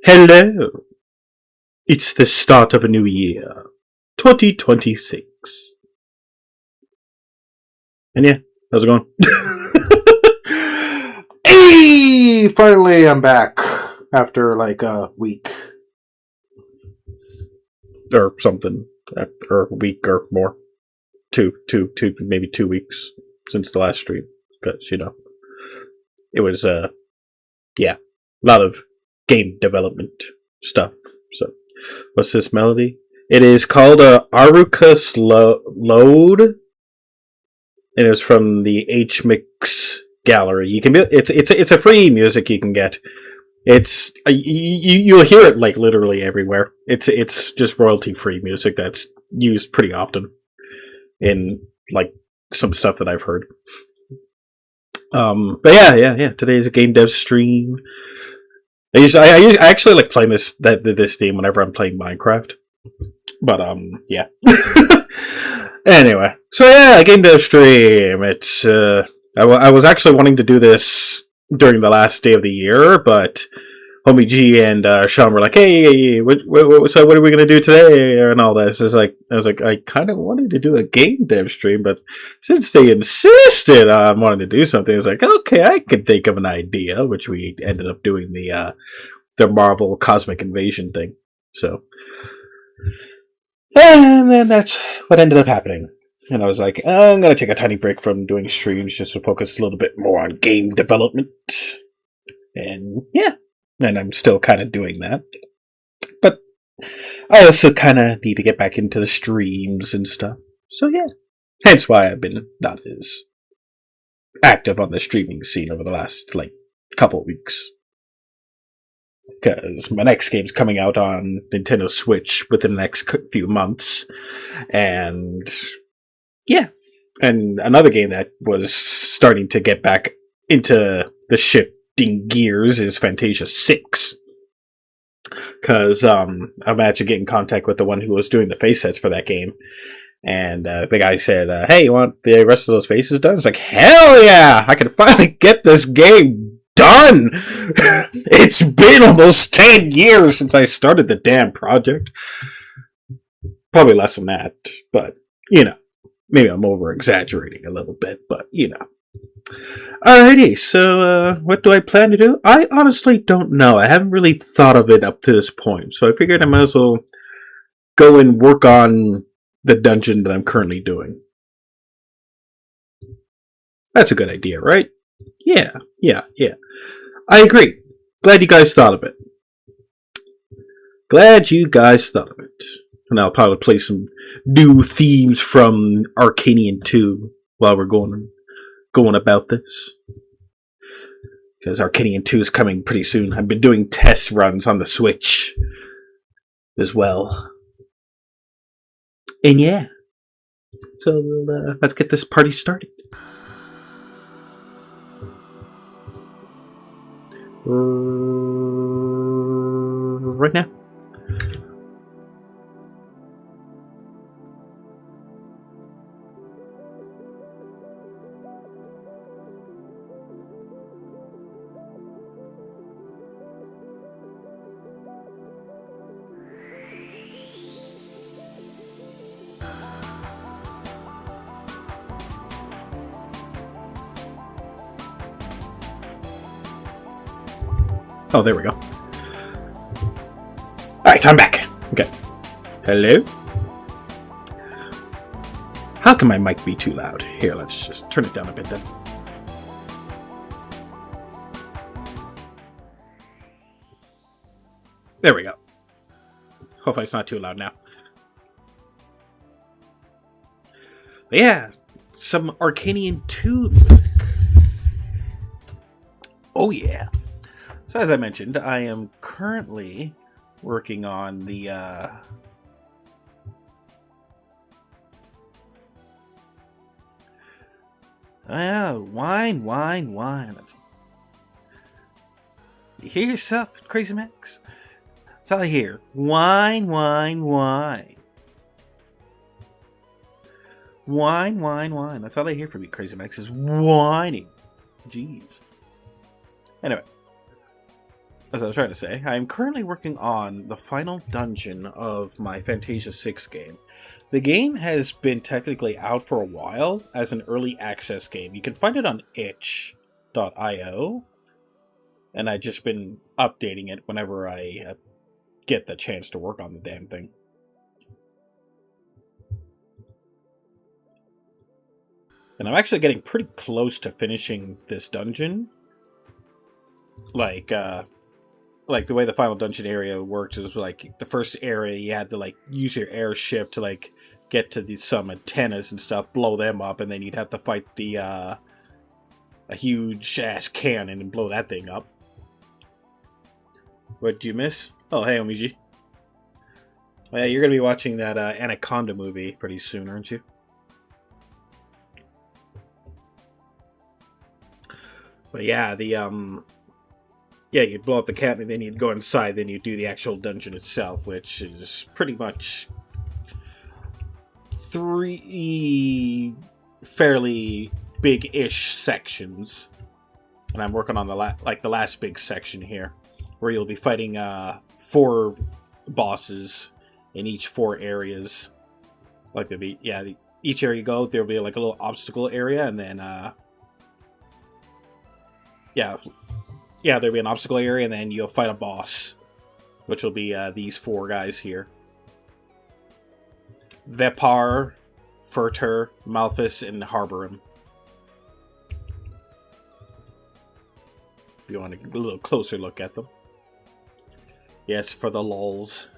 Hello. It's the start of a new year. 2026. And yeah, how's it going? Hey! Finally, I'm back after like a week. Or something. Or a week or more. Maybe 2 weeks since the last stream. Because, it was, a lot of game development stuff. So, what's this melody? It is called Arukas Load, and it's from the HMix gallery. You can it's a free music you can get. It's you'll hear it like literally everywhere. It's just royalty free music that's used pretty often in like some stuff that I've heard. But yeah. Today's a game dev stream. I actually like playing this game whenever I'm playing Minecraft. But yeah. Anyway, so yeah, game dev stream. It's I was actually wanting to do this during the last day of the year, but Homie G and Sean were like, "Hey, what are we gonna do today?" And all this. I was like, I kind of wanted to do a game dev stream, but since they insisted on wanting to do something, it's like, okay, I can think of an idea, which we ended up doing the Marvel Cosmic Invasion thing. So, and then that's what ended up happening. And I was like, I'm gonna take a tiny break from doing streams just to focus a little bit more on game development. And yeah. And I'm still kind of doing that. But I also kind of need to get back into the streams and stuff. So yeah. Hence why I've been not as active on the streaming scene over the last, couple of weeks. Because my next game's coming out on Nintendo Switch within the next few months. And yeah. And another game that was starting to get back into the shift gears is Fantasia 6, because I'm actually getting in contact with the one who was doing the face sets for that game, and the guy said, hey, you want the rest of those faces done? It's like, hell yeah, I can finally get this game done. It's been almost 10 years since I started the damn project. Probably less than that, but maybe I'm over exaggerating a little bit, but Alrighty, so what do I plan to do? I honestly don't know. I haven't really thought of it up to this point, so I figured I might as well go and work on the dungeon that I'm currently doing. That's a good idea, right? Yeah. I agree. Glad you guys thought of it. And I'll probably play some new themes from Arcanian 2 while we're going about this, because Arcanian 2 is coming pretty soon. I've been doing test runs on the Switch as well, and yeah, so let's get this party started right now. Oh, there we go. Alright, I'm back. Okay. Hello? How can my mic be too loud? Here, let's just turn it down a bit then. There we go. Hopefully it's not too loud now. But yeah, some Arcanian 2 music. Oh yeah. So as I mentioned, I am currently working on the wine. You hear yourself, Crazy Max? That's all I hear. Wine. Wine. That's all I hear from you, Crazy Max, is whining. Jeez. Anyway, as I was trying to say, I am currently working on the final dungeon of my Fantasia 6 game. The game has been technically out for a while as an early access game. You can find it on itch.io, and I've just been updating it whenever I get the chance to work on the damn thing. And I'm actually getting pretty close to finishing this dungeon. Like the way the final dungeon area works is like the first area you had to like use your airship to like get to some antennas and stuff, blow them up, and then you'd have to fight the a huge ass cannon and blow that thing up. What did you miss? Oh, hey, Omiji. Well, yeah, you're gonna be watching that Anaconda movie pretty soon, aren't you? But yeah, yeah, you'd blow up the cannon, and then you'd go inside, then you'd do the actual dungeon itself, which is pretty much 3 fairly big-ish sections. And I'm working on the last big section here, where you'll be fighting 4 bosses in each 4 areas. Like there'll be, yeah, each area you go, there'll be like a little obstacle area, and then there'll be an obstacle area, and then you'll fight a boss, which will be these 4 guys here. Vepar, Furter, Malphus, and Harborum. If you want to get a little closer look at them. Yes, for the lulz.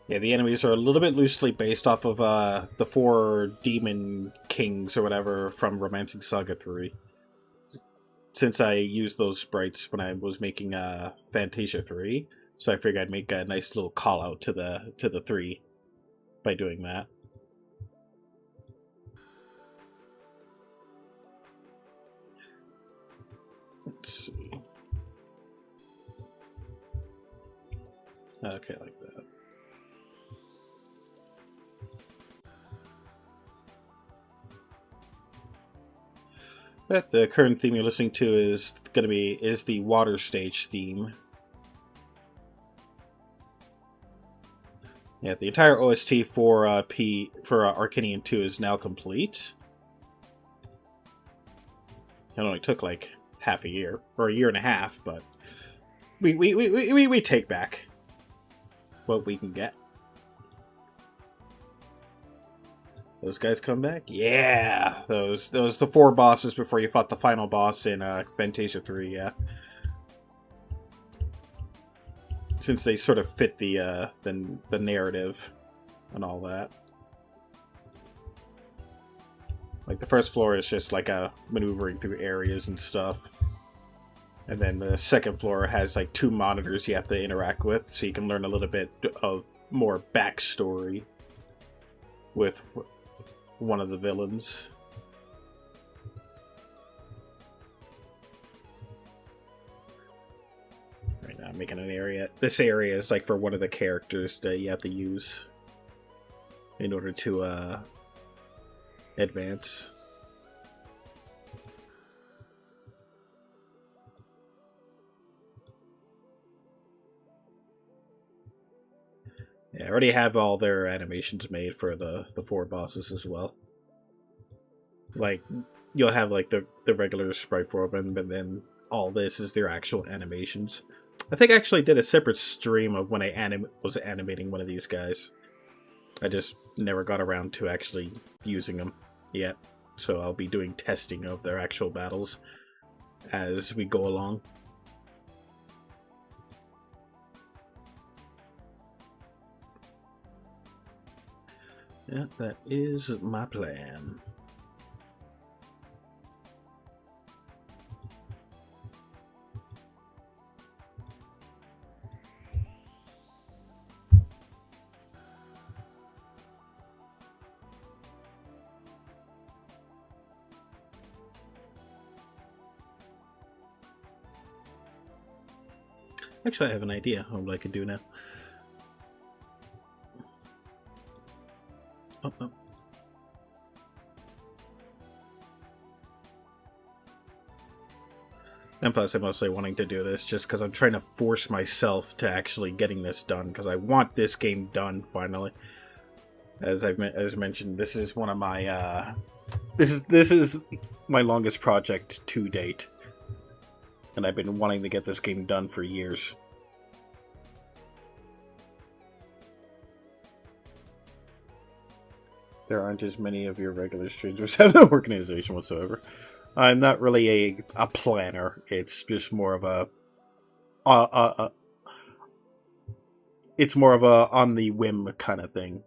Yeah, the enemies are a little bit loosely based off of the 4 demon kings or whatever from Romancing Saga 3. Since I used those sprites when I was making Fantasia 3, so I figured I'd make a nice little call out to the 3 by doing that. Let's see. Okay, like that. But the current theme you're listening to is the water stage theme. Yeah, the entire OST for Arcanium 2 is now complete. It only took like half a year or a year and a half, but we take back what we can get. Those guys come back? Yeah! Those the 4 bosses before you fought the final boss in Fantasia 3, yeah. Since they sort of fit the narrative and all that. Like, the first floor is just like a maneuvering through areas and stuff. And then the second floor has like 2 monitors you have to interact with, so you can learn a little bit of more backstory with one of the villains. Right now I'm making an area. This area is like for one of the characters that you have to use in order to advance. Yeah, I already have all their animations made for the 4 bosses as well. Like, you'll have like the regular sprite for them, but then all this is their actual animations. I think I actually did a separate stream of when I was animating one of these guys. I just never got around to actually using them yet. So I'll be doing testing of their actual battles as we go along. Yeah, that is my plan. Actually, I have an idea of what I can do now. Oh, oh. And plus, I'm mostly wanting to do this just because I'm trying to force myself to actually getting this done, because I want this game done finally. As as mentioned, this is one of my this is my longest project to date, and I've been wanting to get this game done for years. There aren't as many of your regular streams which have no organization whatsoever. I'm not really a planner. It's just more of a it's more of a on the whim kind of thing.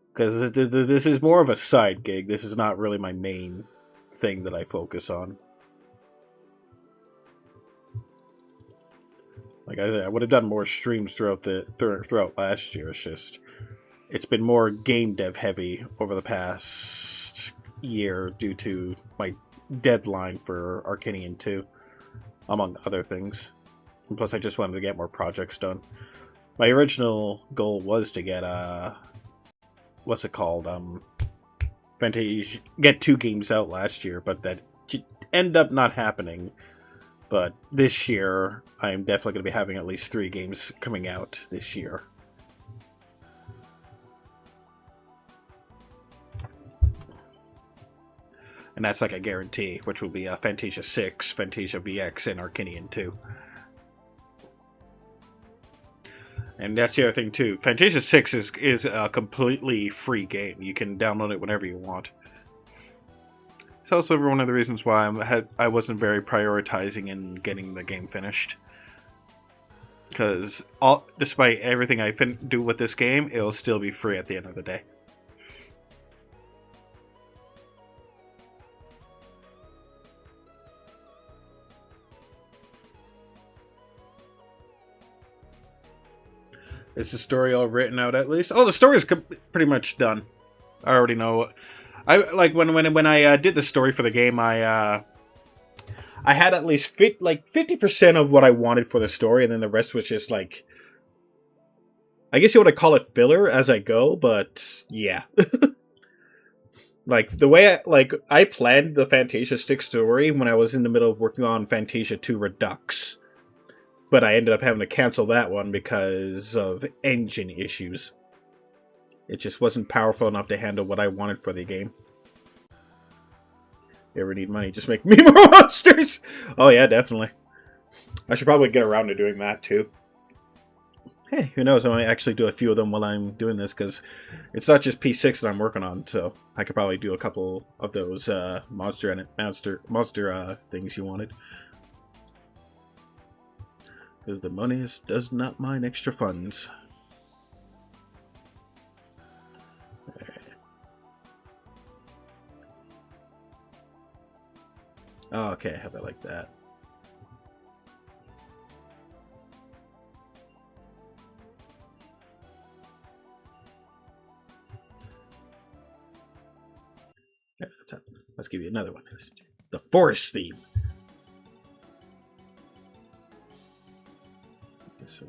Because this is more of a side gig. This is not really my main thing that I focus on. Like I said, I would have done more streams throughout last year. It's been more game dev heavy over the past year due to my deadline for Arcanian 2, among other things. And plus, I just wanted to get more projects done. My original goal was to get what's it called? Fantasia, get 2 games out last year, but that ended up not happening. But this year, I'm definitely going to be having at least 3 games coming out this year. And that's like a guarantee, which will be Fantasia 6, Fantasia VX, and Arcanian 2. And that's the other thing too. Fantasia 6 is a completely free game. You can download it whenever you want. It's also one of the reasons why I wasn't very prioritizing in getting the game finished. Because despite everything I do with this game, it'll still be free at the end of the day. Is the story all written out at least? Oh, the story is pretty much done. I already know. I like when I did the story for the game. I had at least 50% of what I wanted for the story, and then the rest was just like, I guess you want to call it filler as I go. But yeah, like the way I planned the Fantasia 6 story when I was in the middle of working on Fantasia 2 Redux. But I ended up having to cancel that one because of engine issues. It just wasn't powerful enough to handle what I wanted for the game. You ever need money? Just make me more monsters! Oh yeah, definitely. I should probably get around to doing that too. Hey, who knows? I might actually do a few of them while I'm doing this, because it's not just P6 that I'm working on, so I could probably do a couple of those monster things you wanted. Because the money does not mind extra funds. Oh, okay, have it like that. Yeah, let's give you another one. The forest theme. So,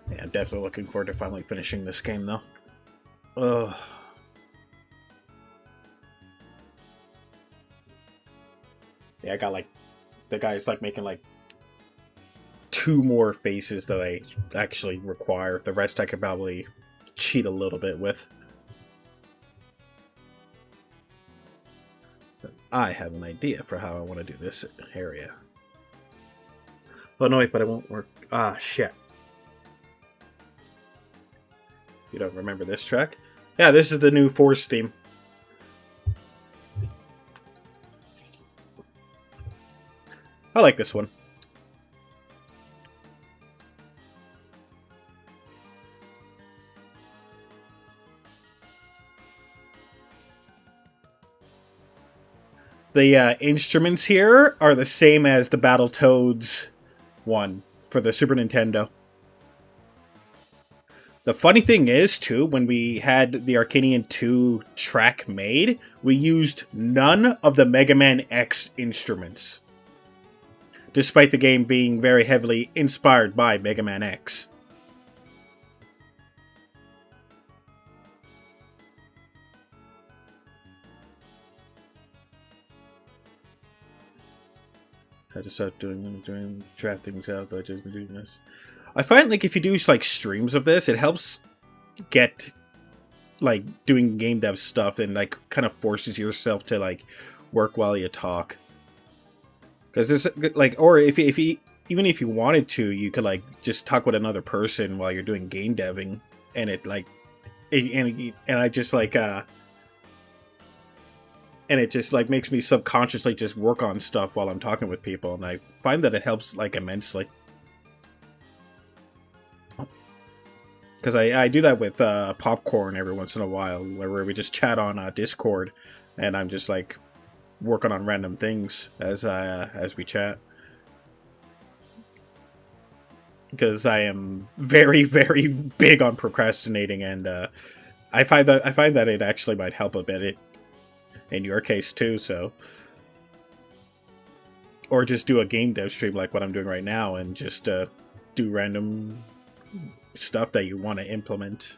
yeah, I'm definitely looking forward to finally finishing this game, though. Ugh. Yeah, I got the guy's making 2 more faces that I actually require. The rest I could probably cheat a little bit with. But I have an idea for how I want to do this area. Oh no, wait, but it won't work. Ah, shit. You don't remember this track? Yeah, this is the new Force theme. I like this one. The instruments here are the same as the Battletoads one for the Super Nintendo. The funny thing is, too, when we had the Arcanian 2 track made, we used none of the Mega Man X instruments, despite the game being very heavily inspired by Mega Man X. I just start doing draft things out, but just doing this. I find like if you do like streams of this, it helps get like doing game dev stuff and like kind of forces yourself to like work while you talk. Because there's like, or if you even if you wanted to, you could like just talk with another person while you're doing game deving, and it like, and I just like and it just like makes me subconsciously just work on stuff while I'm talking with people, and I find that it helps like immensely. Because I do that with Popcorn every once in a while, where we just chat on Discord, and I'm just like working on random things as we chat. Because I am very, very big on procrastinating, and I find that it actually might help a bit. In your case too, so. Or just do a game dev stream like what I'm doing right now, and just do random stuff that you want to implement.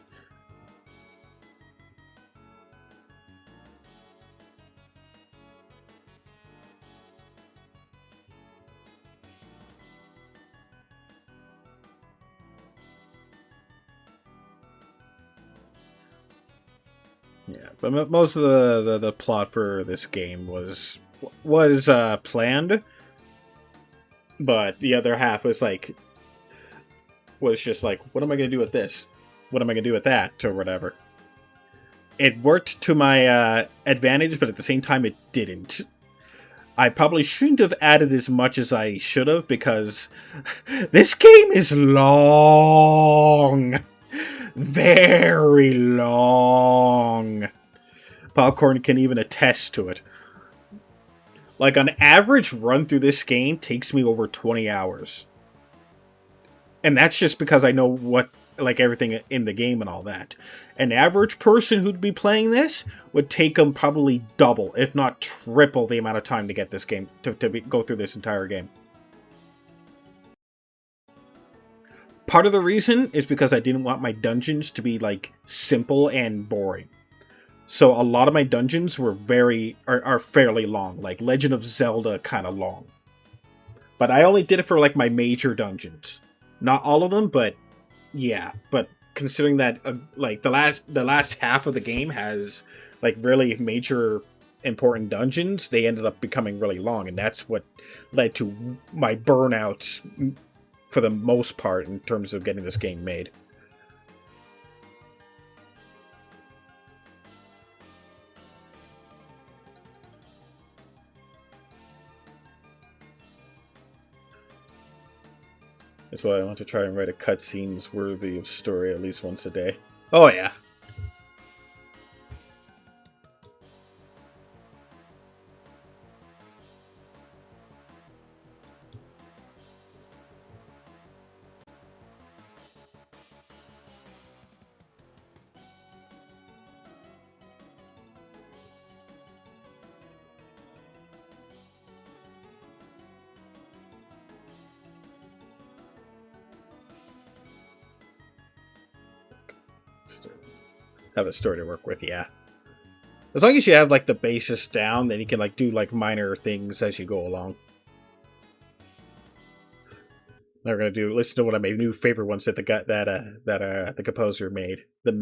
Yeah, but most of the plot for this game was planned, but the other half was just like, what am I gonna do with this? What am I gonna do with that, or whatever? It worked to my advantage, but at the same time, it didn't. I probably shouldn't have added as much as I should have, because this game is long. Very long. Popcorn can even attest to it. Like, an average run through this game takes me over 20 hours. And that's just because I know what, like, everything in the game and all that. An average person who'd be playing this would take them probably double, if not triple, the amount of time to get this game, to go through this entire game. Part of the reason is because I didn't want my dungeons to be, like, simple and boring. So a lot of my dungeons were are fairly long, like Legend of Zelda kind of long. But I only did it for, like, my major dungeons. Not all of them, but yeah. But considering that, like, the last half of the game has, like, really major important dungeons, they ended up becoming really long, and that's what led to my burnout for the most part in terms of getting this game made. That's why I want to try and write a cutscenes worthy of story at least once a day. Oh yeah. Have a story to work with, yeah. As long as you have, like, the basis down, then you can, like, do, like, minor things as you go along. Now we're gonna listen to one of my new favorite ones that the composer made. The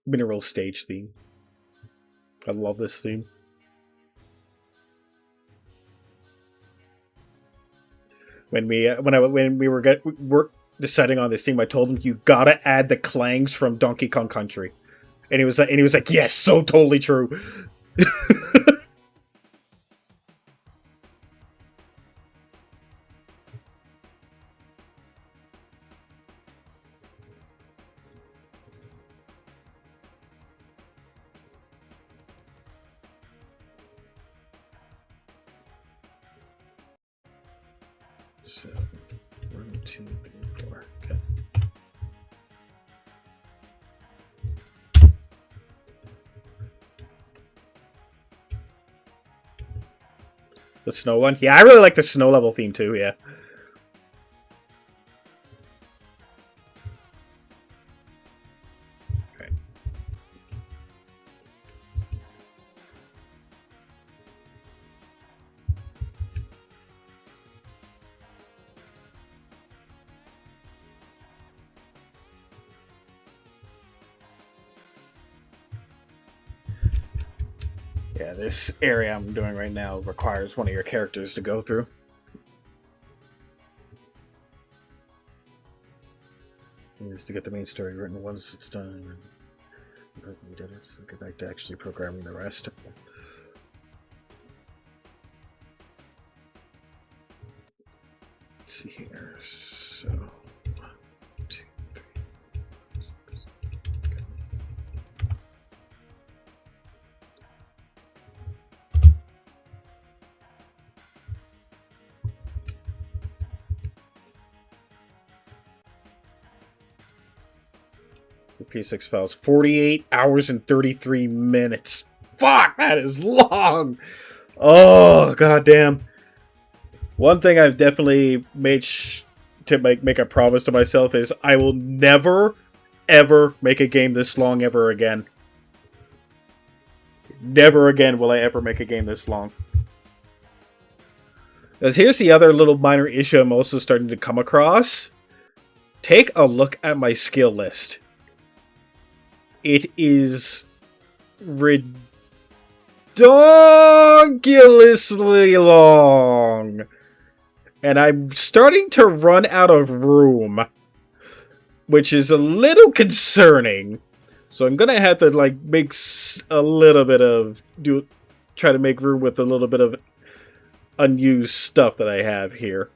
mineral stage theme. I love this theme. When we were deciding on this theme, I told him, you gotta add the clangs from Donkey Kong Country. And he was like, yes, so totally true. So, 1, 2, 3, 4. Okay. The snow one? Yeah, I really like the snow level theme too, yeah. Yeah, this area I'm doing right now requires one of your characters to go through. Is to get the main story written. Once it's done, we did it. So get back to actually programming the rest. Let's see here. So, 1, 2, 3. 6 files. 48 hours and 33 minutes. Fuck, that is long. Oh, goddamn. One thing I've definitely made to make a promise to myself is I will never, ever make a game this long ever again. Never again will I ever make a game this long. Because here's the other little minor issue I'm also starting to come across. Take a look at my skill list. It is ridiculously long. And I'm starting to run out of room. Which is a little concerning. So I'm gonna have to like make a little bit of... try to make room with a little bit of unused stuff that I have here.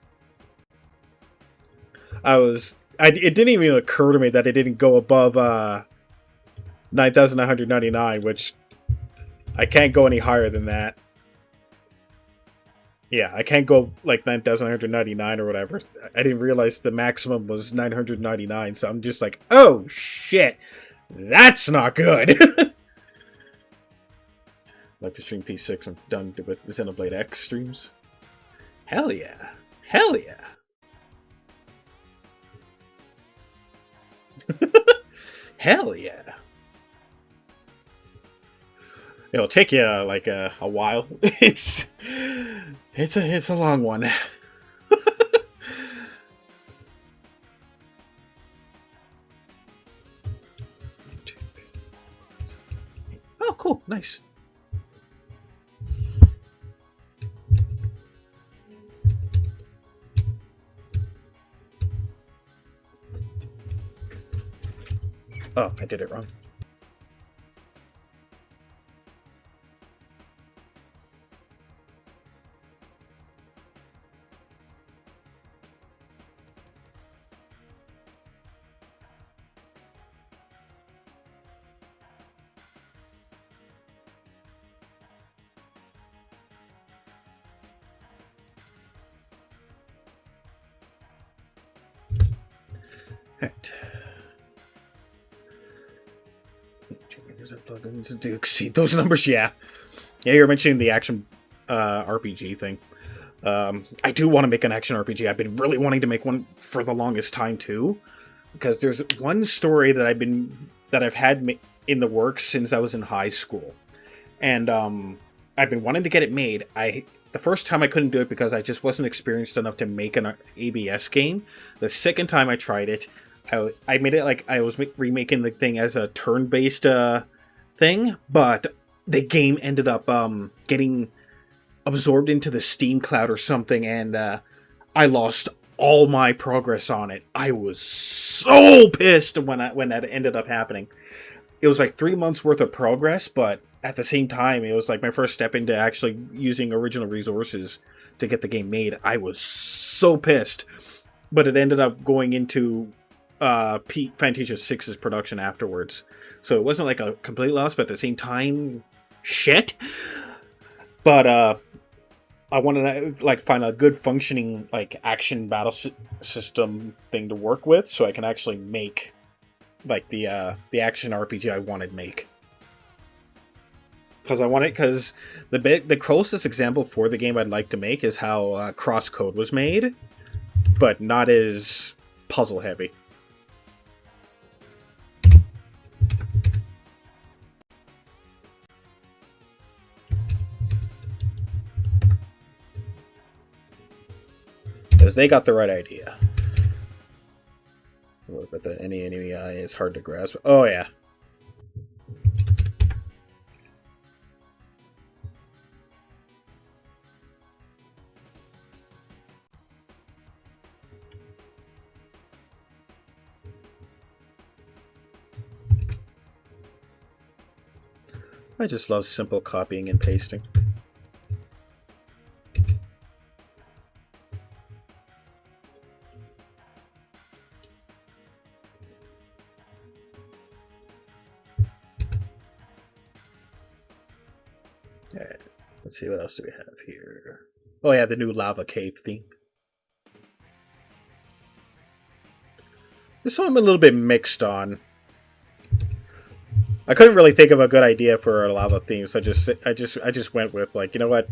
It didn't even occur to me that it didn't go above 9,199, which I can't go any higher than that. Yeah, I can't go like 9,199 or whatever. I didn't realize the maximum was 999, so I'm just like, oh shit, that's not good. Like to stream P6, I'm done with Xenoblade X streams. Hell yeah. Hell yeah. Hell yeah. It'll take you like a while. It's a long one. Oh, cool, nice. Oh, I did it wrong. Right. Plugins to exceed those numbers, yeah. Yeah, you're mentioning the action RPG thing. I do want to make an action RPG. I've been really wanting to make one for the longest time too, because there's one story that I've had in the works since I was in high school, and I've been wanting to get it made. The first time I couldn't do it because I just wasn't experienced enough to make an ABS game. The second time I tried it, I made it like I was remaking the thing as a turn-based thing, but the game ended up getting absorbed into the Steam cloud or something, and I lost all my progress on it. I was so pissed when that ended up happening. It was like 3 months worth of progress, but at the same time, it was like my first step into actually using original resources to get the game made. I was so pissed, but it ended up going into Fantasia 6's production afterwards. So it wasn't like a complete loss, but at the same time, shit. But I wanted to like find a good functioning like action battle system thing to work with, so I can actually make like the action RPG I wanted to make. because I want it. Because the closest example for the game I'd like to make is how Crosscode was made, but not as puzzle heavy. Because they got the right idea. But the any enemy eye is hard to grasp. Oh yeah. I just love simple copying and pasting. Alright, let's see what else do we have here. Oh yeah, the new lava cave theme. This one I'm a little bit mixed on. I couldn't really think of a good idea for a lava theme, so I just went with, like, you know what?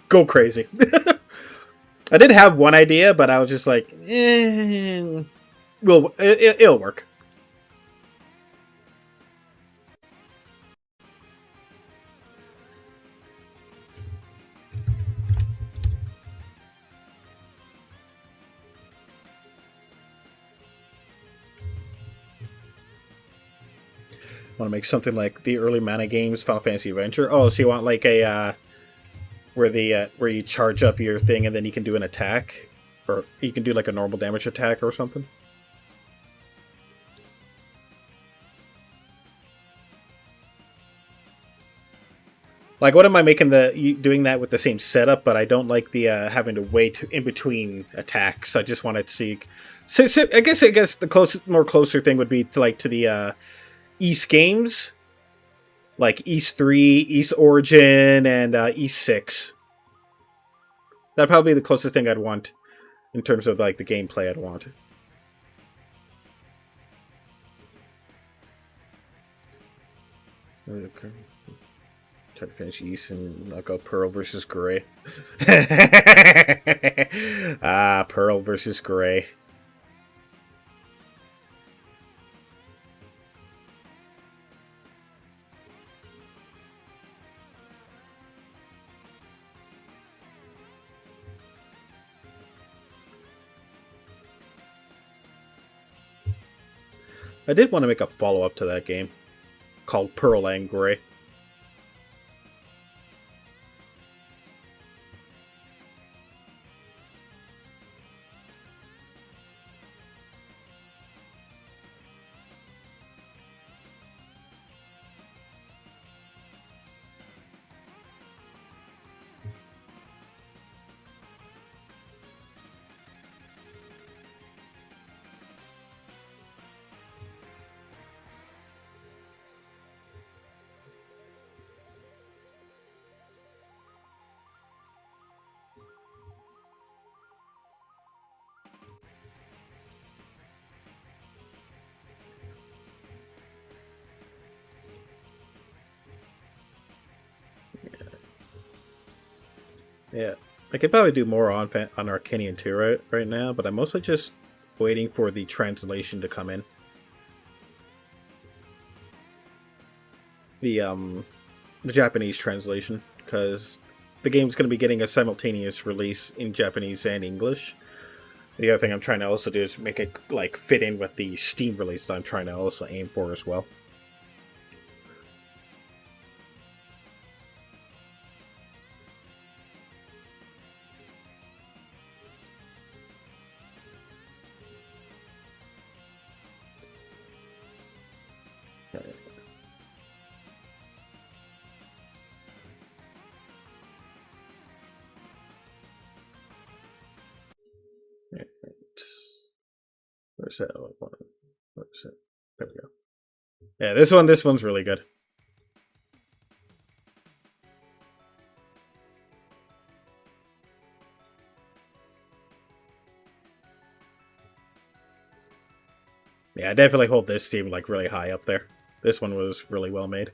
Go crazy. I did have one idea, but I was just like, it'll work. Want to make something like the early mana games, Final Fantasy Adventure? Oh, so you want like a where you charge up your thing and then you can do an attack, or you can do like a normal damage attack or something? Like, what am I making doing that with the same setup? But I don't like the having to wait in between attacks. I just want to see. So I guess the more closer thing would be to the East games, like East 3, East Origin, and East 6. That'd probably be the closest thing I'd want in terms of like the gameplay I'd want. Okay. Try to finish East and knock out Pearl versus Gray. Pearl versus Gray. I did want to make a follow-up to that game called Pearl and Gray. Yeah, I could probably do more on Arcanian 2 right now, but I'm mostly just waiting for the translation to come in. The Japanese translation, because the game's going to be getting a simultaneous release in Japanese and English. The other thing I'm trying to also do is make it like fit in with the Steam release that I'm trying to also aim for as well. Where's that one? Where's it? There we go. Yeah, this one's really good. Yeah, I definitely hold this team like really high up there. This one was really well made.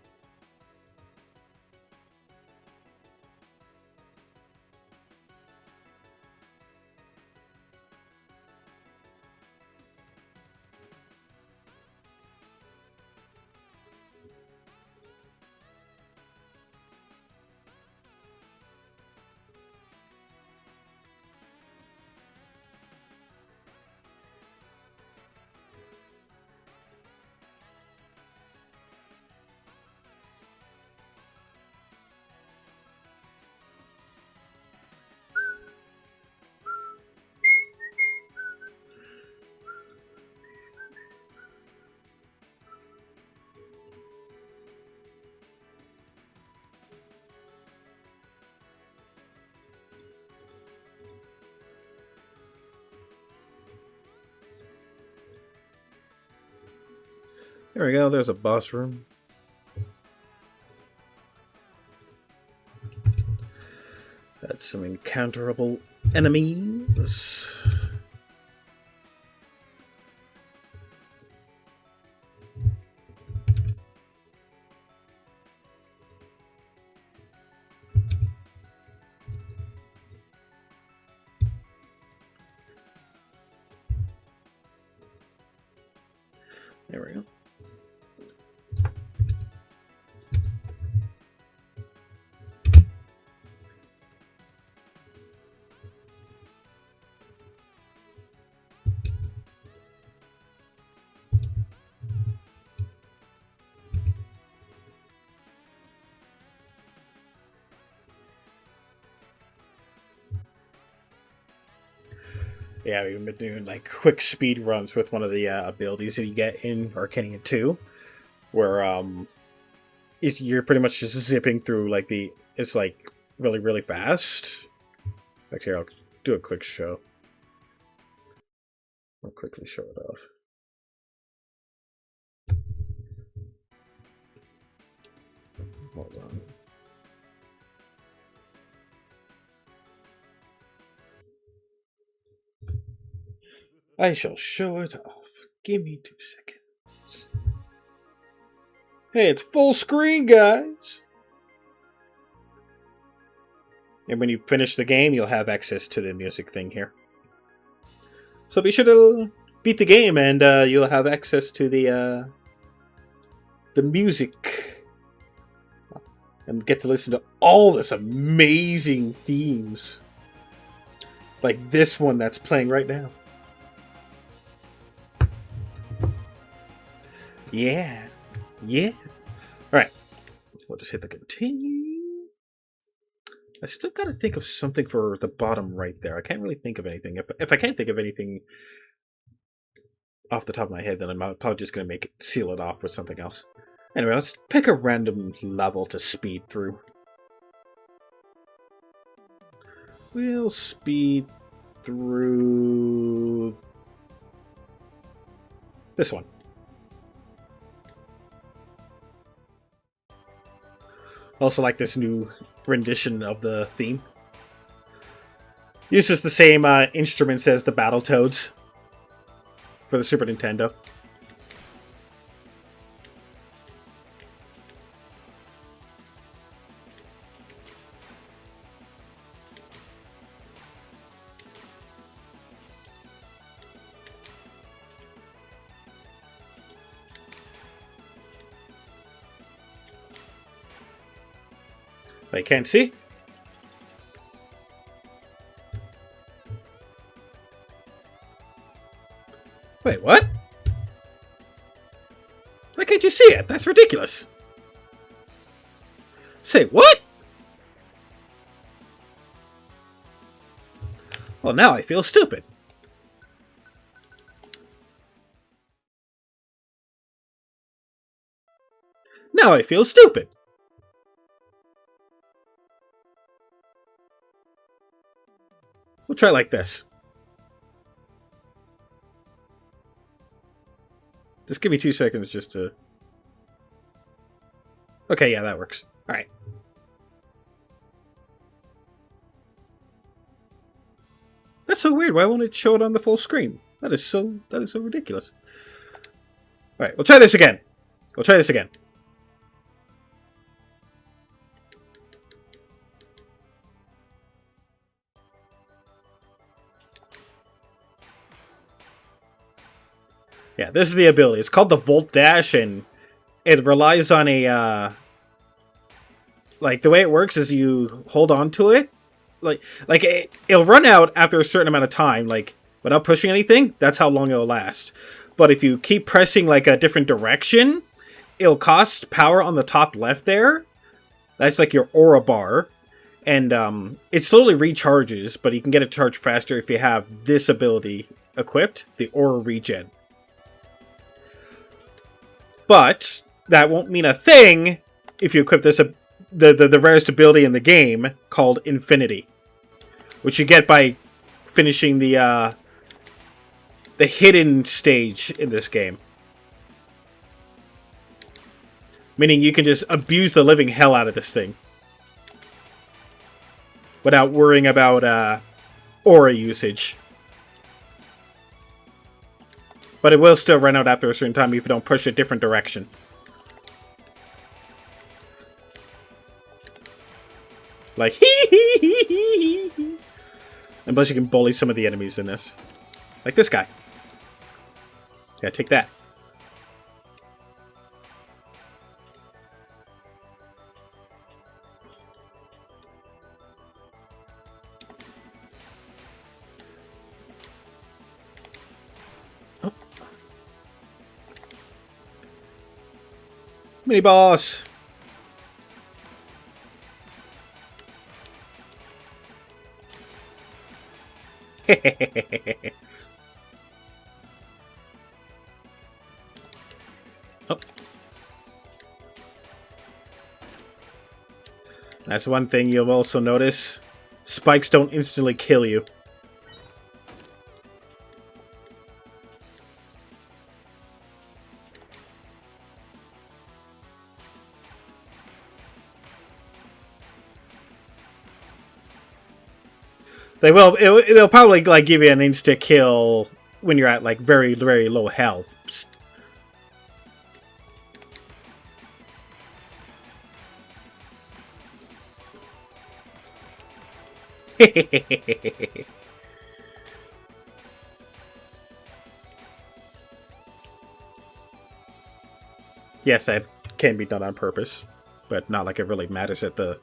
There we go, there's a boss room. That's some encounterable enemies. There we go. Yeah, we've been doing like quick speed runs with one of the abilities that you get in Arcania 2, where you're pretty much just zipping through like it's like really really fast. Like here, I'll do a quick show. I'll quickly show it off. Hold on. I shall show it off. Give me 2 seconds. Hey, it's full screen, guys! And when you finish the game, you'll have access to the music thing here. So be sure to beat the game, and you'll have access to the music. And get to listen to all this amazing themes. Like this one that's playing right now. Yeah. Yeah. Alright. We'll just hit the continue. I still gotta think of something for the bottom right there. I can't really think of anything. If I can't think of anything off the top of my head, then I'm probably just gonna seal it off with something else. Anyway, let's pick a random level to speed through. We'll speed through this one. Also like this new rendition of the theme. Uses the same instruments as the Battletoads for the Super Nintendo. I can't see. Wait, what? Why can't you see it? That's ridiculous. Say what? Well, now I feel stupid. Now I feel stupid. We'll try like this. Just give me 2 seconds just to... Okay, yeah, that works. Alright. That's so weird. Why won't it show it on the full screen? That is so ridiculous. Alright, we'll try this again. We'll try this again. Yeah, this is the ability. It's called the Volt Dash, and it relies on a, like, the way it works is you hold on to it. It'll run out after a certain amount of time, like, without pushing anything. That's how long it'll last. But if you keep pressing, like, a different direction, it'll cost power on the top left there. That's, like, your aura bar. And, it slowly recharges, but you can get it charged faster if you have this ability equipped, the aura regen. But that won't mean a thing if you equip this the rarest ability in the game called Infinity, which you get by finishing the hidden stage in this game. Meaning you can just abuse the living hell out of this thing. Without worrying about aura usage. But it will still run out after a certain time if you don't push a different direction. Like, hee hee hee hee hee. And plus you can bully some of the enemies in this. Like this guy. Yeah, take that. Oh. Mini boss. Oh. That's one thing you'll also notice. Spikes don't instantly kill you. They will. They'll probably like give you an insta kill when you're at like very, very low health. Psst. Yes, that can be done on purpose, but not like it really matters at the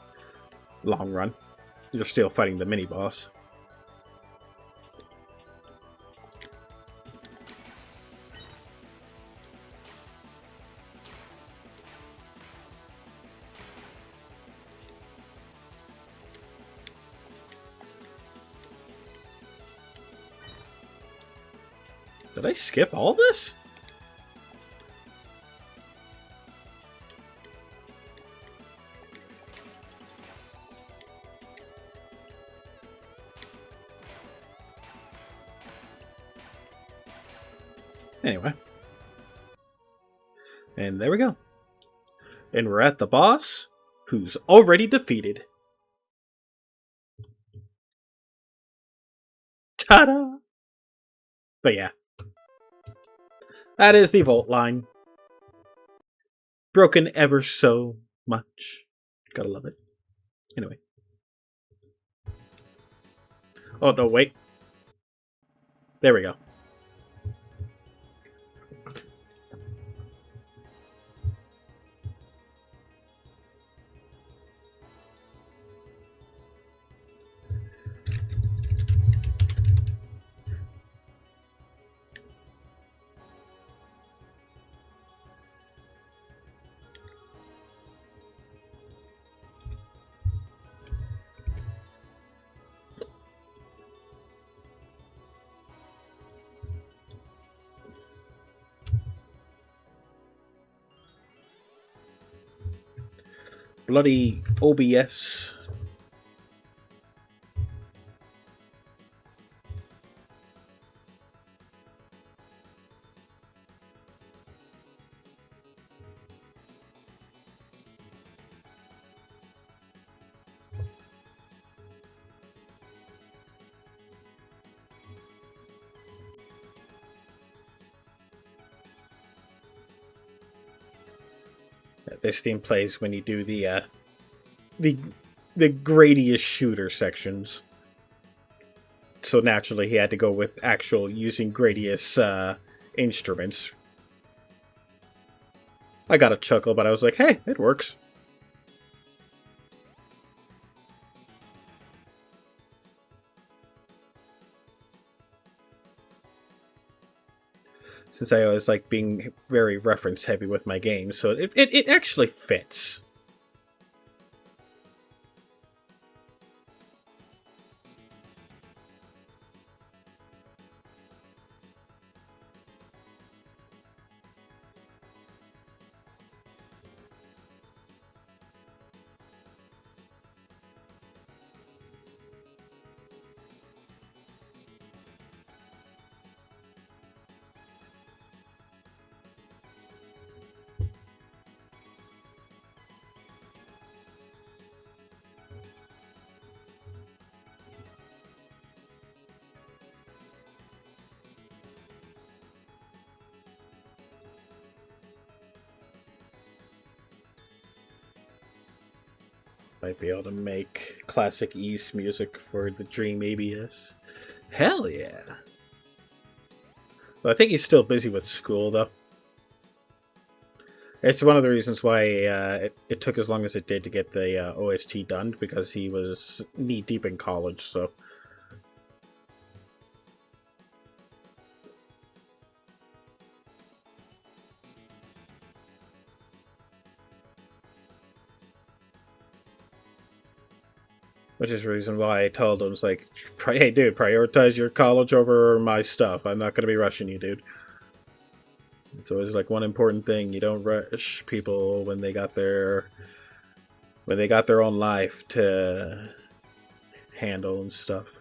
long run. You're still fighting the mini boss. Did I skip all this? Anyway. And there we go. And we're at the boss, who's already defeated. Ta-da! But yeah. That is the Volt line. Broken ever so much. Gotta love it. Anyway. Oh, no, wait. There we go. Bloody OBS. This theme plays when you do the Gradius shooter sections. So naturally he had to go with actual using Gradius instruments. I got a chuckle, but I was like, hey, it works. Since I always like being very reference heavy with my games, so it actually fits. Might be able to make classic East music for the Dream ABS. Hell yeah! Well, I think he's still busy with school, though. It's one of the reasons why it took as long as it did to get the OST done, because he was knee deep in college, so. Which is the reason why I told him, it's like, hey, dude, prioritize your college over my stuff. I'm not going to be rushing you, dude. It's always like one important thing. You don't rush people when they got their own life to handle and stuff.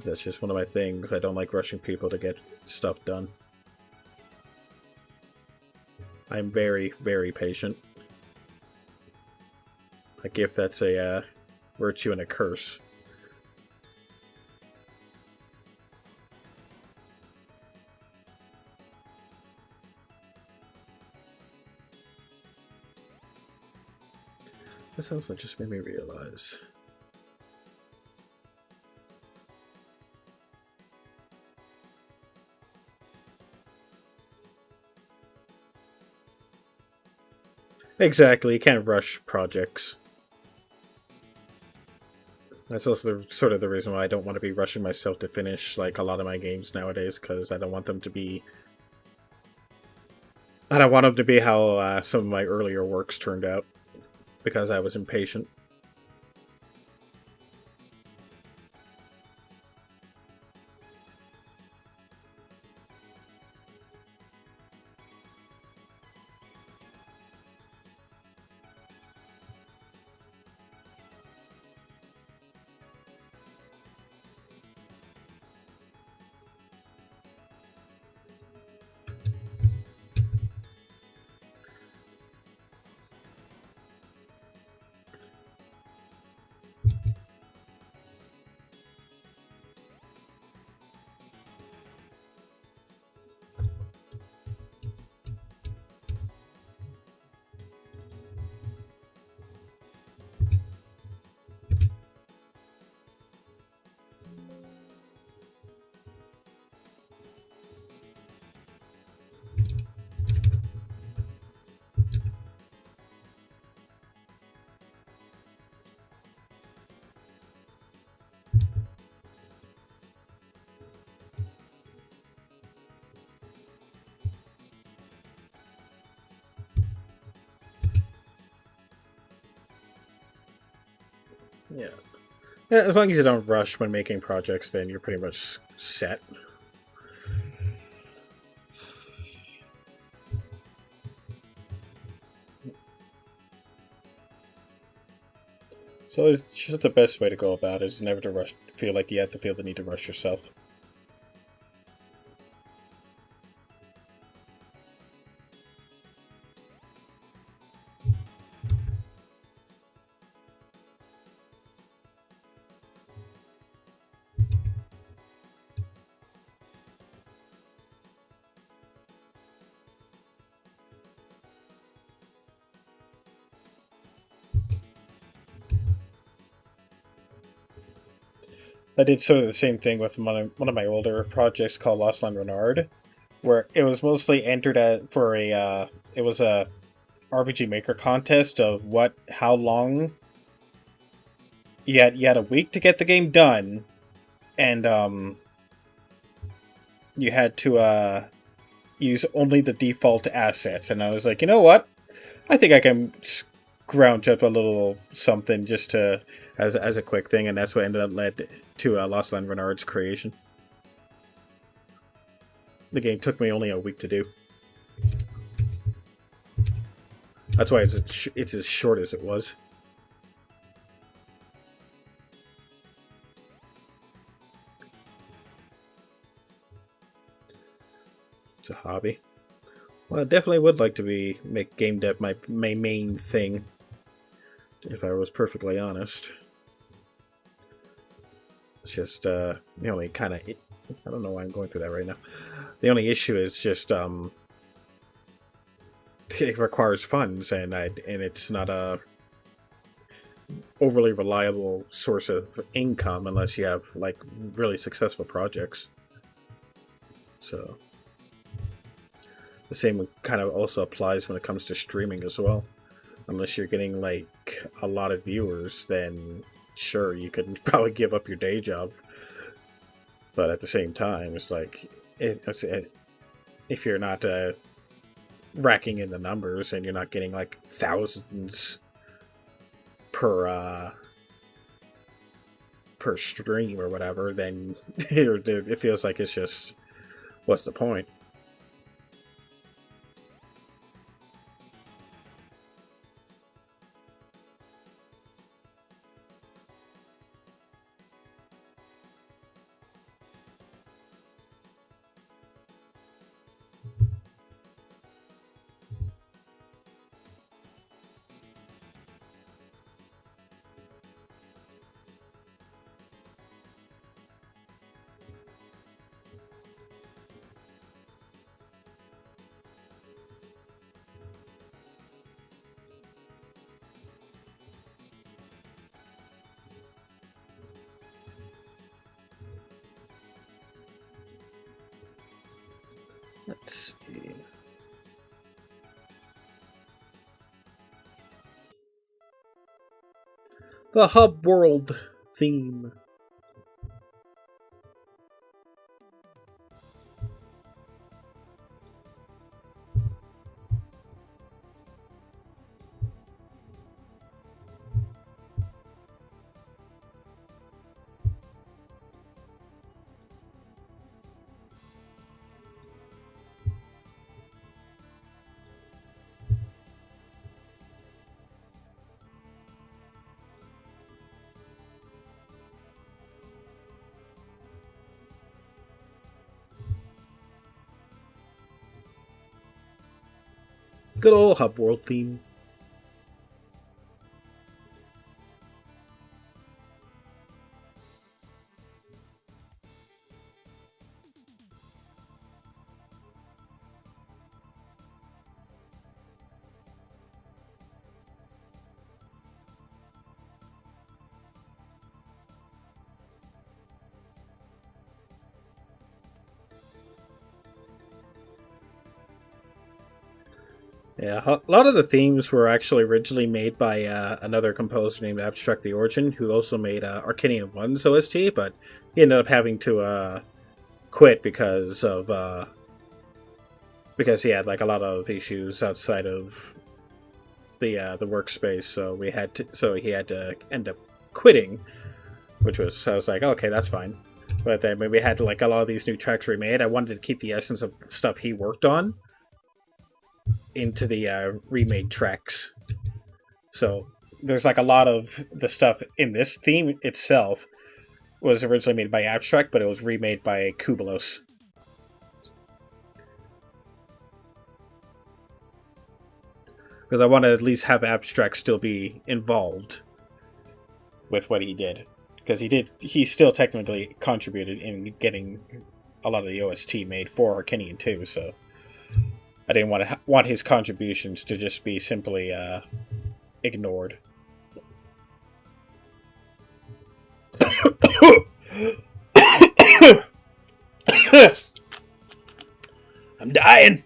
That's just one of my things. I don't like rushing people to get stuff done. I'm very, very patient. A gift that's a virtue and a curse. This also just made me realize. Exactly, you can't rush projects. That's also sort of the reason why I don't want to be rushing myself to finish like a lot of my games nowadays, because I don't want them to be. I don't want them to be how some of my earlier works turned out, because I was impatient. Yeah. Yeah, as long as you don't rush when making projects, then you're pretty much set. So it's just the best way to go about it is never to rush. Feel like you have to feel the need to rush yourself. I did sort of the same thing with one of my older projects called Lost Land Renard, where it was mostly entered for a it was a RPG Maker contest of how long you had a week to get the game done, and you had to use only the default assets. And I was like, you know what? I think I can scrounge up a little something just to as a quick thing, and that's what ended up led to Lost Land Renard's creation. The game took me only a week to do. That's why it's as short as it was. It's a hobby. Well, I definitely would like to make game dev my main thing, if I was perfectly honest. It's just the only kind of I don't know why I'm going through that right now. The only issue is just it requires funds, and it's not a overly reliable source of income unless you have like really successful projects. So the same kind of also applies when it comes to streaming as well. Unless you're getting like a lot of viewers, then sure you could probably give up your day job. But at the same time, it's like if you're not racking in the numbers and you're not getting like thousands per per stream or whatever, then it feels like it's just what's the point? Let's see. The hub world theme. Good old hub world theme. Yeah, a lot of the themes were actually originally made by another composer named Abstract the Origin, who also made Arcanian 1's OST, but he ended up having to quit because he had like a lot of issues outside of the workspace, so he had to end up quitting, which was so I was like, okay, that's fine. But then when we had like a lot of these new tracks remade, I wanted to keep the essence of the stuff he worked on into the remade tracks. So there's like a lot of the stuff in this theme itself was originally made by Abstract, but it was remade by Kubelos. Because I wanted to at least have Abstract still be involved with what he did. Because he still technically contributed in getting a lot of the OST made for Arcanian 2, so I didn't want his contributions to just be simply ignored. I'm dying.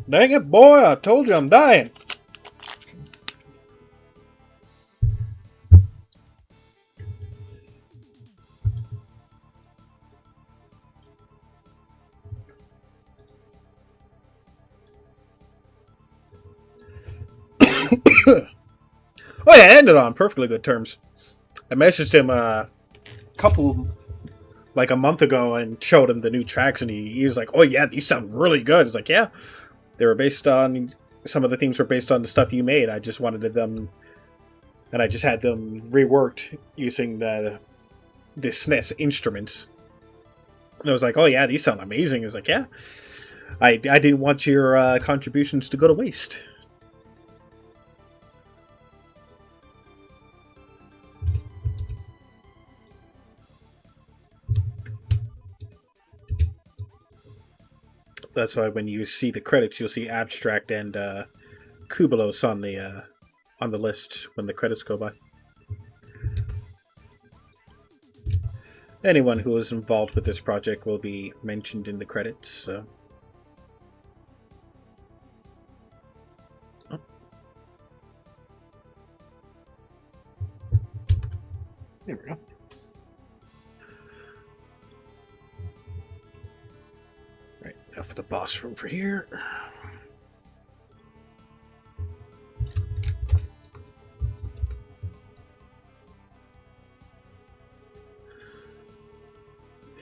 Dang it, boy! I told you I'm dying. Oh yeah, it ended on perfectly good terms. I messaged him like a month ago and showed him the new tracks, and he was like, "Oh yeah, these sound really good." It's like, yeah, they were based on some of the themes were based on the stuff you made. I just wanted them, and I just had them reworked using the SNES instruments. And I was like, "Oh yeah, these sound amazing." It's like, yeah, I didn't want your contributions to go to waste. That's why when you see the credits, you'll see Abstract and Kubelos on the list when the credits go by. Anyone who was involved with this project will be mentioned in the credits. So. Oh. There we go. Right, now for the boss room for here.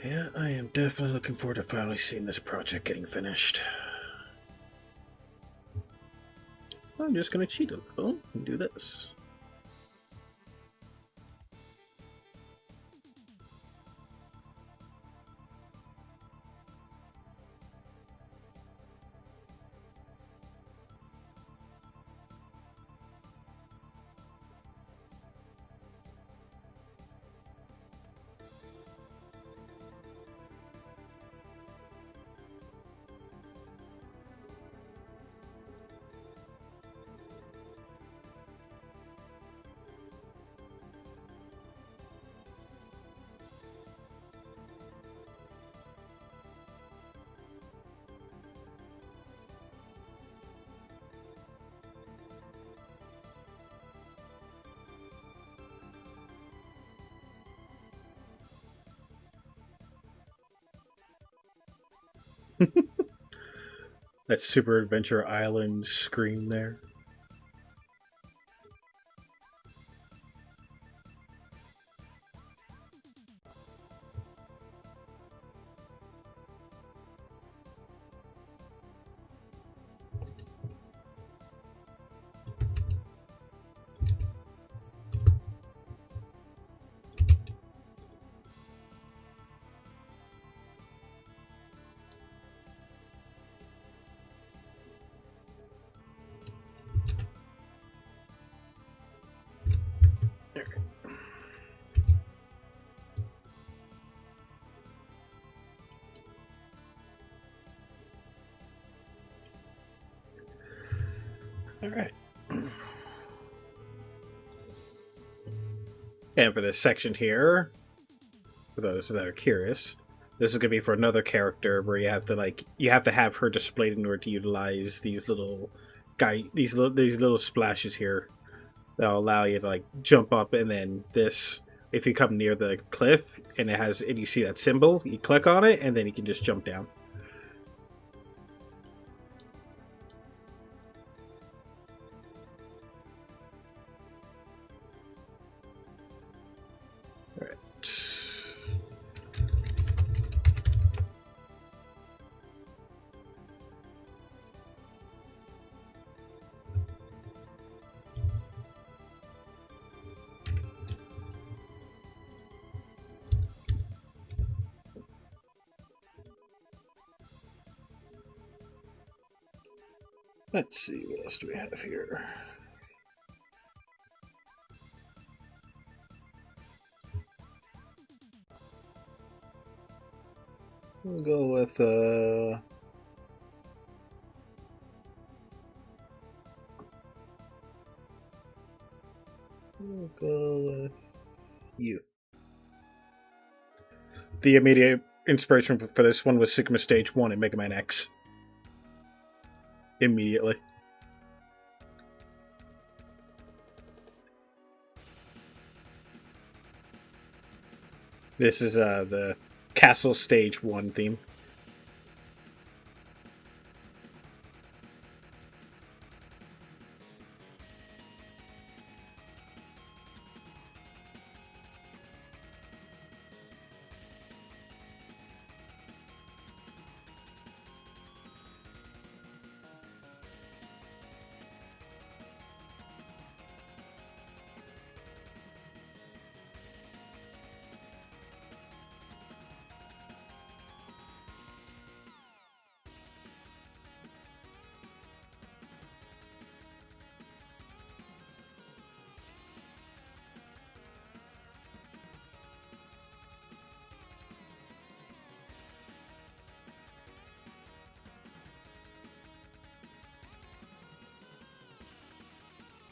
Yeah, I am definitely looking forward to finally seeing this project getting finished. I'm just going to cheat a little and do this. That Super Adventure Island scream there. Alright. And for this section here, for those that are curious, this is going to be for another character where you have to have her displayed in order to utilize these little splashes here that'll allow you to like jump up, and then this, if you come near the cliff and you see that symbol, you click on it and then you can just jump down. Let's see, what else do we have here? We'll go with you. The immediate inspiration for this one was Sigma Stage 1 in Mega Man X. Immediately. This is the Castle Stage 1 theme.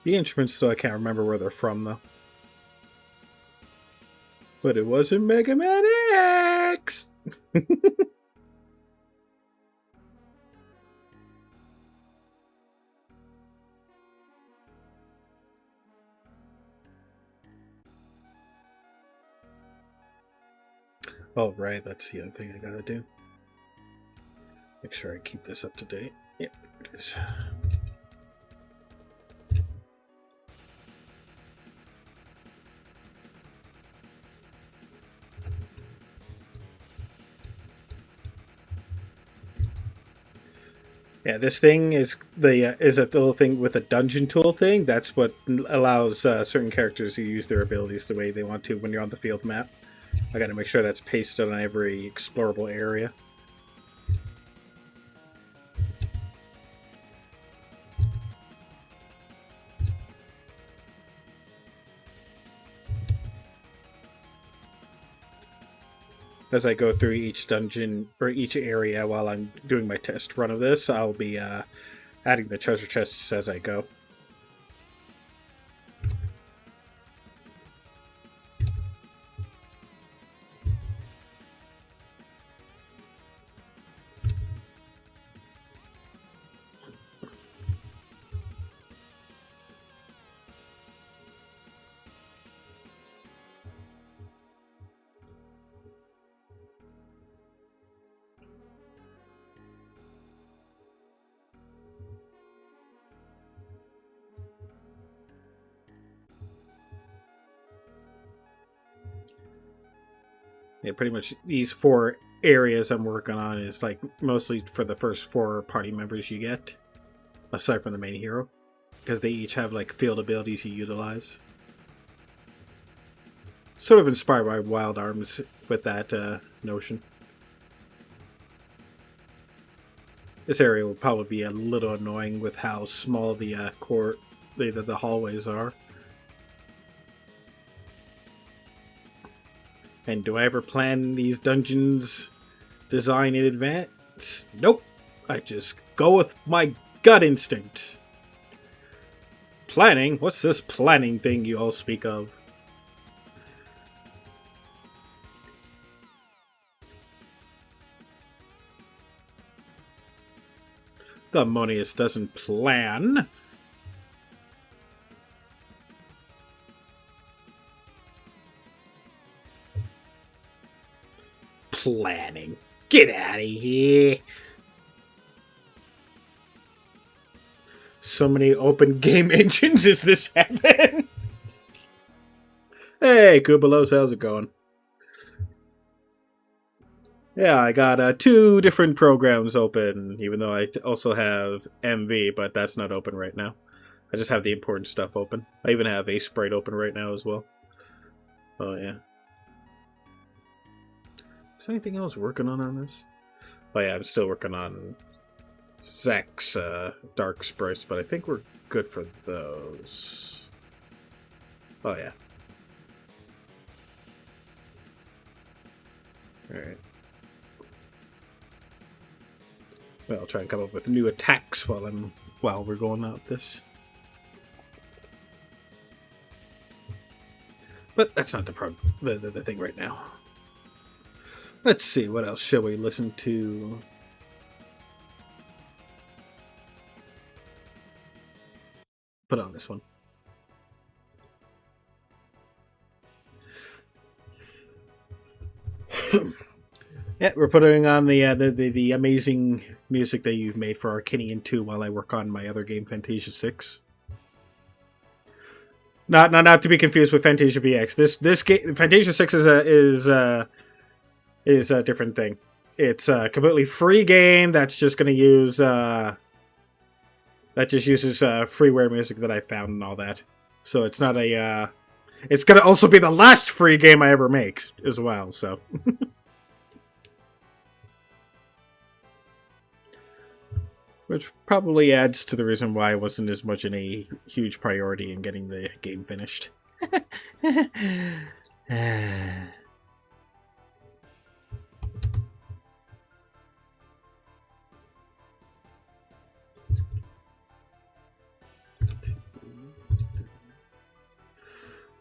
The instruments, though, I can't remember where they're from, though. But it wasn't Mega Man X! Oh, right, that's the other thing I gotta do. Make sure I keep this up to date. Yeah, there it is. Yeah, this thing is is a little thing with a dungeon tool thing. That's what allows certain characters to use their abilities the way they want to when you're on the field map. I got to make sure that's pasted on every explorable area. As I go through each dungeon or each area while I'm doing my test run of this, I'll be adding the treasure chests as I go. Yeah, pretty much these 4 areas I'm working on is like mostly for the first 4 party members you get, aside from the main hero, because they each have like field abilities you utilize. Sort of inspired by Wild Arms with that notion. This area will probably be a little annoying with how small the the hallways are. And do I ever plan these dungeons design in advance? Nope. I just go with my gut instinct. Planning? What's this planning thing you all speak of? The Monius doesn't plan. Planning. Get out of here. So many open game engines. Is this heaven? Hey, Kubalos, how's it going? Yeah, I got 2 different programs open, even though I also have MV, but that's not open right now. I just have the important stuff open. I even have a Sprite open right now as well. Oh, yeah. Is there anything else working on this? Oh, yeah, I'm still working on Zach's Dark Sprites, but I think we're good for those. Oh, yeah. Alright. Well, I'll try and come up with new attacks while we're going out this. But that's not the thing right now. Let's see, what else shall we listen to? Put on this one. Yeah, we're putting on the amazing music that you've made for Arcanian 2 while I work on my other game, Fantasia 6. Not to be confused with Fantasia VX. This game, Fantasia 6 is a different thing. It's a completely free game that's just going to use that just uses freeware music that I found and all that. So it's not a it's going to also be the last free game I ever make as well, so which probably adds to the reason why I wasn't as much in a huge priority in getting the game finished.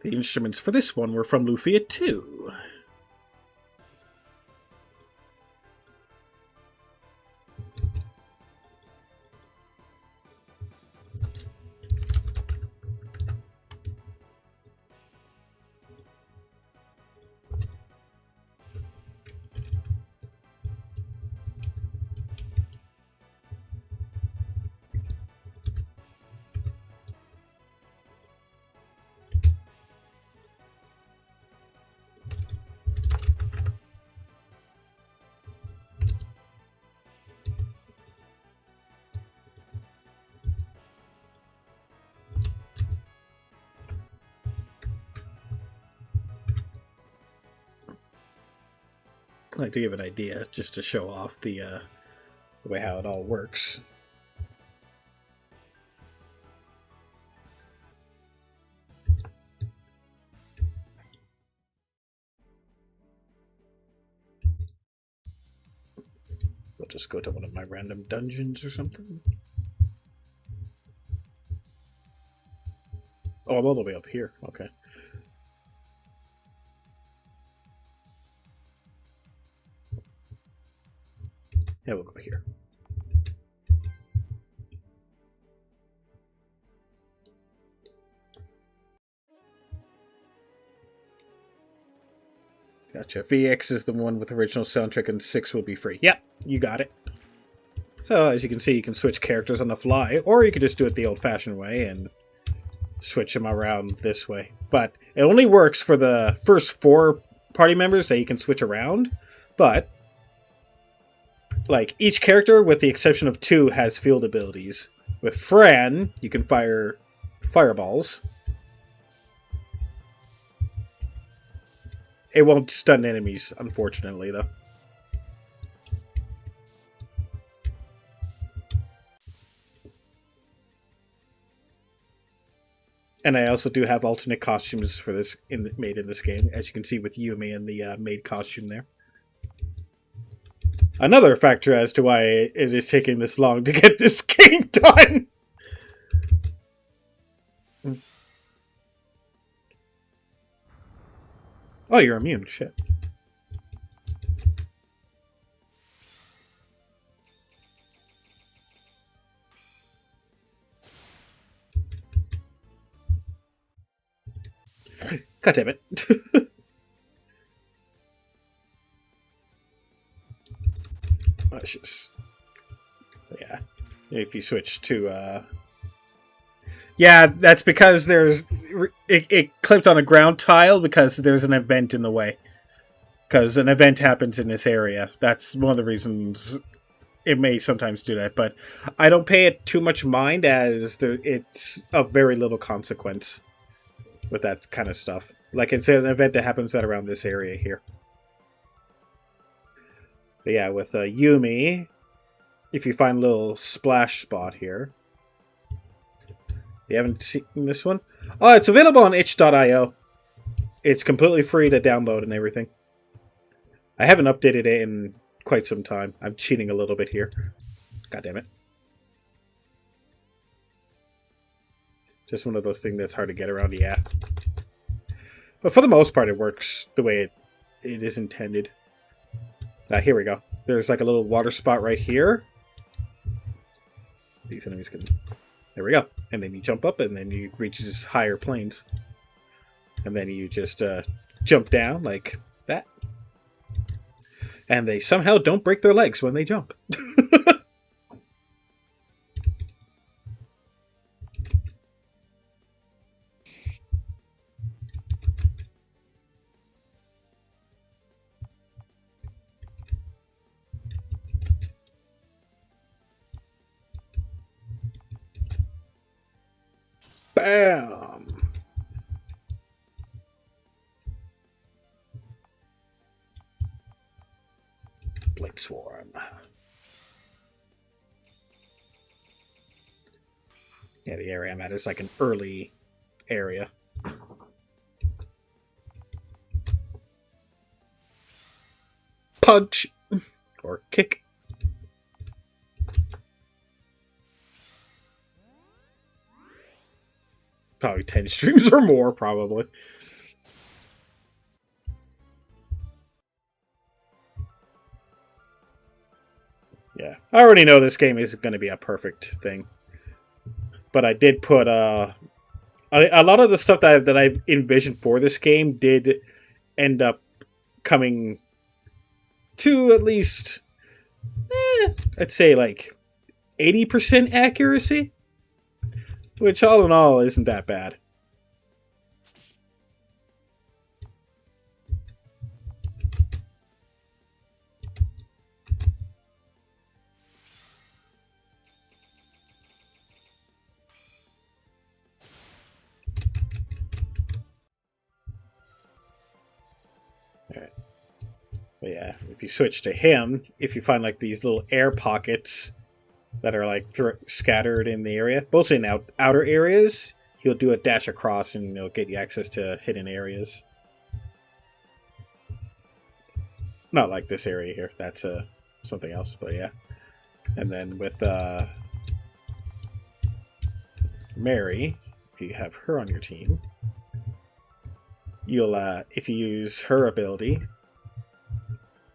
The instruments for this one were from Lufia 2. I like to give an idea just to show off the way how it all works. We'll just go to one of my random dungeons or something. Oh, I'm all the way up here. Okay. Yeah, we'll go here. Gotcha. VX is the one with original soundtrack and 6 will be free. Yep, you got it. So, as you can see, you can switch characters on the fly, or you can just do it the old-fashioned way and switch them around this way. But it only works for the first 4 party members that you can switch around, but like each character, with the exception of 2, has field abilities. With Fran, you can fire fireballs. It won't stun enemies, unfortunately, though. And I also do have alternate costumes for this made in this game, as you can see with Yumi and the maid costume there. Another factor as to why it is taking this long to get this game done. Oh, you're immune. Shit. God damn it. Let's just... Yeah. If you switch to... Yeah, that's because there's... It clipped on a ground tile because there's an event in the way. Because an event happens in this area. That's one of the reasons it may sometimes do that. But I don't pay it too much mind, as it's of very little consequence with that kind of stuff. Like, it's an event that happens at around this area here. But yeah, with Yumi, if you find a little splash spot here. You haven't seen this one? Oh, it's available on itch.io. It's completely free to download and everything. I haven't updated it in quite some time. I'm cheating a little bit here. God damn it. Just one of those things that's hard to get around, yeah. But for the most part, it works the way it is intended. Here we go. There's like a little water spot right here. These enemies can... There we go. And then you jump up, and then you reach these higher planes. And then you just jump down like that. And they somehow don't break their legs when they jump. Bam! Blade Swarm. Yeah, the area I'm at is like an early area. Punch! Or kick. probably 10 streams or more, probably. Yeah, I already know this game isn't going to be a perfect thing, but I did put a lot of the stuff that I've envisioned for this game did end up coming to at least, I'd say like 80% accuracy, which all in all isn't that bad. Alright. But yeah, if you switch to him, if you find like these little air pockets that are like scattered in the area, mostly in outer areas, he'll do a dash across and it'll get you access to hidden areas. Not like this area here. That's something else, but yeah. And then with Mary, if you have her on your team, you'll if you use her ability,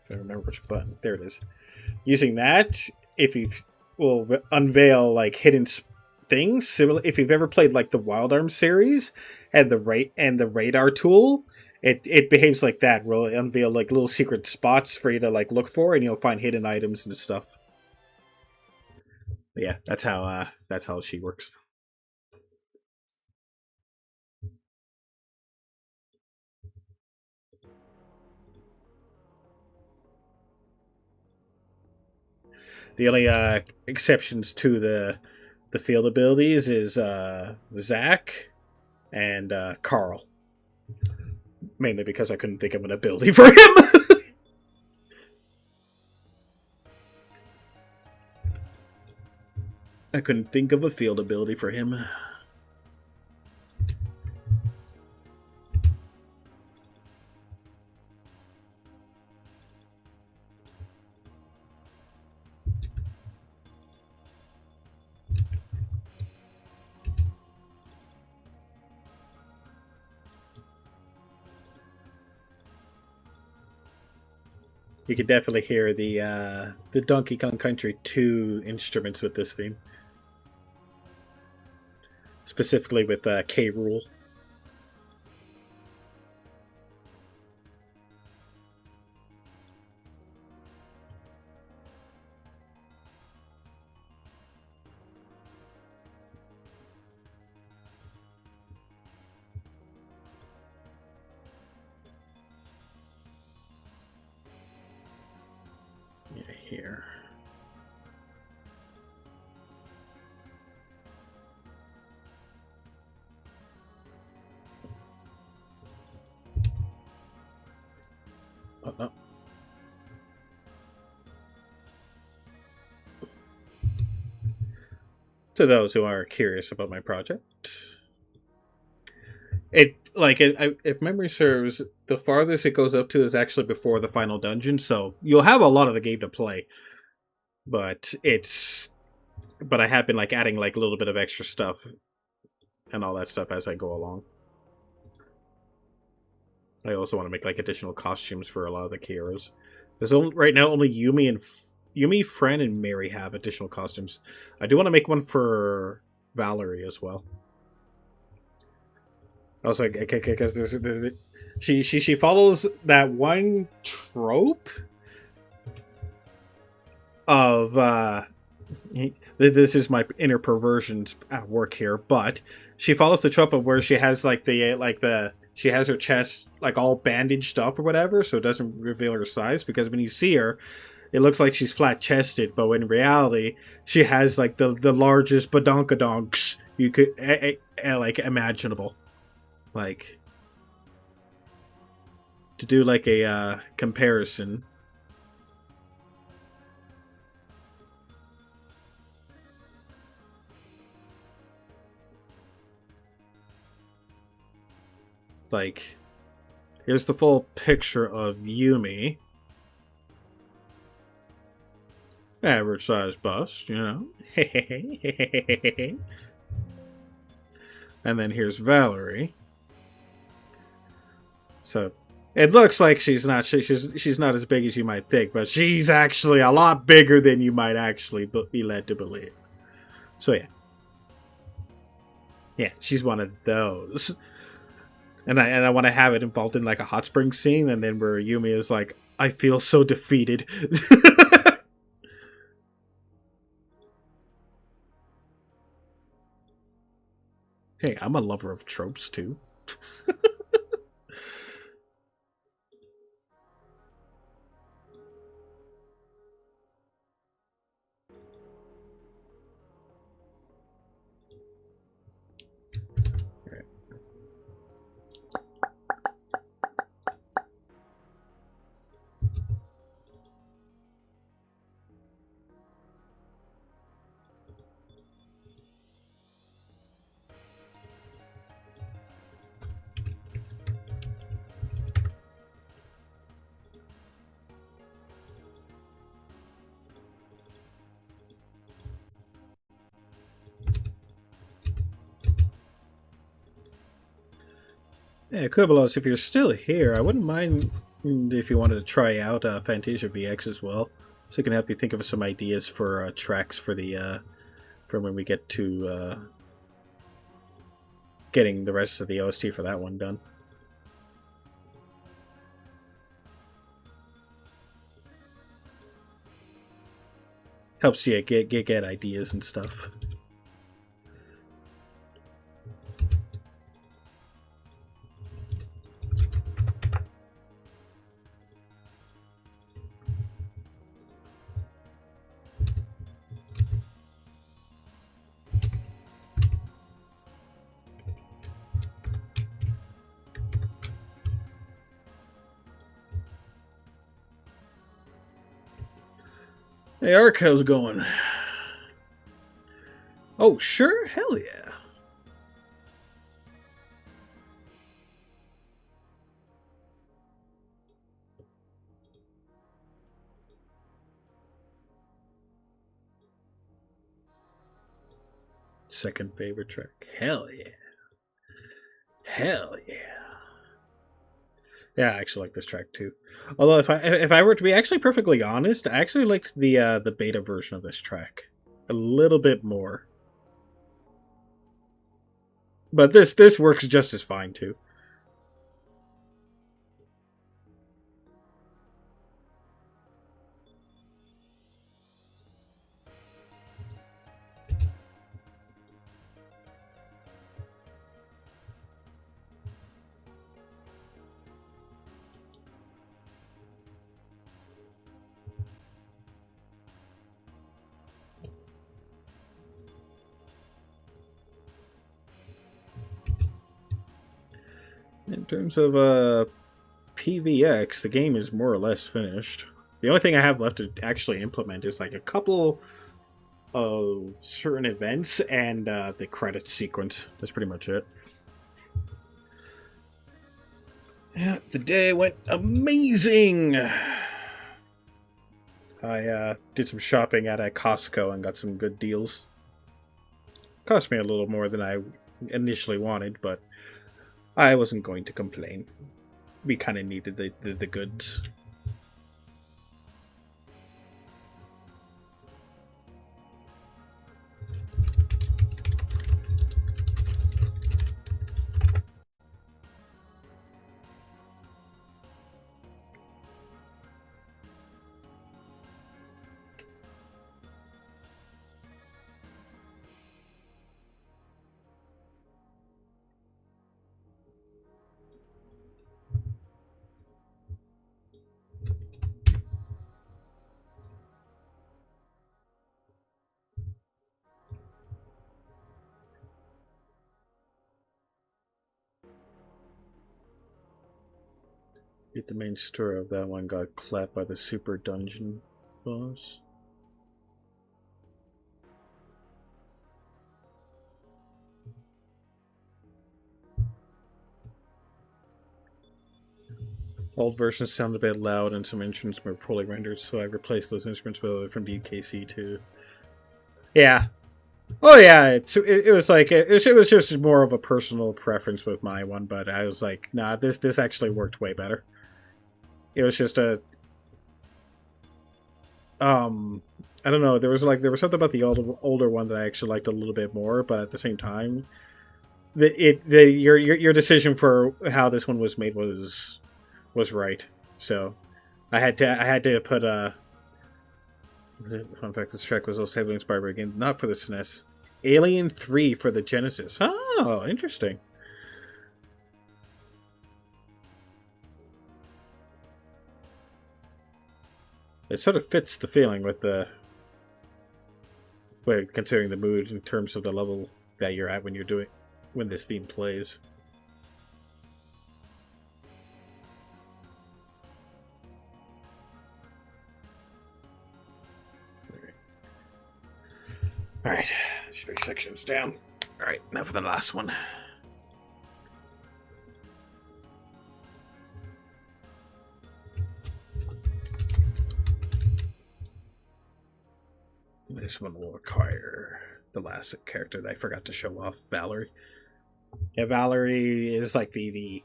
if I remember which button, there it is. Using that, if you will unveil like hidden things, similar. If you've ever played like the Wild Arms series and the radar tool, it behaves like that. Will unveil like little secret spots for you to like look for, and you'll find hidden items and stuff. But yeah, that's how she works. The only exceptions to the field abilities is Zach and Carl. Mainly because I couldn't think of an ability for him. I couldn't think of a field ability for him. You can definitely hear the Donkey Kong Country 2 instruments with this theme. Specifically with K. Rool. Yeah, here. Oh, no. To those who are curious about my project, if memory serves, the farthest it goes up to is actually before the final dungeon, so you'll have a lot of the game to play. But I have been like adding like a little bit of extra stuff and all that stuff as I go along. I also want to make like additional costumes for a lot of the heroes. There's right now only Yumi, Fran, and Mary have additional costumes. I do want to make one for Valerie as well. I was like, because she follows that one trope of this is my inner perversions at work here, but she follows the trope of where she has she has her chest like all bandaged up or whatever, so it doesn't reveal her size, because when you see her, it looks like she's flat chested, but in reality, she has like the largest badonkadonks you could like imaginable. Like, to do like a comparison. Like, here's the full picture of Yumi. Average size bust, you know. And then here's Valerie. So it looks like she's not as big as you might think, but she's actually a lot bigger than you might actually be led to believe. So yeah, she's one of those. And I want to have it involved in like a hot spring scene, and then where Yumi is like, "I feel so defeated." Hey, I'm a lover of tropes too. Yeah, Kubelos, if you're still here, I wouldn't mind if you wanted to try out Fantasia VX as well, so it can help you think of some ideas for tracks for the for when we get to getting the rest of the OST for that one done. Helps you get ideas and stuff. Hey, Ark, how's it going? Oh, sure? Hell yeah. Second favorite track. Hell yeah. Hell yeah. Yeah, I actually like this track too. Although if I were to be actually perfectly honest, I actually liked the beta version of this track a little bit more. But this works just as fine too. In terms of PVX, the game is more or less finished. The only thing I have left to actually implement is like a couple of certain events and the credits sequence. That's pretty much it. Yeah, the day went amazing. I did some shopping at a Costco and got some good deals. Cost me a little more than I initially wanted, but I wasn't going to complain. We kind of needed the goods. The main story of that one got clapped by the super dungeon boss. Old versions sound a bit loud and some instruments were poorly rendered, so I replaced those instruments with other from DKC too. Yeah. Oh yeah, it was like it was just more of a personal preference with my one, but I was like, nah, this actually worked way better. It was just a um I don't know, there was something about the older one that I actually liked a little bit more, but at the same time, your decision for how this one was made was right. So I had to put fun fact, this track was also heavily inspired by a game not for the SNES. Alien 3 for the Genesis. Oh, interesting. It sort of fits the feeling with the well, considering the mood in terms of the level that you're at when this theme plays. Alright, that's 3 sections down. Alright, now for the last one. This one will require the last character that I forgot to show off, Valerie. Yeah, Valerie is like the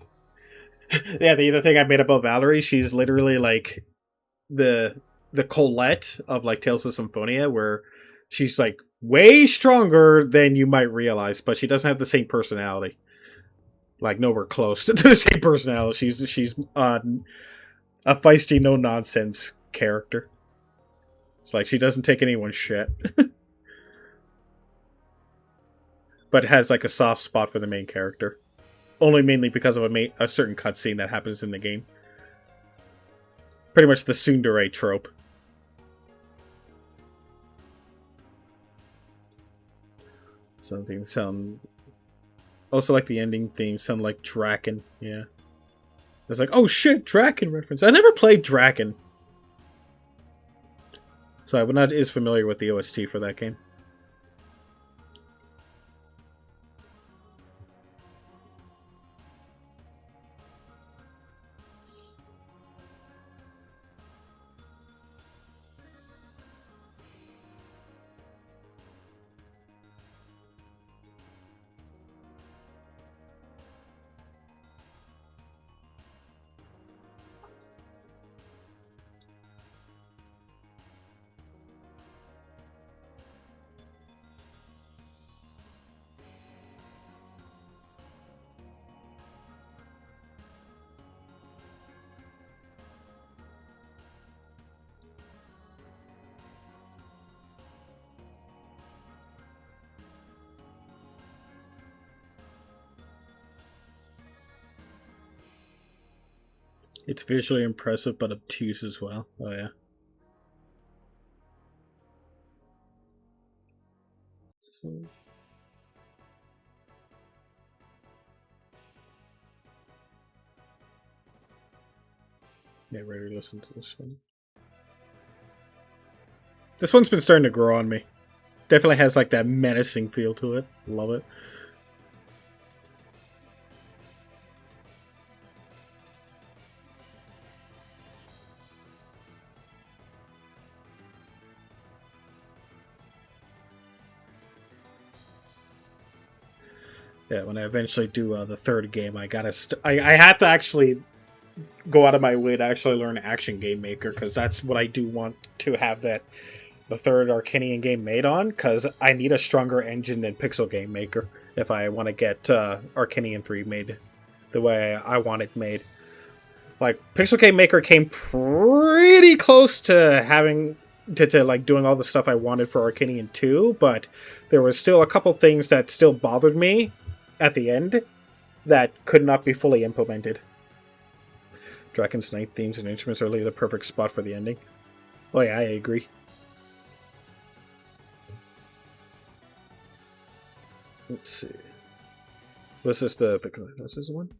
yeah, the thing I made about Valerie, she's literally like the Colette of like Tales of Symphonia, where she's like way stronger than you might realize, but she doesn't have the same personality. Like nowhere close to the same personality. She's a feisty, no nonsense character. It's like she doesn't take anyone's shit, but has like a soft spot for the main character. Only mainly because of a certain cutscene that happens in the game. Pretty much the tsundere trope. Something sound also like the ending theme sound like Draken. Yeah, it's like, oh shit, Draken reference. I never played Draken, so I'm not as familiar with the OST for that game. It's visually impressive but obtuse as well. Oh yeah. So, yeah, ready to listen to this one. This one's been starting to grow on me. Definitely has like that menacing feel to it. Love it. Yeah, when I eventually do the third game, I gotta. I had to actually go out of my way to actually learn Action Game Maker because that's what I do want to have the third Arcanian game made on. Because I need a stronger engine than Pixel Game Maker if I want to get Arcanian 3 made the way I want it made. Like Pixel Game Maker came pretty close to having to like doing all the stuff I wanted for Arcanian 2, but there was still a couple things that still bothered me at the end that could not be fully implemented. Dragon's Night themes and instruments are really the perfect spot for the ending. Oh yeah, I agree. Let's see. Was this was this the one?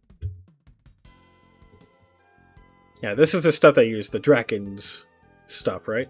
Yeah, this is the stuff they use, the Draken's stuff, right?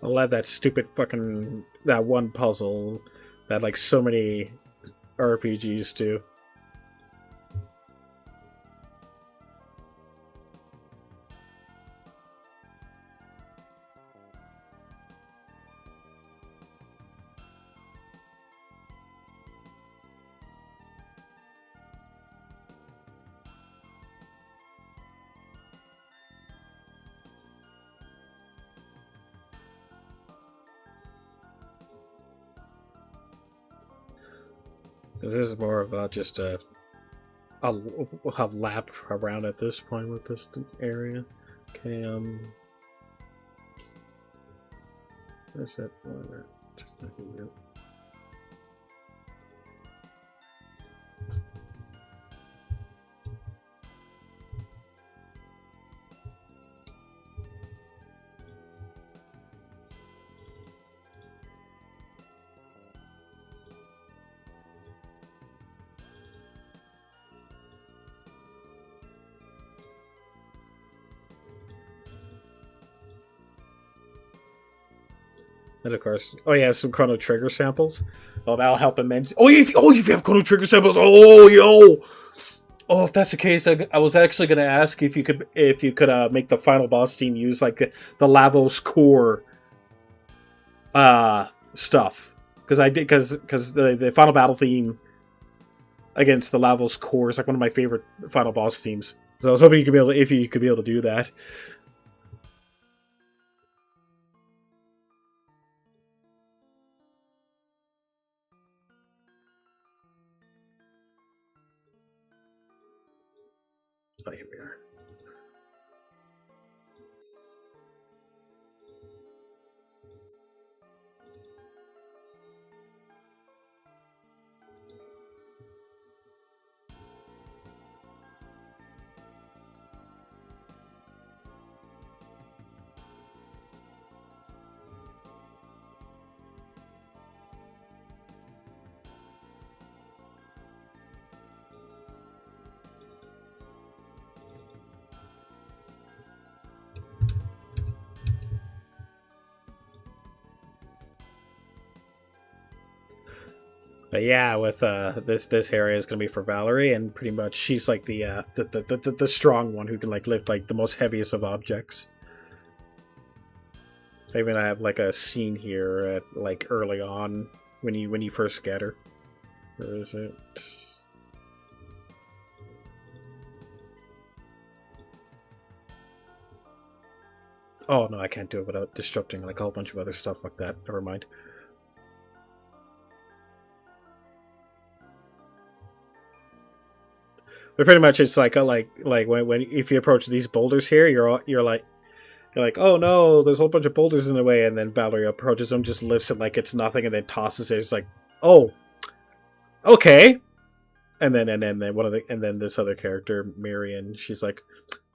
I'll add that stupid fucking that one puzzle that like so many RPGs do. Because this is more of just a lap around at this point with this area. Okay, where's that? And of course, oh yeah, some Chrono Trigger samples. Oh, that'll help immensely. Oh, if you have Chrono Trigger samples, oh yo, oh if that's the case, I was actually gonna ask if you could make the final boss team use like the Lavos core stuff because I did because the final battle theme against the Lavos core is like one of my favorite final boss themes. So I was hoping you could be able to do that. Oh, here we are. But yeah, with this area is gonna be for Valerie, and pretty much she's like the strong one who can like lift like the most heaviest of objects. Maybe I have like a scene here at like early on when you first get her. Where is it? Oh no, I can't do it without disrupting like a whole bunch of other stuff like that. Never mind. But pretty much, it's like when if you approach these boulders here, you're like, oh no, there's a whole bunch of boulders in the way, and then Valerie approaches them, just lifts it like it's nothing, and then tosses it. It's like, oh, okay. And then this other character, Marion, she's like,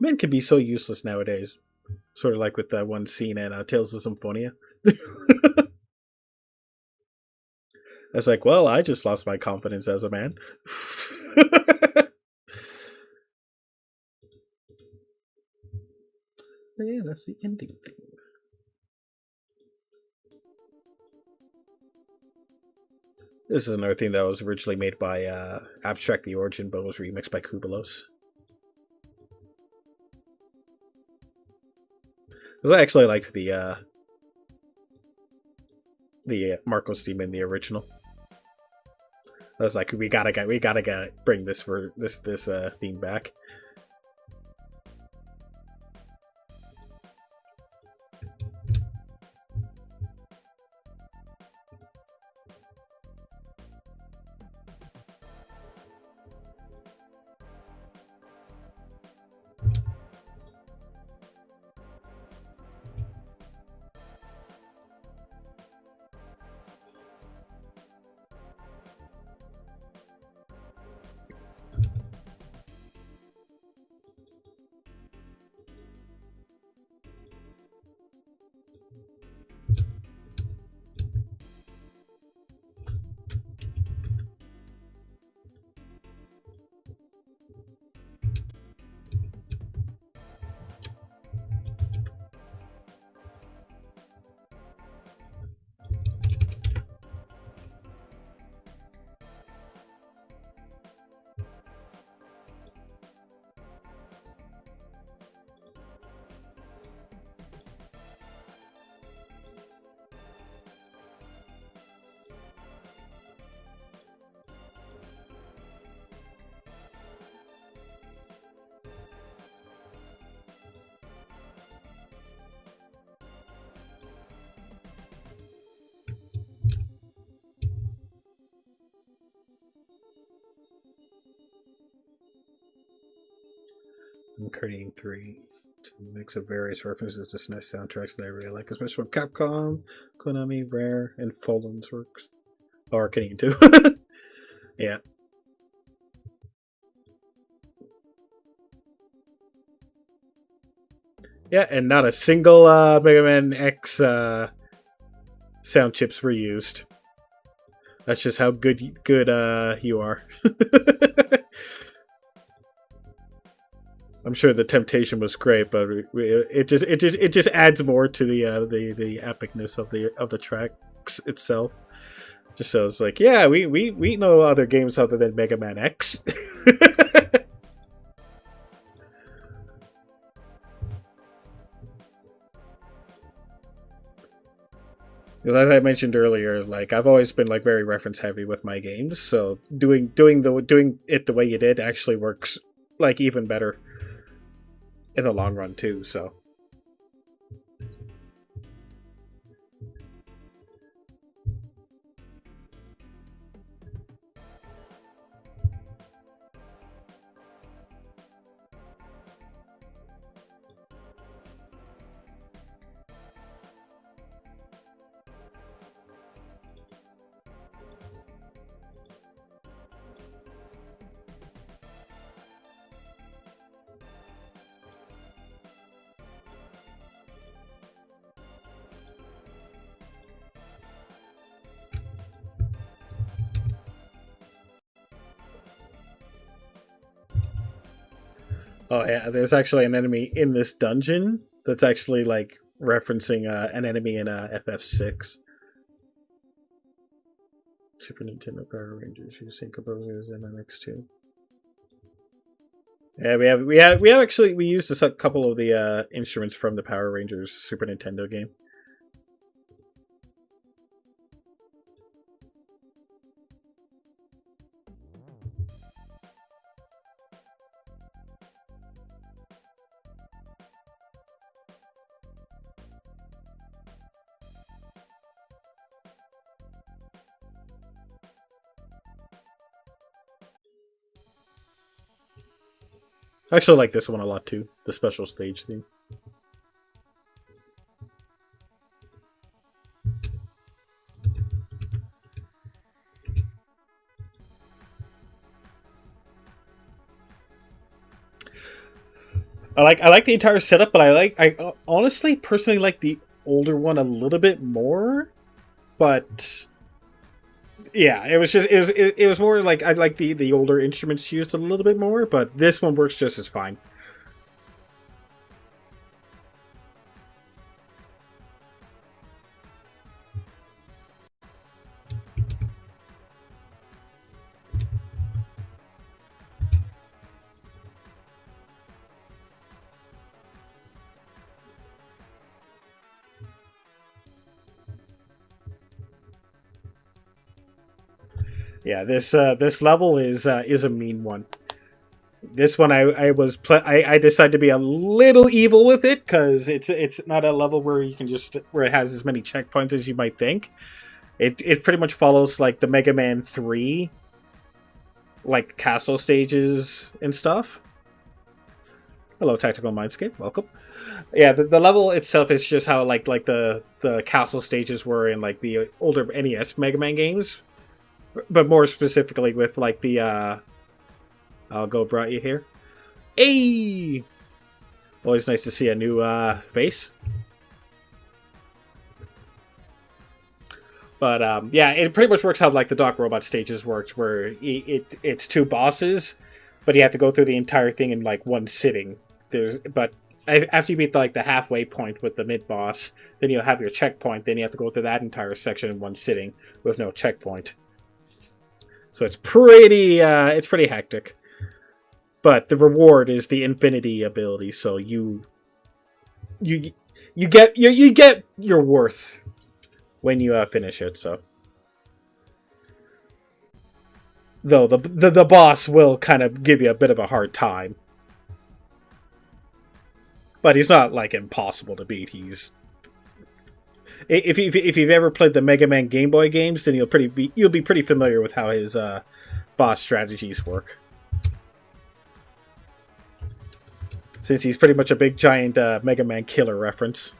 men can be so useless nowadays. Sort of like with that one scene in Tales of Symphonia. I was like, well, I just lost my confidence as a man. But yeah, that's the ending theme. This is another theme that was originally made by Abstract the Origin, but was remixed by Kubelos. Because I actually liked the Marcos theme in the original. I was like, we gotta bring this theme back. I'm creating 3. It's a mix of various references to SNES soundtracks that I really like, especially from Capcom, Konami, Rare, and Fallen's works. Or Canadian too. Yeah. Yeah, and not a single Mega Man X sound chips were used. That's just how good you are. I'm sure the temptation was great, but it just adds more to the epicness of the tracks itself. Just so it's like, yeah, we know other games other than Mega Man X. Because as I mentioned earlier, like I've always been like very reference heavy with my games, so doing it the way you did actually works like even better in the long run too. So oh yeah, there's actually an enemy in this dungeon that's actually like referencing an enemy in FF6. Super Nintendo Power Rangers using composers in MX2. Yeah, we used a couple of the instruments from the Power Rangers Super Nintendo game. I actually like this one a lot too, the special stage theme. I like the entire setup, but I honestly personally like the older one a little bit more. But yeah, it was more like I like the older instruments used a little bit more, but this one works just as fine. Yeah, this level is a mean one. This one I decided to be a little evil with it because it's not a level where you can just where it has as many checkpoints as you might think. It pretty much follows like the Mega Man 3 like castle stages and stuff. Hello, Tactical Mindscape. Welcome. Yeah, the level itself is just how like the castle stages were in like the older NES Mega Man games, but more specifically with like the I'll go brought you here. Hey, always nice to see a new face. But yeah, it pretty much works how like the Doc Robot stages worked, where it's 2 bosses, but you have to go through the entire thing in like one sitting. But after you beat like the halfway point with the mid boss, then you'll have your checkpoint. Then you have to go through that entire section in one sitting with no checkpoint. So it's pretty hectic. But the reward is the infinity ability, so you get your worth when you finish it. So, though the boss will kind of give you a bit of a hard time, but he's not like impossible to beat. He's if you've ever played the Mega Man Game Boy games, then you'll be pretty familiar with how his boss strategies work. since he's pretty much a big giant Mega Man killer reference.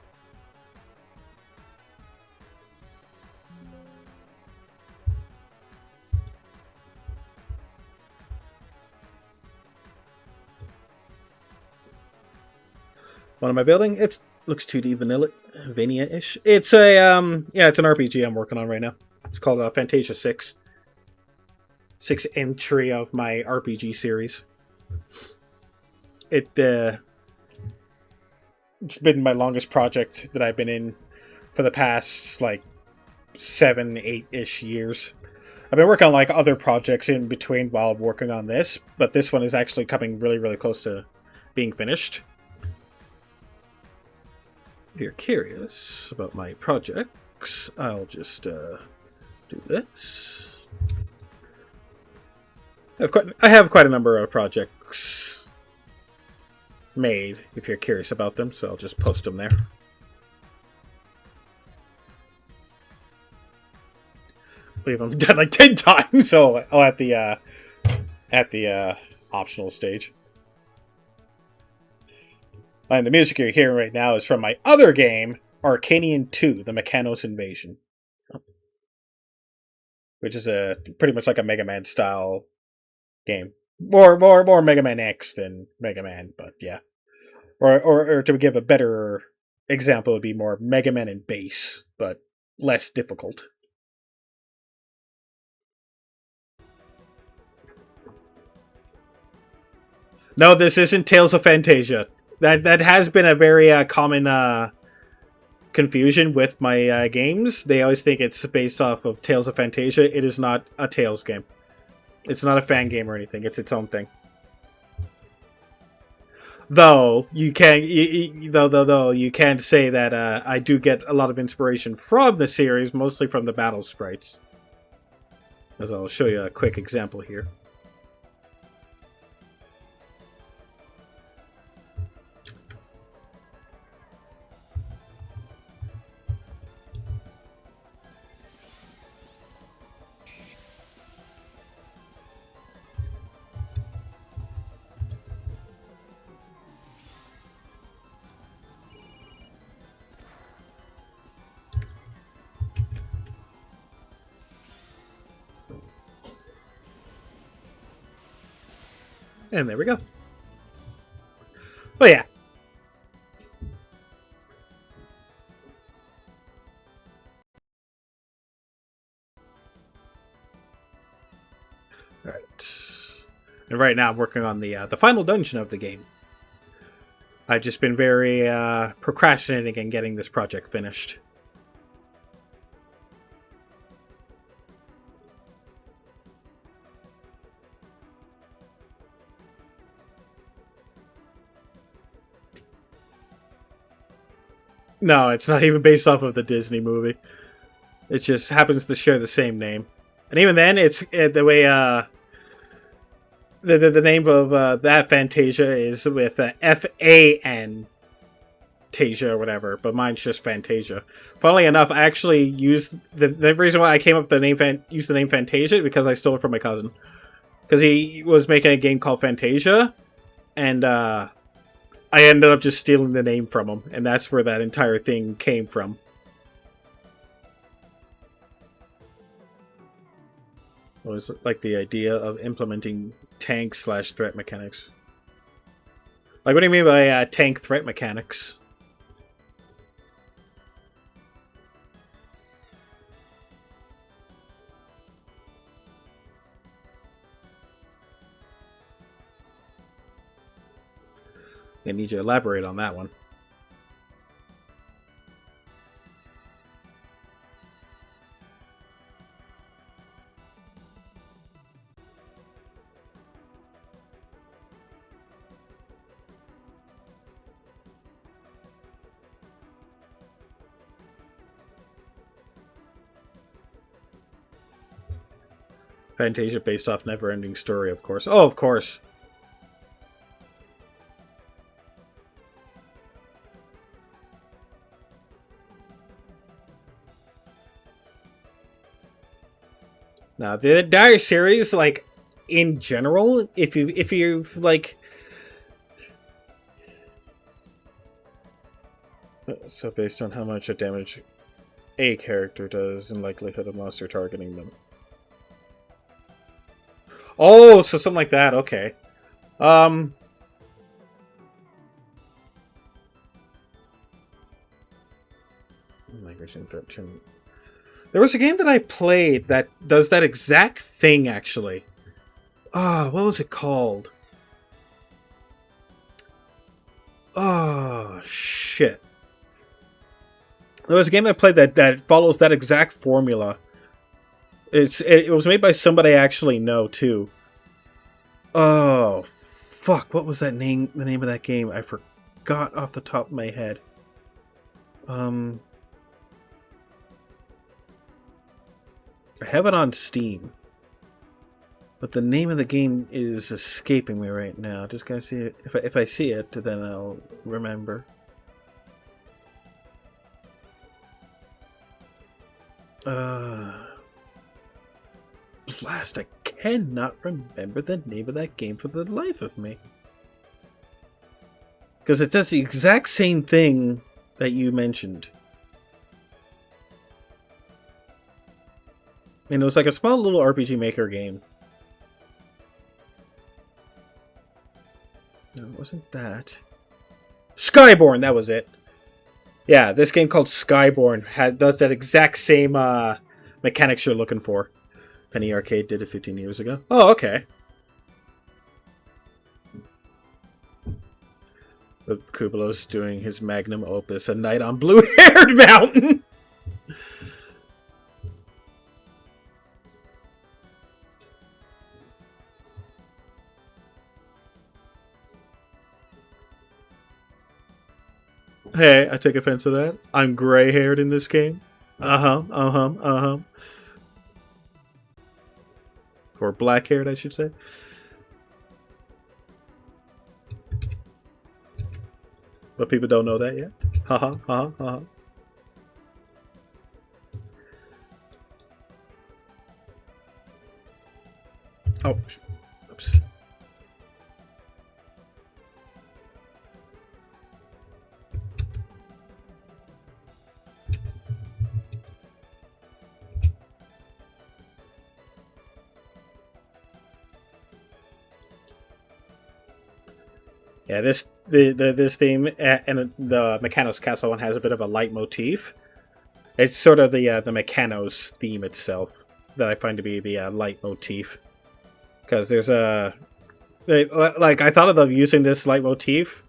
What am I building? It looks 2D vanilla-ish. It's a it's an RPG I'm working on right now. It's called Fantasia 6. 6th entry of my RPG series. It's been my longest project that I've been in for the past like 7-8-ish years. I've been working on like other projects in between while working on this, but this one is actually coming really, really close to being finished. If you're curious about my projects, I'll just do this. I have quite a number of projects made, if you're curious about them, so I'll just post them there. I believe I'm done like 10 times, so at the optional stage. And the music you're hearing right now is from my other game, Arcanian 2, The Mechanos Invasion. Which is pretty much like a Mega Man style game. More Mega Man X than Mega Man, but yeah. Or to give a better example, it would be more Mega Man in base, but less difficult. No, this isn't Tales of Fantasia. That has been a very common confusion with my games. They always think it's based off of Tales of Fantasia. It is not a Tales game. It's not a fan game or anything. It's its own thing. Though you can, though you can say that I do get a lot of inspiration from the series, mostly from the battle sprites. As I'll show you a quick example here. And there we go. Oh yeah. Alright. And right now I'm working on the final dungeon of the game. I've just been very procrastinating in getting this project finished. No, it's not even based off of the Disney movie. It just happens to share the same name. And even then, it's the way the name of that Fantasia is with F-A-N Tasia or whatever, but mine's just Fantasia. Funnily enough, I actually used the reason why I came up with the name used the name Fantasia because I stole it from my cousin. Because he was making a game called Fantasia, and I ended up just stealing the name from him, and that's where that entire thing came from. It was like the idea of implementing tank/threat mechanics. Like, what do you mean by tank threat mechanics? I need you to elaborate on that one. Fantasia based off Never-Ending Story, of course. Oh, of course. Now, the entire series, like, in general, if you've, like... So based on how much damage a character does and likelihood of monster targeting them. Oh, so something like that. Okay. Language and 13. There was a game that I played that does that exact thing, actually. Ah, what was it called? Oh, shit. There was a game I played that follows that exact formula. It was made by somebody I actually know, too. Oh, fuck. What was that name? The name of that game? I forgot off the top of my head. I have it on Steam. But the name of the game is escaping me right now. Just gotta see it. If I see it, then I'll remember. Blast, I cannot remember the name of that game for the life of me. Because it does the exact same thing that you mentioned. And it was like a small little RPG Maker game. No, it wasn't that. Skyborn, that was it. Yeah, this game called Skyborn does that exact same mechanics you're looking for. Penny Arcade did it 15 years ago. Oh, okay. But Kubelos doing his magnum opus, A Night on Blue-Haired Mountain. Hey, I take offense to that. I'm gray-haired in this game. Or black-haired, I should say. But people don't know that yet. Haha, haha, haha. Oh, oops. Yeah, this theme and the Mechanos Castle one has a bit of a leitmotif. It's sort of the Mechanos theme itself that I find to be the leitmotif, because there's like I thought of them using this leitmotif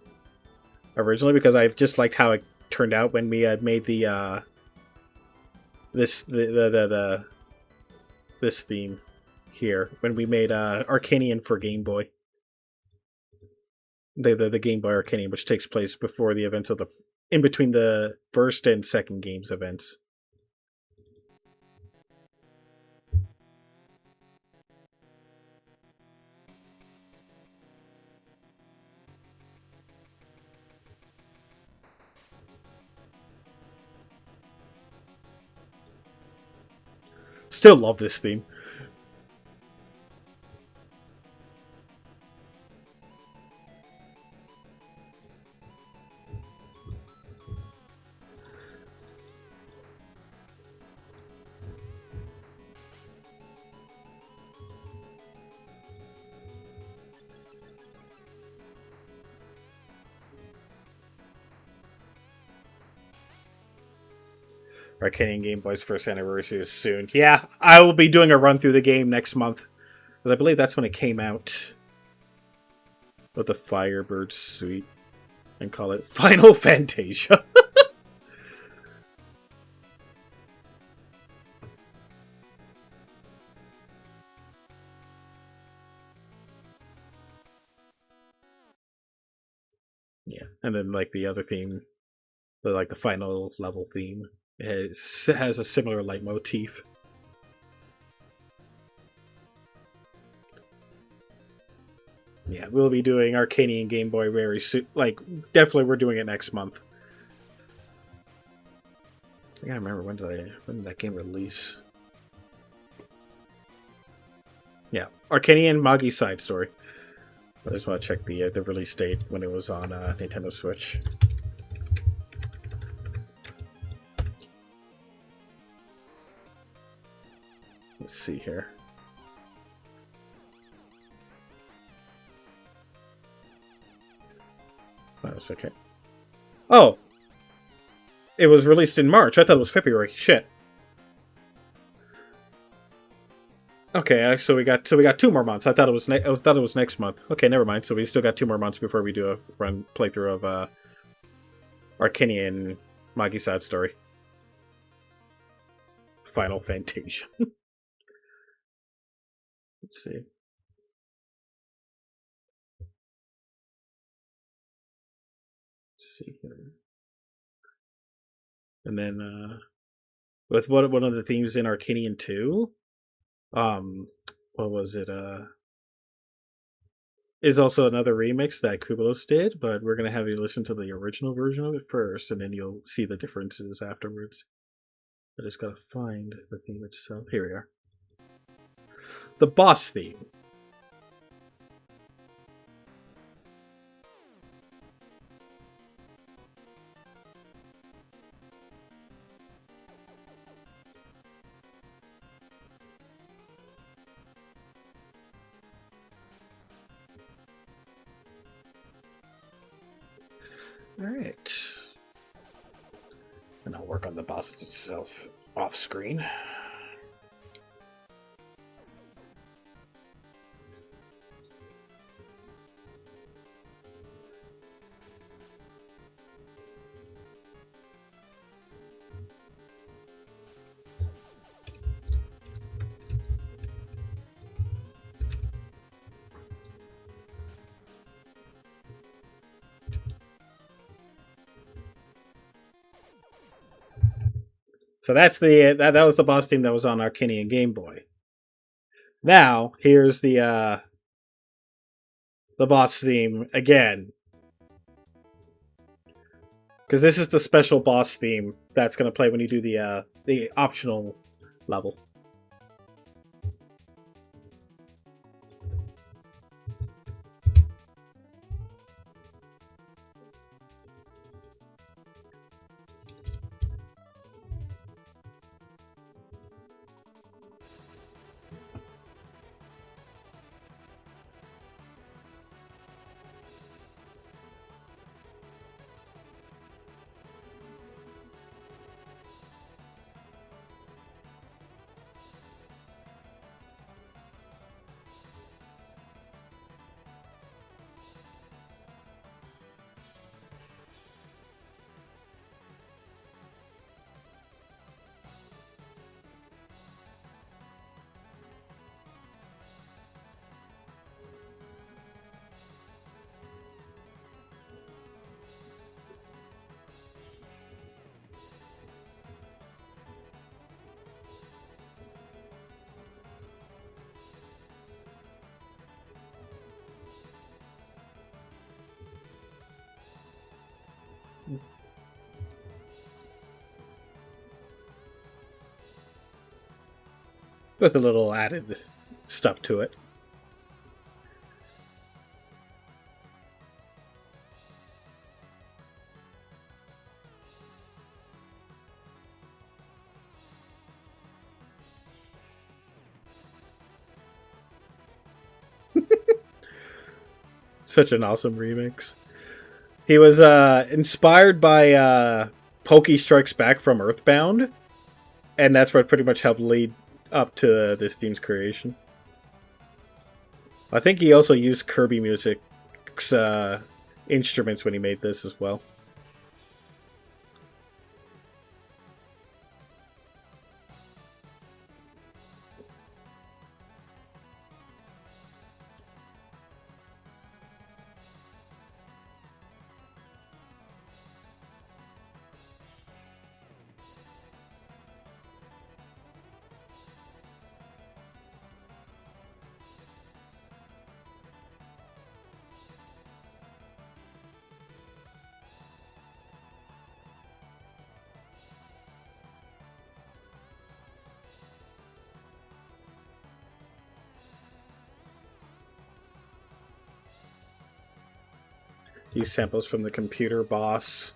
originally because I just liked how it turned out when we had made the this theme here when we made Arcanian for Game Boy. The Game Boy Arcanium, which takes place before the events of in between the first and second game's events. Still love this theme. Arcanian Game Boy's first anniversary is soon. Yeah, I will be doing a run through the game next month, because I believe that's when it came out. With the Firebird suite, and call it Final Fantasia. Yeah, and then like the other theme, like the final level theme, has a similar leitmotif. Yeah, we'll be doing Arcanian Game Boy very soon. Like, definitely we're doing it next month. I gotta remember when did that game release? Yeah, Arcanian Magi Side Story. I just want to check the release date when it was on Nintendo Switch. Let's see here. Oh, it's okay. Oh! It was released in March. I thought it was February. Shit. Okay, so we got 2 more months. I thought it was next month. Okay, never mind. So we still got 2 more months before we do a run playthrough of Arcanian Magi side story. Final Fantasia. Let's see. Let's see here. And then with one of the themes in Arcanian 2, what was it? Is also another remix that Kubelos did, but we're gonna have you listen to the original version of it first, and then you'll see the differences afterwards. I just gotta find the theme itself. Here we are. The boss theme. Alright. And I'll work on the boss itself off screen. So that's that was the boss theme that was on Arcanian Game Boy. Now here's the boss theme again, because this is the special boss theme that's going to play when you do the optional level. With a little added stuff to it. Such an awesome remix. He was inspired by Pokey Strikes Back from Earthbound, and that's what pretty much helped lead up to this theme's creation. I think he also used Kirby Music's instruments when he made this as well. Use samples from the computer boss.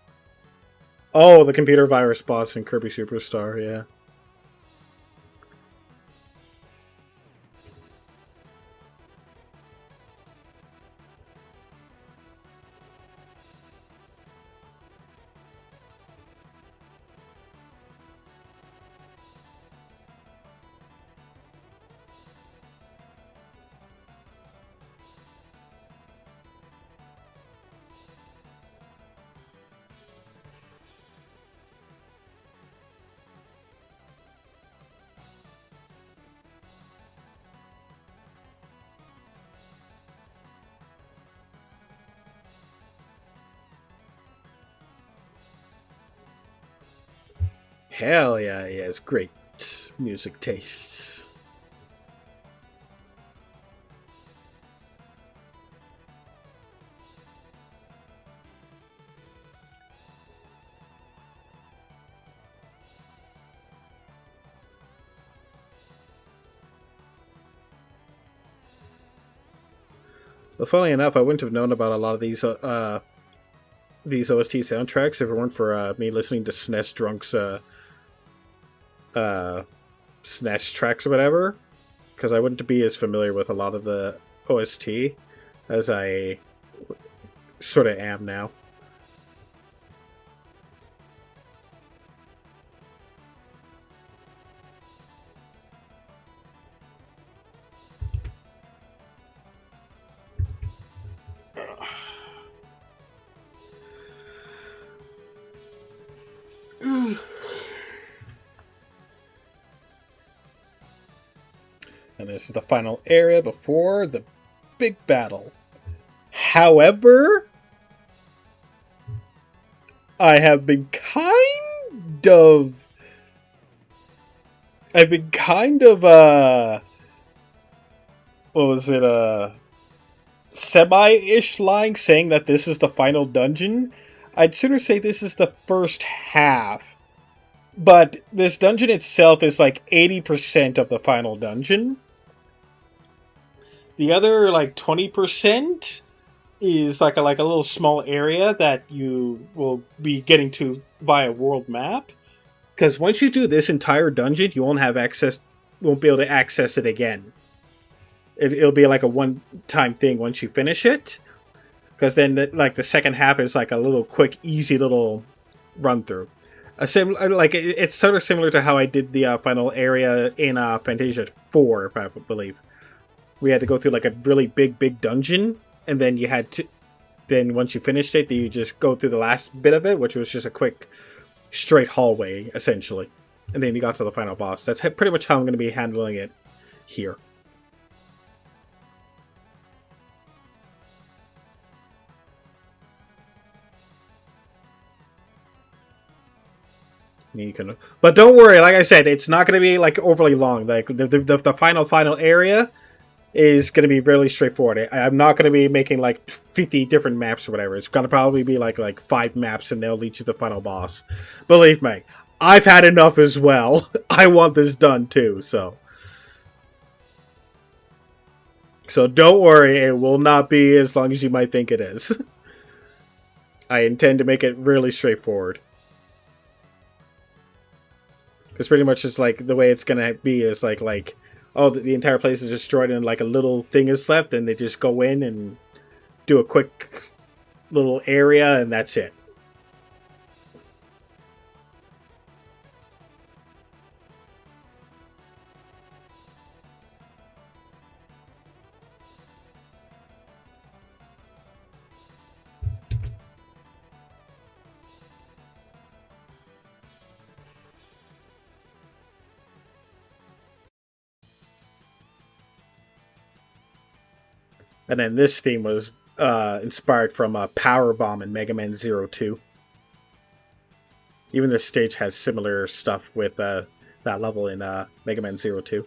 Oh, the computer virus boss in Kirby Superstar, yeah. Hell yeah, he has great music tastes. Well, funnily enough, I wouldn't have known about a lot of these OST soundtracks if it weren't for me listening to SNES Drunk's uh, SNES tracks or whatever, because I wouldn't be as familiar with a lot of the OST as I sort of am now. And this is the final area before the big battle. However, I have been kind of... I've been kind of, what was it, semi-ish lying, saying that this is the final dungeon. I'd sooner say this is the first half. But this dungeon itself is like 80% of the final dungeon. The other, like, 20% is like a little small area that you will be getting to via world map. Because once you do this entire dungeon, you won't be able to access it again. It'll be like a one-time thing once you finish it. Because then, the second half is like a little quick, easy little run-through. It's sort of similar to how I did the final area in Fantasia 4, I believe. We had to go through like a really big dungeon, and then you had to... Then once you finished it, you just go through the last bit of it, which was just a quick, straight hallway, essentially. And then you got to the final boss. That's pretty much how I'm going to be handling it here. But don't worry, like I said, it's not going to be like overly long. Like the final area is going to be really straightforward. I'm not going to be making like 50 different maps or whatever. It's going to probably be like 5 maps, and they'll lead to the final boss. Believe me, I've had enough as well. I want this done too, so don't worry, it will not be as long as you might think it is. I intend to make it really straightforward. Because pretty much it's like the way it's gonna be is like oh, the entire place is destroyed and like a little thing is left, and they just go in and do a quick little area, and that's it. And then this theme was inspired from Power Bomb in Mega Man 02. Even this stage has similar stuff with that level in Mega Man 02.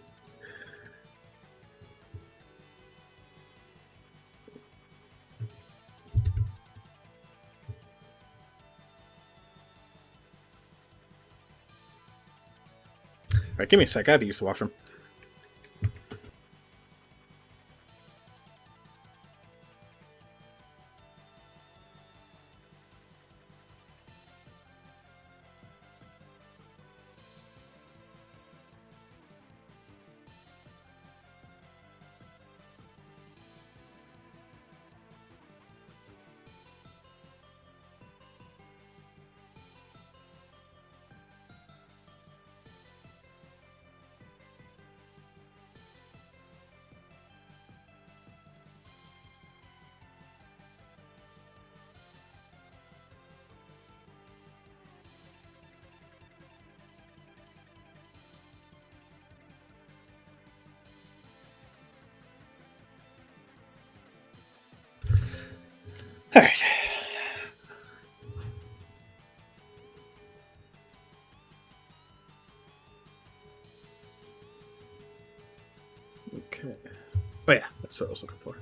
Alright, give me a sec. I had to use the washroom. Alright. Okay. Oh yeah, that's what I was looking for.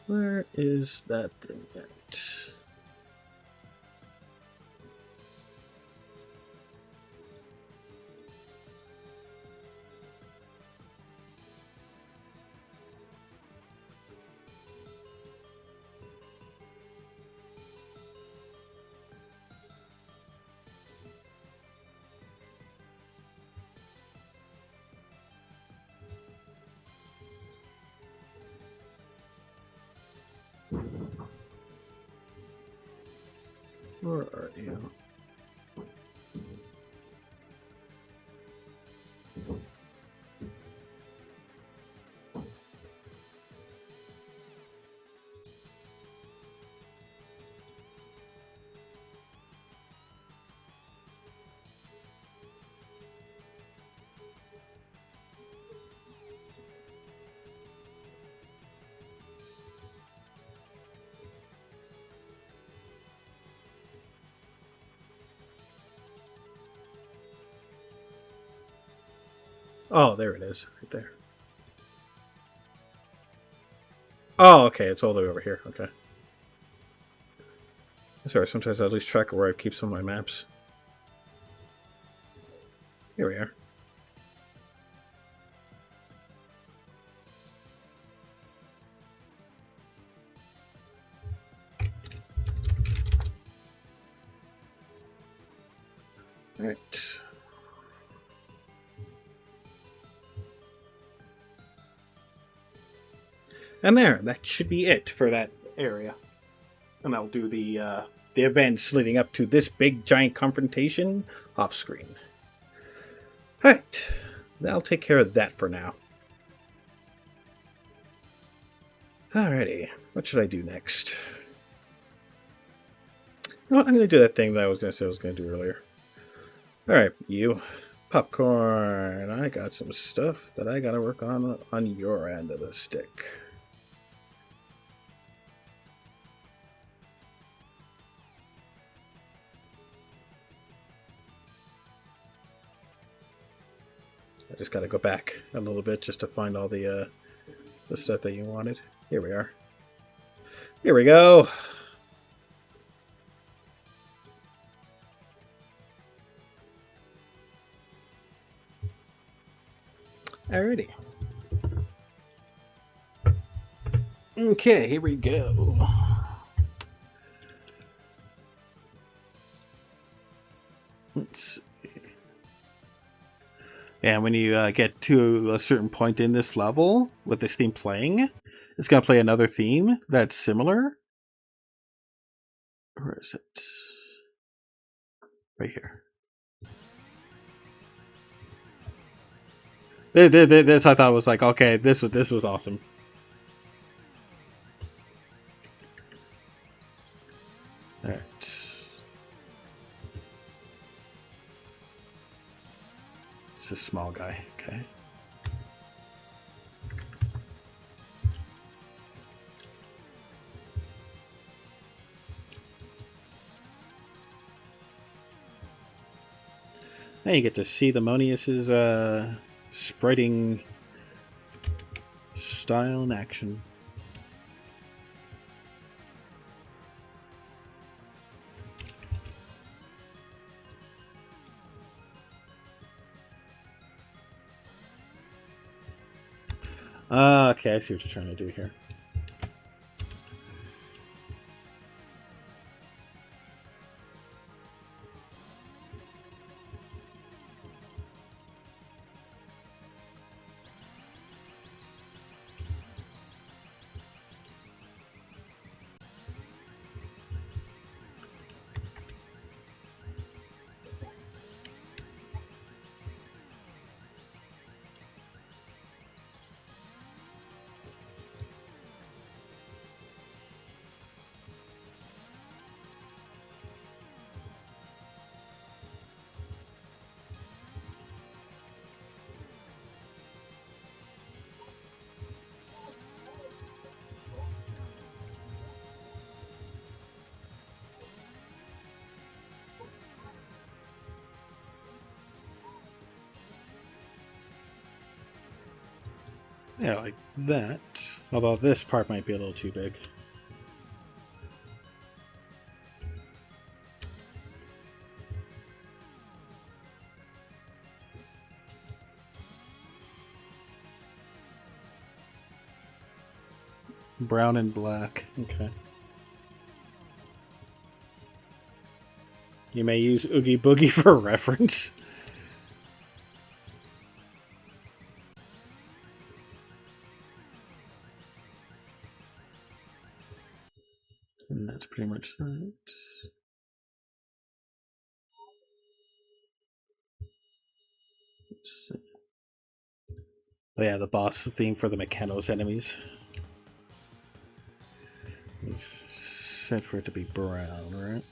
Where is that thing at? Where are you? Oh, there it is, right there. Oh, okay, it's all the way over here. Okay. Sorry, sometimes I lose track of where I keep some of my maps. Here we are. All right. And there, that should be it for that area. And I'll do the events leading up to this big giant confrontation off screen. Alright, I'll take care of that for now. Alrighty, what should I do next? You know what, I'm going to do that thing that I was going to say I was going to do earlier. Alright, you. Popcorn. I got some stuff that I got to work on your end of the stick. I just got to go back a little bit just to find all the stuff that you wanted. Here we are. Here we go. Alrighty. Okay, here we go. Let's see. And when you get to a certain point in this level with this theme playing, it's going to play another theme that's similar. Where is it? Right here. This I thought was like, okay, this was awesome. All right. It's a small guy. Okay. Now you get to see the Monius's spriting style in action. Okay, I see what you're trying to do here. Yeah, like that. Although this part might be a little too big. Brown and black. Okay. You may use Oogie Boogie for reference. And that's pretty much that. Let's see. Oh yeah, the boss theme for the Mechanos enemies. It's set for it to be brown, right?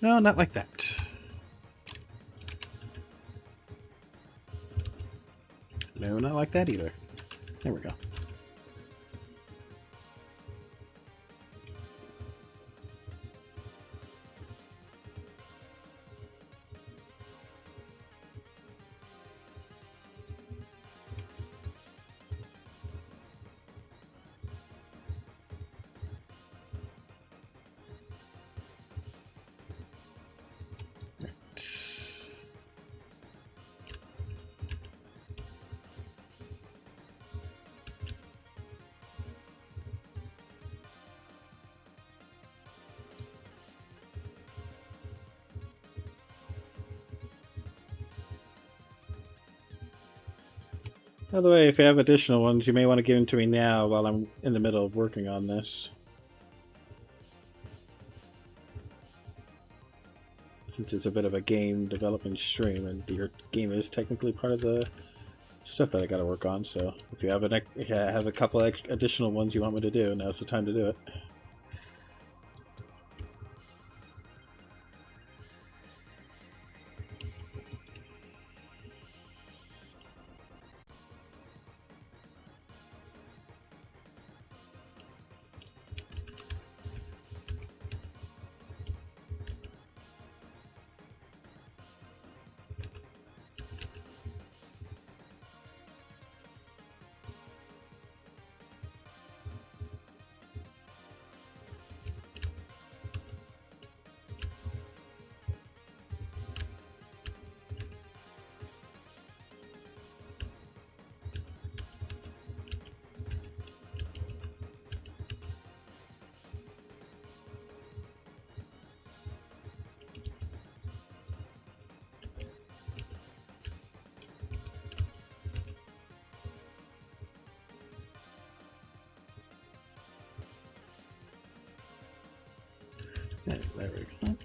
No, not like that. No, not like that either. There we go. By the way, if you have additional ones, you may want to give them to me now while I'm in the middle of working on this. Since it's a bit of a game development stream, and your game is technically part of the stuff that I got to work on, so if you have a couple additional ones you want me to do, now's the time to do it. Yeah, there we go.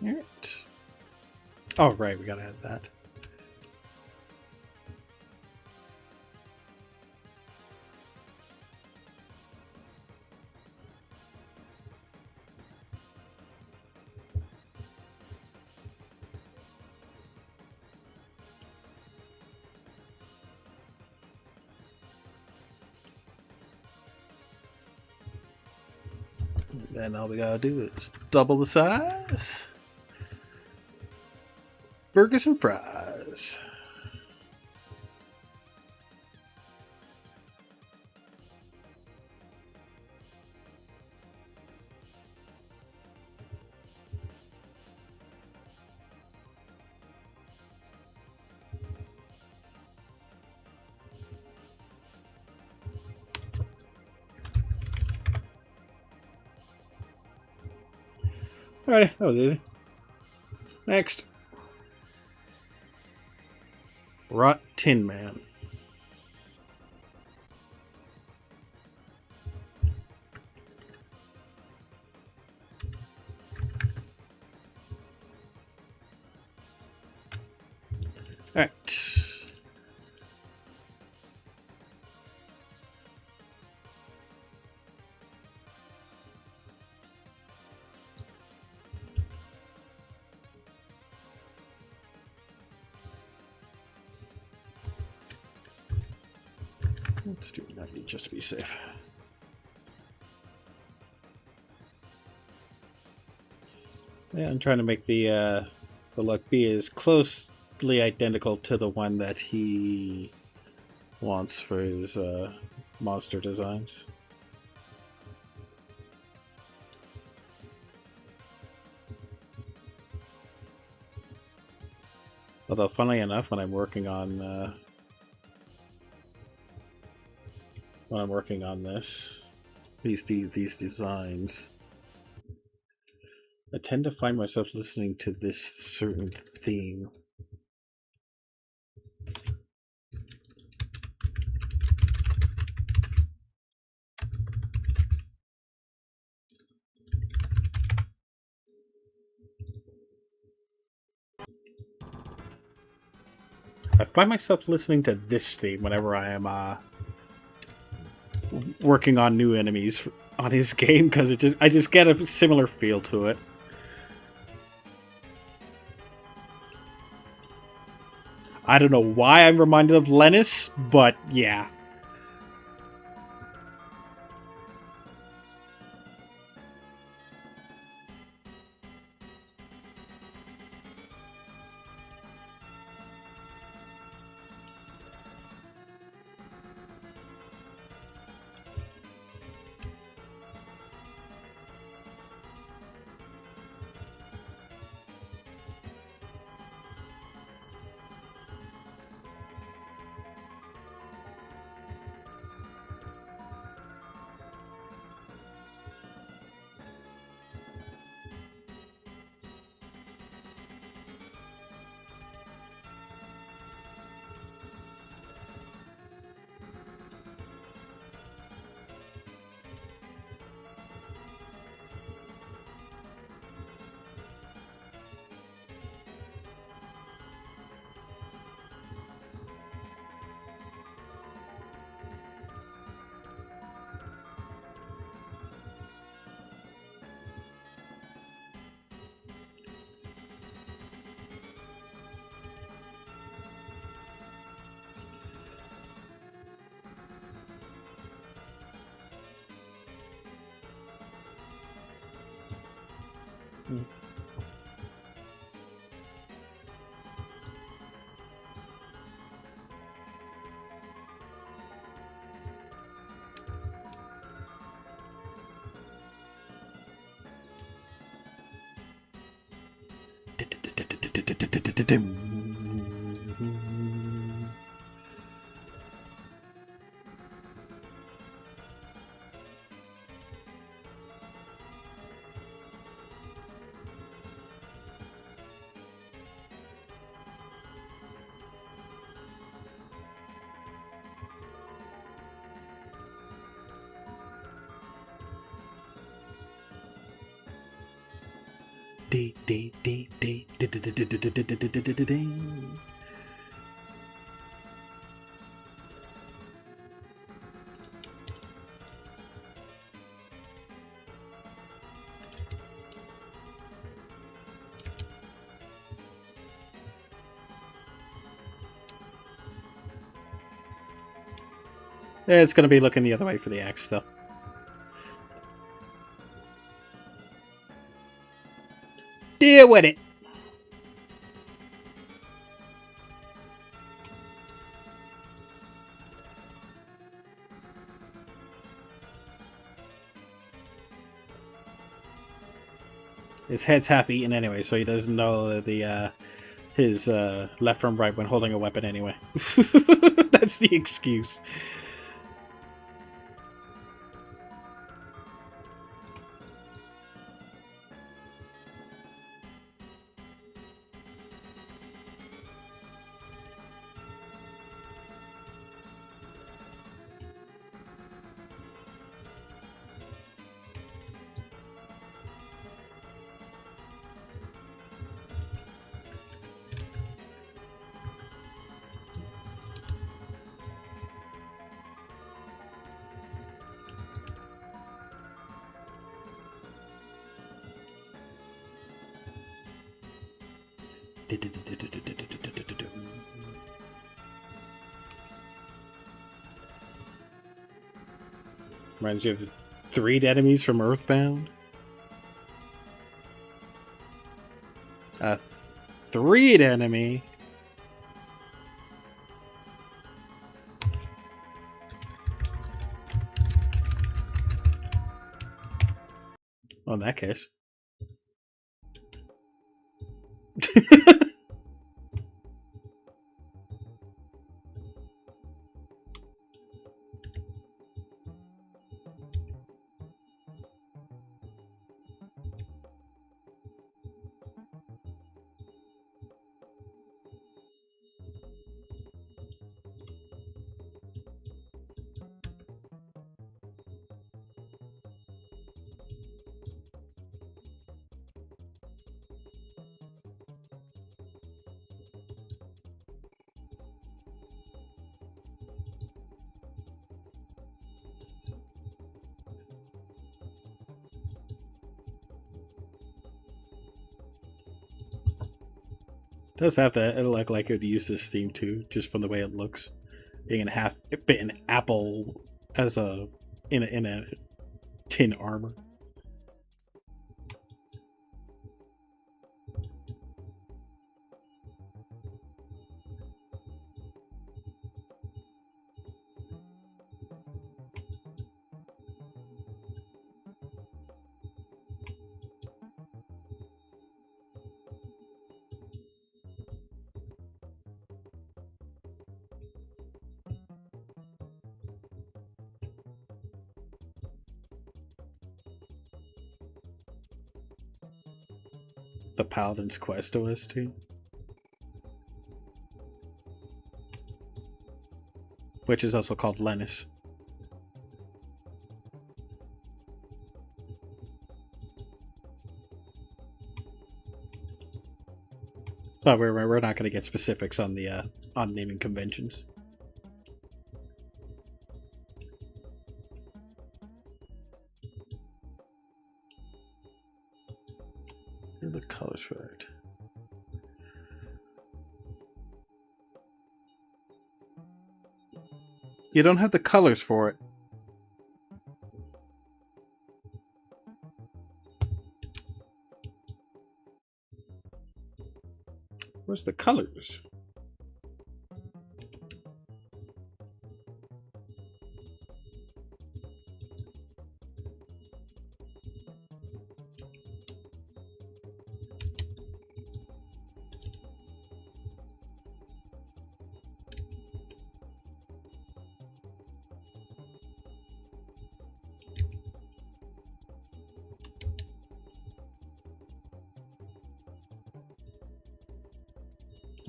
Alright. Oh, right, we gotta add that. Then all we gotta do is double the size. Burgers and fries. Alright, that was easy. Next. Rot Tin Man. Alright. Let's do 90 just to be safe. Yeah, I'm trying to make the luck be as closely identical to the one that he wants for his monster designs. Although, funnily enough, when I'm working on these designs, I tend to find myself listening to this certain theme. I find myself listening to this theme whenever I am working on new enemies on his game, because I just get a similar feel to it. I don't know why I'm reminded of Lennis, but yeah. It's going to be looking the other way for the axe, though. Deal with it. His head's half eaten anyway, so he doesn't know his left from right when holding a weapon anyway. That's the excuse. Reminds you of 3 enemies from Earthbound. A 3 enemy. Well, in that case. Does have that. It'll look like it would use this theme too, just from the way it looks. Being an apple as a in a tin armor. The Paladin's Quest OST, which is also called Lennis. But we're not going to get specifics on the on naming conventions. Here are the colors for that. You don't have the colors for it. Where's the colors?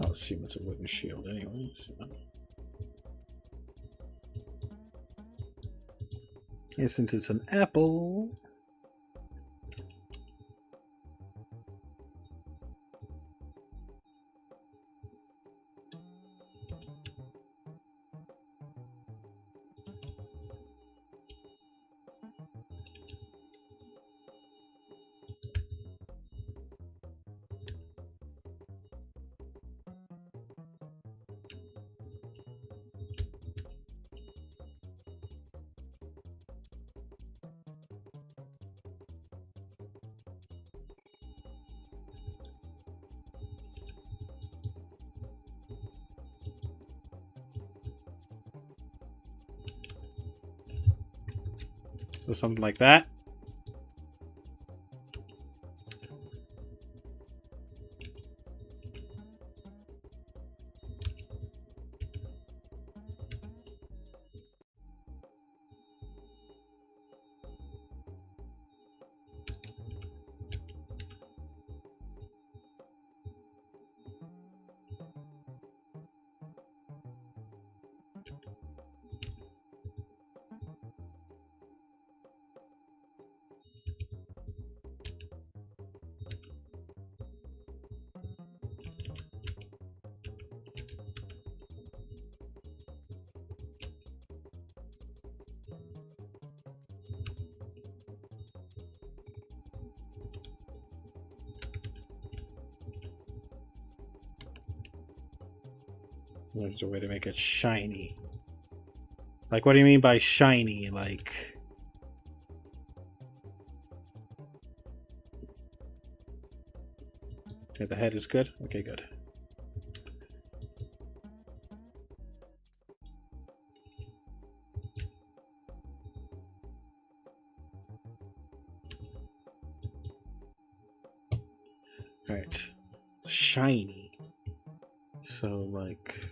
I'll assume it's a wooden shield anyways. And since it's an apple... So something like that. What's the way to make it shiny? Like, what do you mean by shiny? Like... Okay, the head is good? Okay, good. Alright. Shiny. So, like...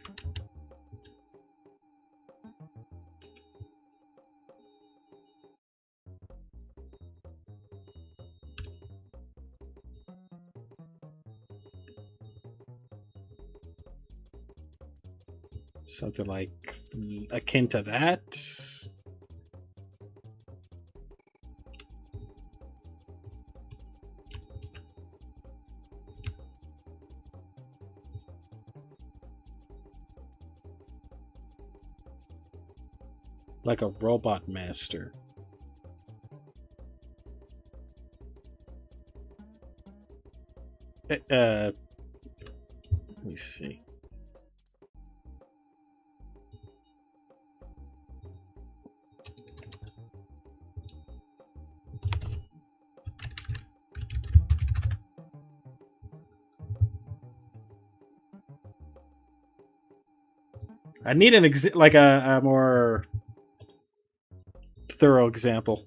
something like akin to that. Like a robot master. Let me see. I need an like a more thorough example.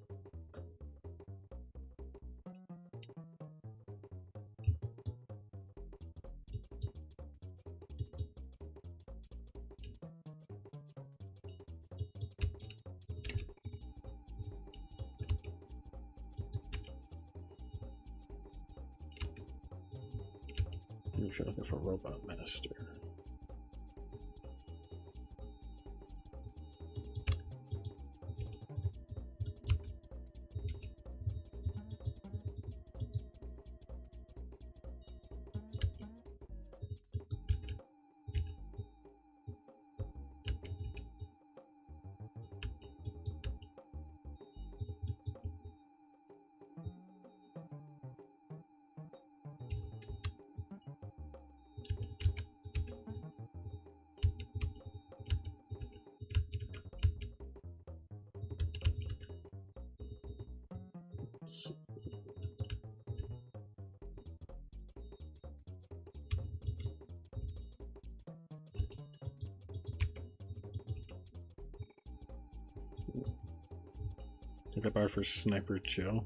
If you're looking for robot master. Look up art for Sniper Joe.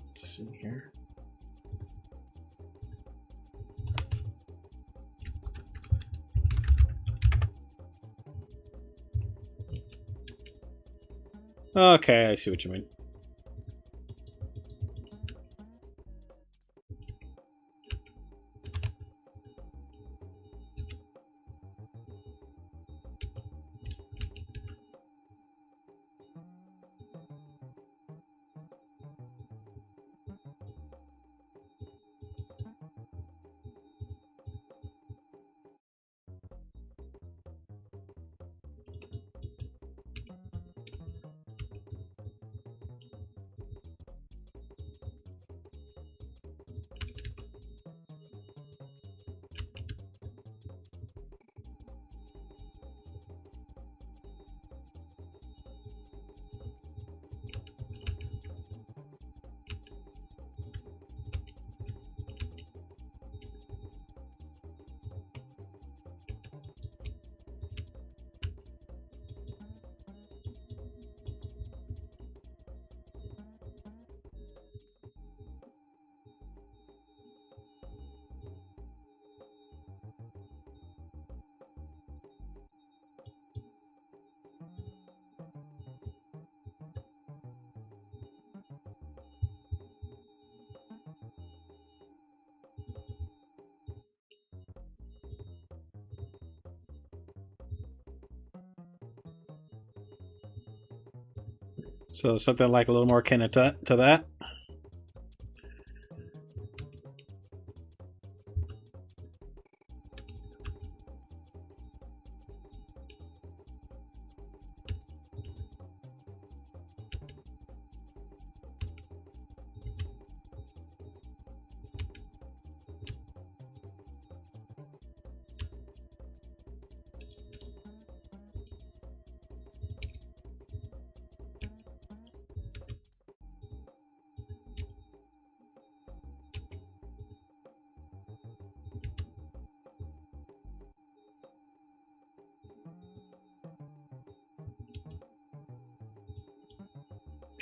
Let's see here. Okay, I see what you mean. So something like a little more akin to that.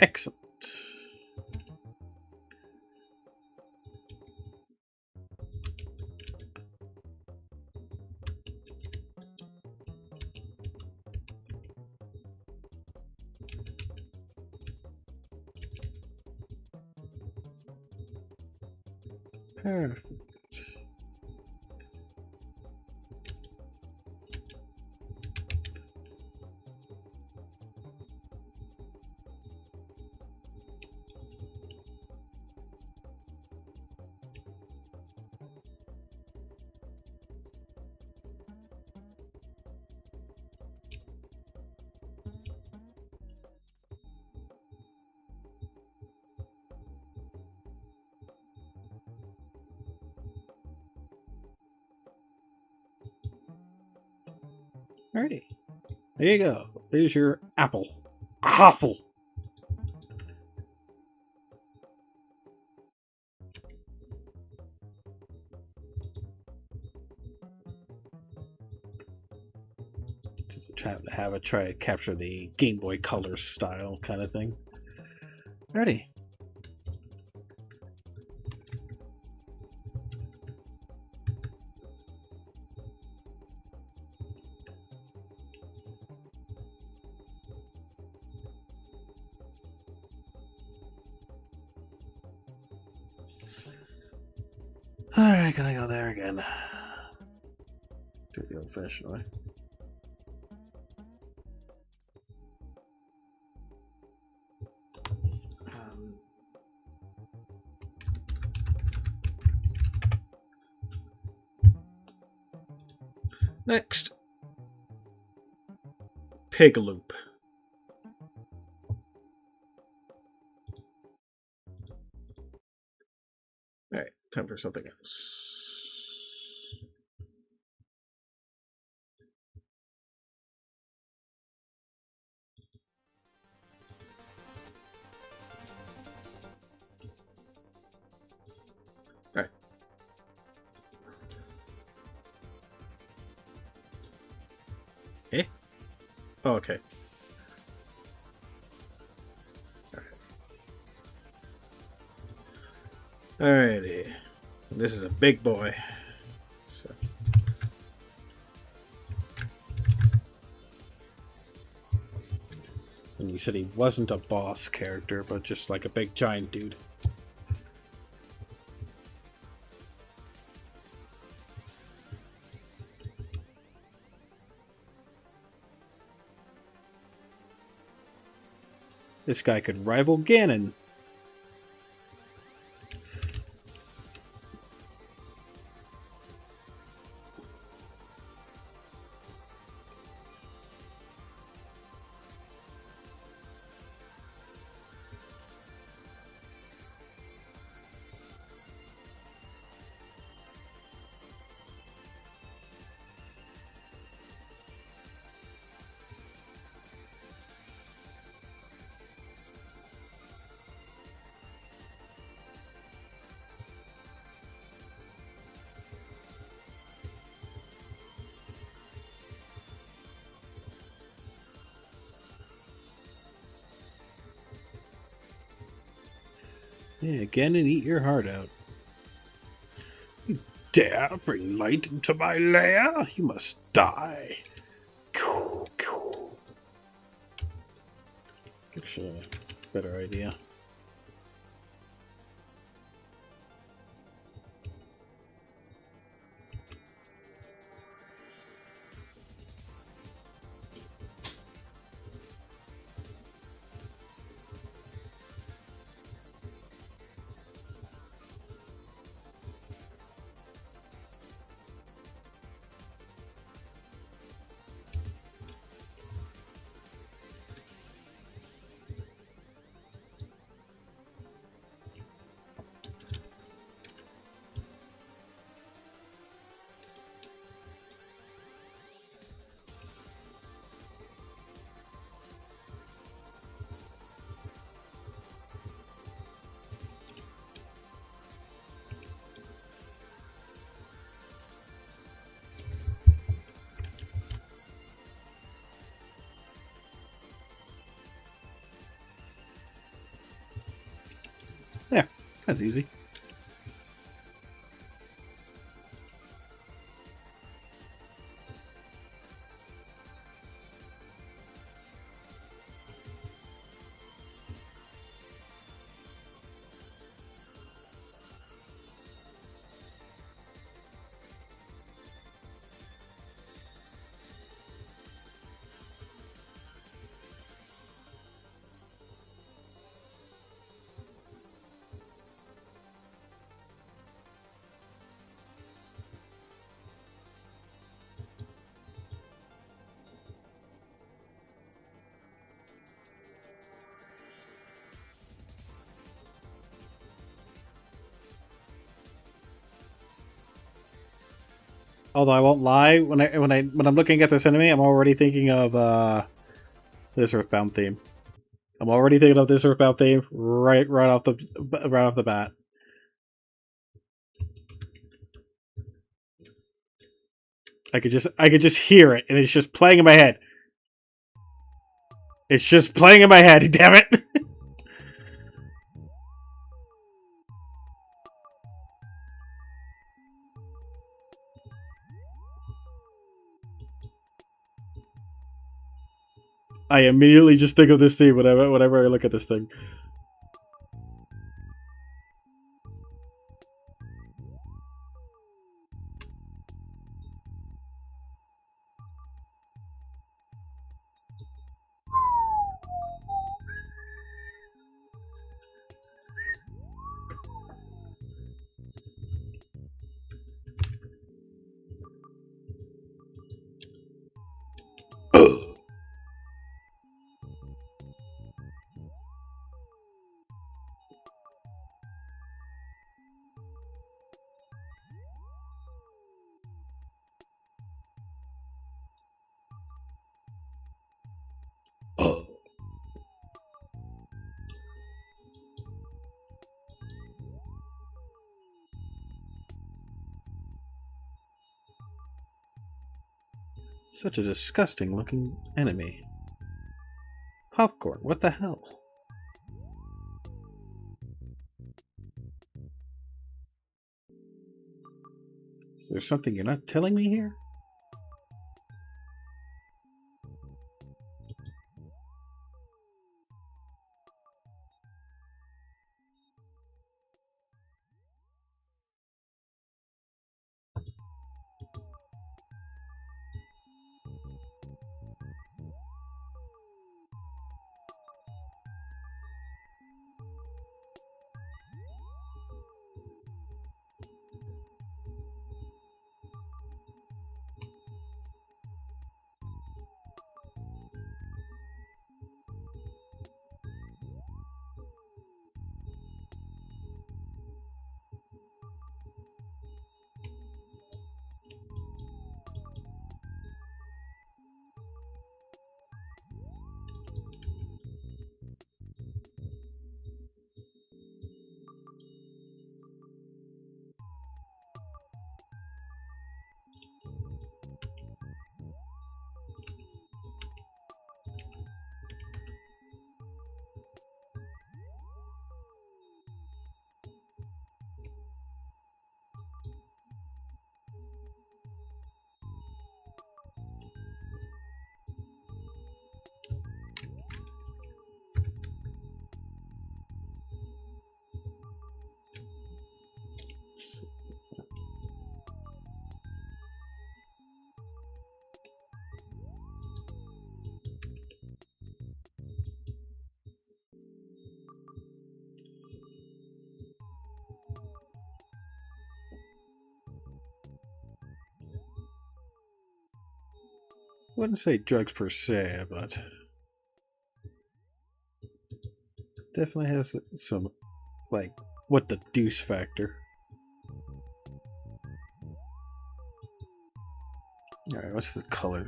Excellent. Perfect. Alrighty. There you go. There's your apple. Apple. Try to capture the Game Boy Color style kind of thing. Ready. Alright, can I go there again? Do it the old fashioned way. Next, Pig Loop. Alright, time for something else. Alright. Eh? Oh, okay. Alrighty. This is a big boy. So. And you said he wasn't a boss character, but just like a big giant dude. This guy could rival Ganon. Yeah, again and eat your heart out. You dare bring light into my lair? You must die. Actually, a better idea. That's easy. Although I won't lie, when I'm looking at this enemy, I'm already thinking of this Earthbound theme. I'm already thinking of this Earthbound theme right off the bat. I could just hear it, and it's just playing in my head. It's just playing in my head. Damn it! I immediately just think of this theme whenever I look at this thing. Such a disgusting looking enemy. Popcorn, what the hell? Is there something you're not telling me here? Wouldn't say drugs per se, but definitely has some, like, what the deuce factor. Alright, what's the color?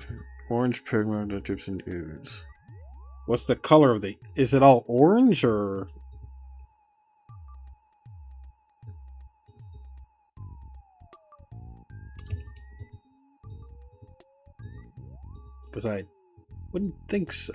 Orange pigment that drips and ooze. What's the color of the... Is it all orange, or... Because I wouldn't think so.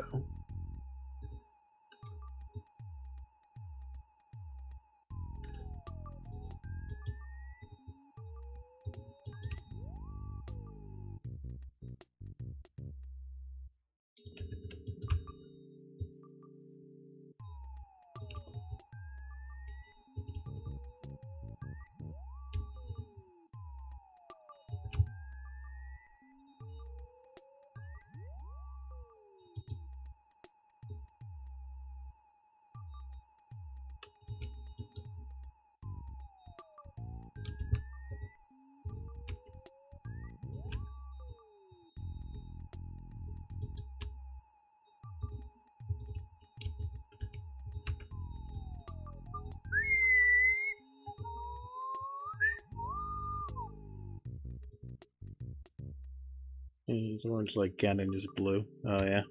It's orange like Ganon is blue. Oh, yeah.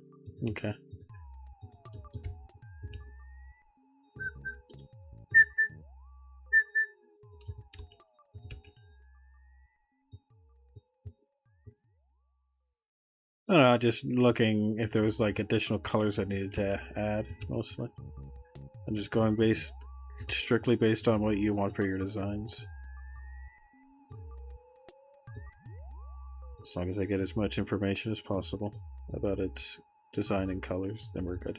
Okay. I don't know, just looking if there was like additional colors I needed to add, mostly. I'm just going strictly based on what you want for your designs. As long as I get as much information as possible about its design and colors, then we're good.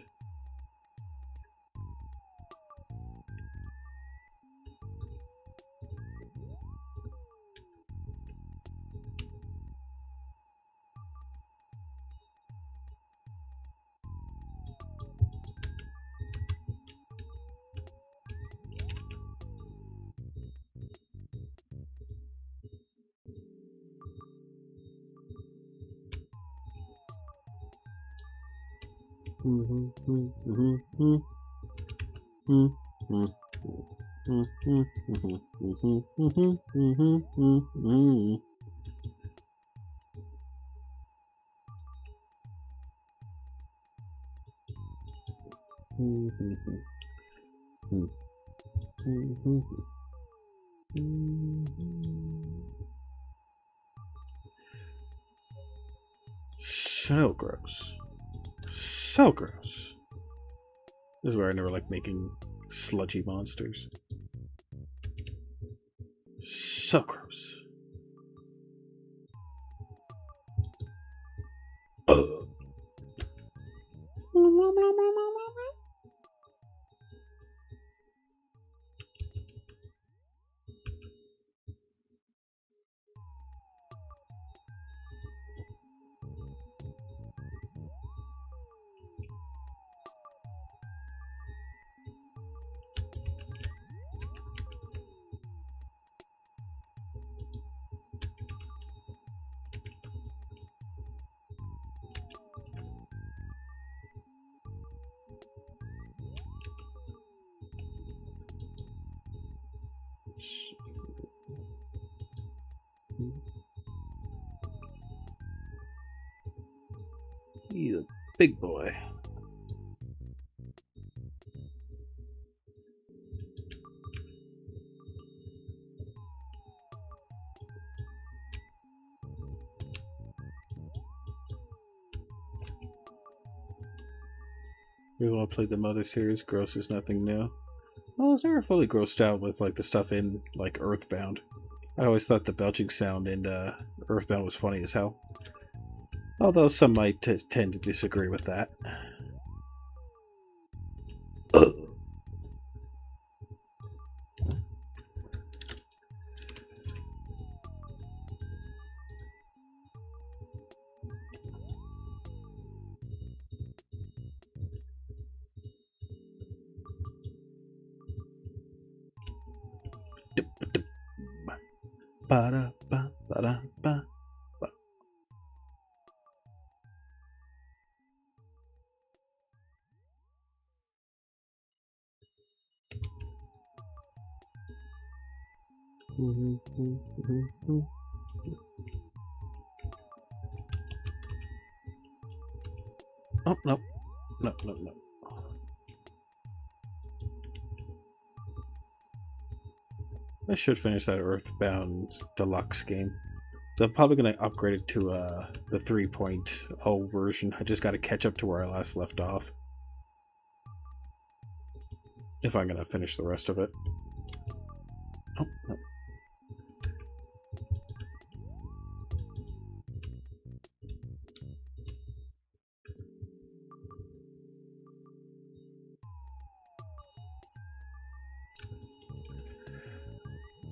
So gross. So gross. This is where I never like making sludgy monsters. So gross. Ugh. He's a big boy. We all played the Mother series. Gross is nothing new. Well, I was never fully grossed out with like the stuff in like Earthbound. I always thought the belching sound in Earthbound was funny as hell. Although some might tend to disagree with that. Ba-da-ba-ba-da-ba. Oh, no. No, no, no. I should finish that Earthbound Deluxe game. I'm probably going to upgrade it to the 3.0 version. I just got to catch up to where I last left off. If I'm going to finish the rest of it. Oh, no.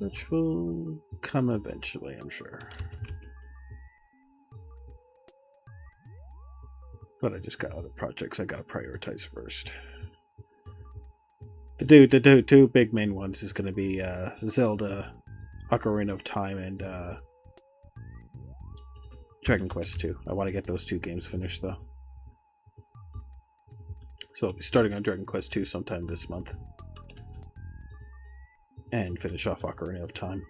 Which will come eventually, I'm sure. But I just got other projects I gotta prioritize first. The two big main ones is gonna be Zelda, Ocarina of Time, and Dragon Quest II. I want to get those two games finished though. So I'll be starting on Dragon Quest II sometime this month. And finish off Ocarina of Time.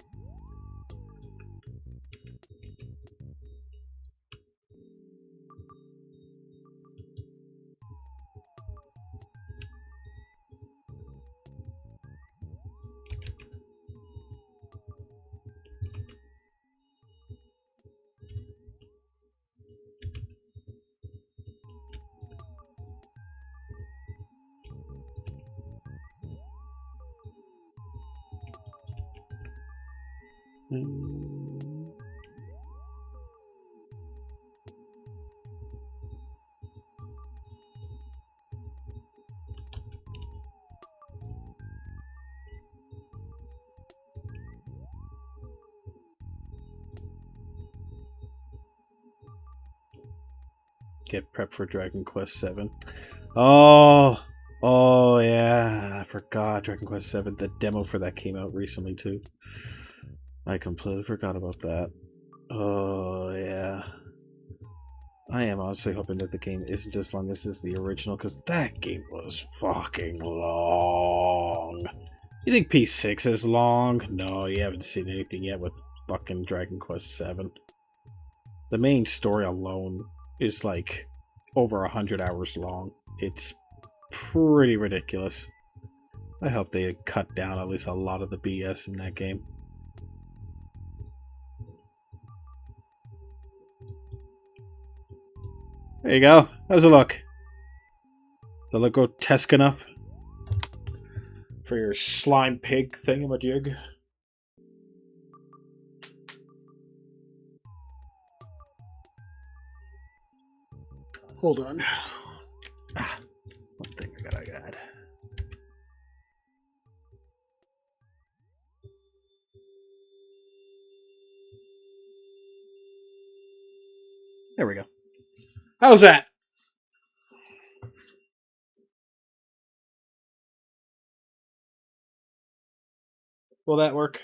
Get prepped for Dragon Quest VII. Oh, yeah, I forgot Dragon Quest VII. The demo for that came out recently too. I completely forgot about that. Oh yeah. I am honestly hoping that the game isn't as long as is the original, because that game was fucking long. You think P6 is long? No, you haven't seen anything yet with fucking Dragon Quest VII. The main story alone is like over 100 hours long. It's pretty ridiculous. I hope they cut down at least a lot of the BS in that game. There you go. How's it look? Does it look grotesque enough for your slime pig thingamajig? Hold on. One thing I got. There we go. How's that? Will that work?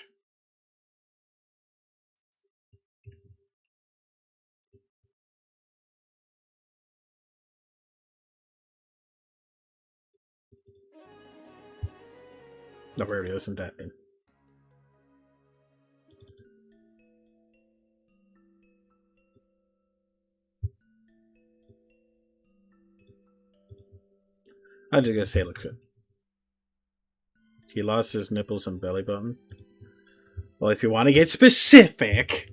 No, we already listened to that then. I'm just gonna say it looks good. He lost his nipples and belly button. Well, if you want to get specific.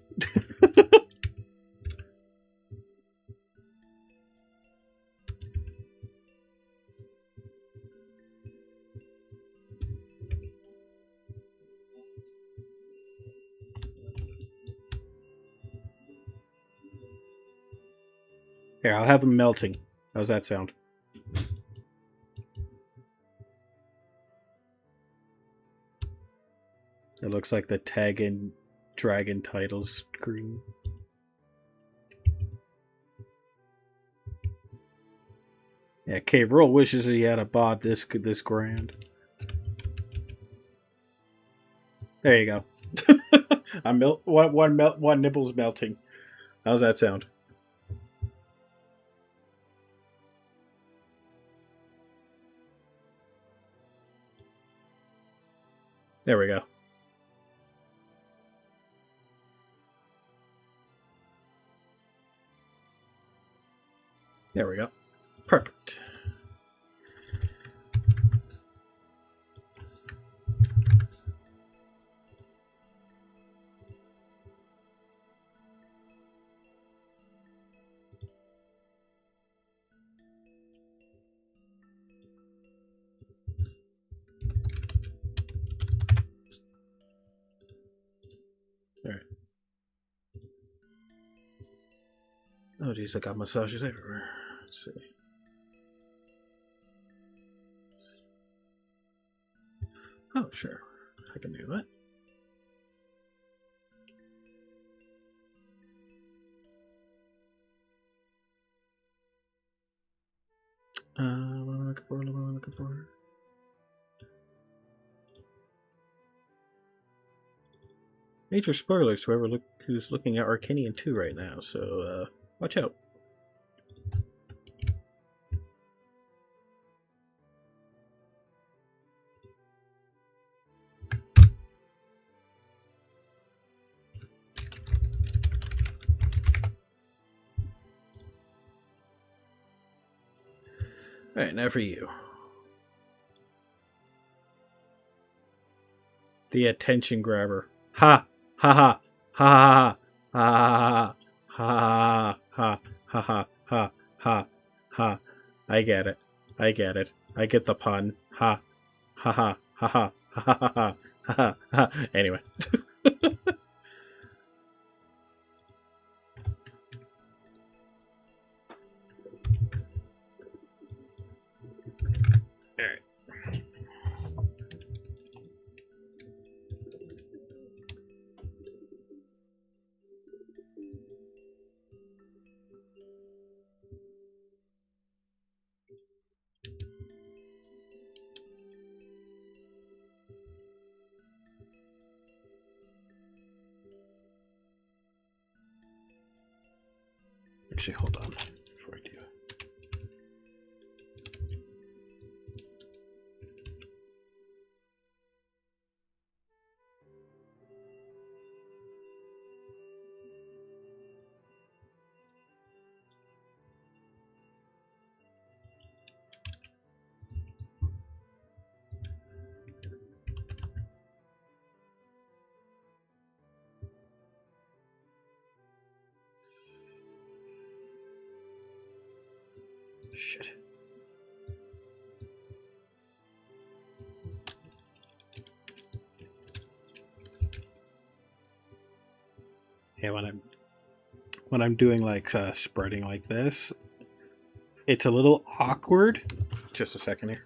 Here, I'll have him melting. How's that sound? It looks like the tag and dragon title screen. Yeah, Cave Roll wishes he had a bod this grand. There you go. I'm one nipple's melting. How's that sound? There we go. There we go. Perfect. All right. Oh, geez, I got massages everywhere. Let's see. Oh, sure. I can do that. What am I looking for? Major spoilers for whoever who's looking at Arcanian 2 right now, so watch out. Alright, now for you. The attention grabber. Ha! Ha ha! Ha ha! Ha ha! Ha ha! Ha ha! Ha! I get it. I get it. I get the pun. Ha! Ha ha! Ha ha! Ha ha! Ha ha! Anyway. Actually, hold on before I do. Shit. Yeah, when I'm doing like spreading like this, it's a little awkward. Just a second here.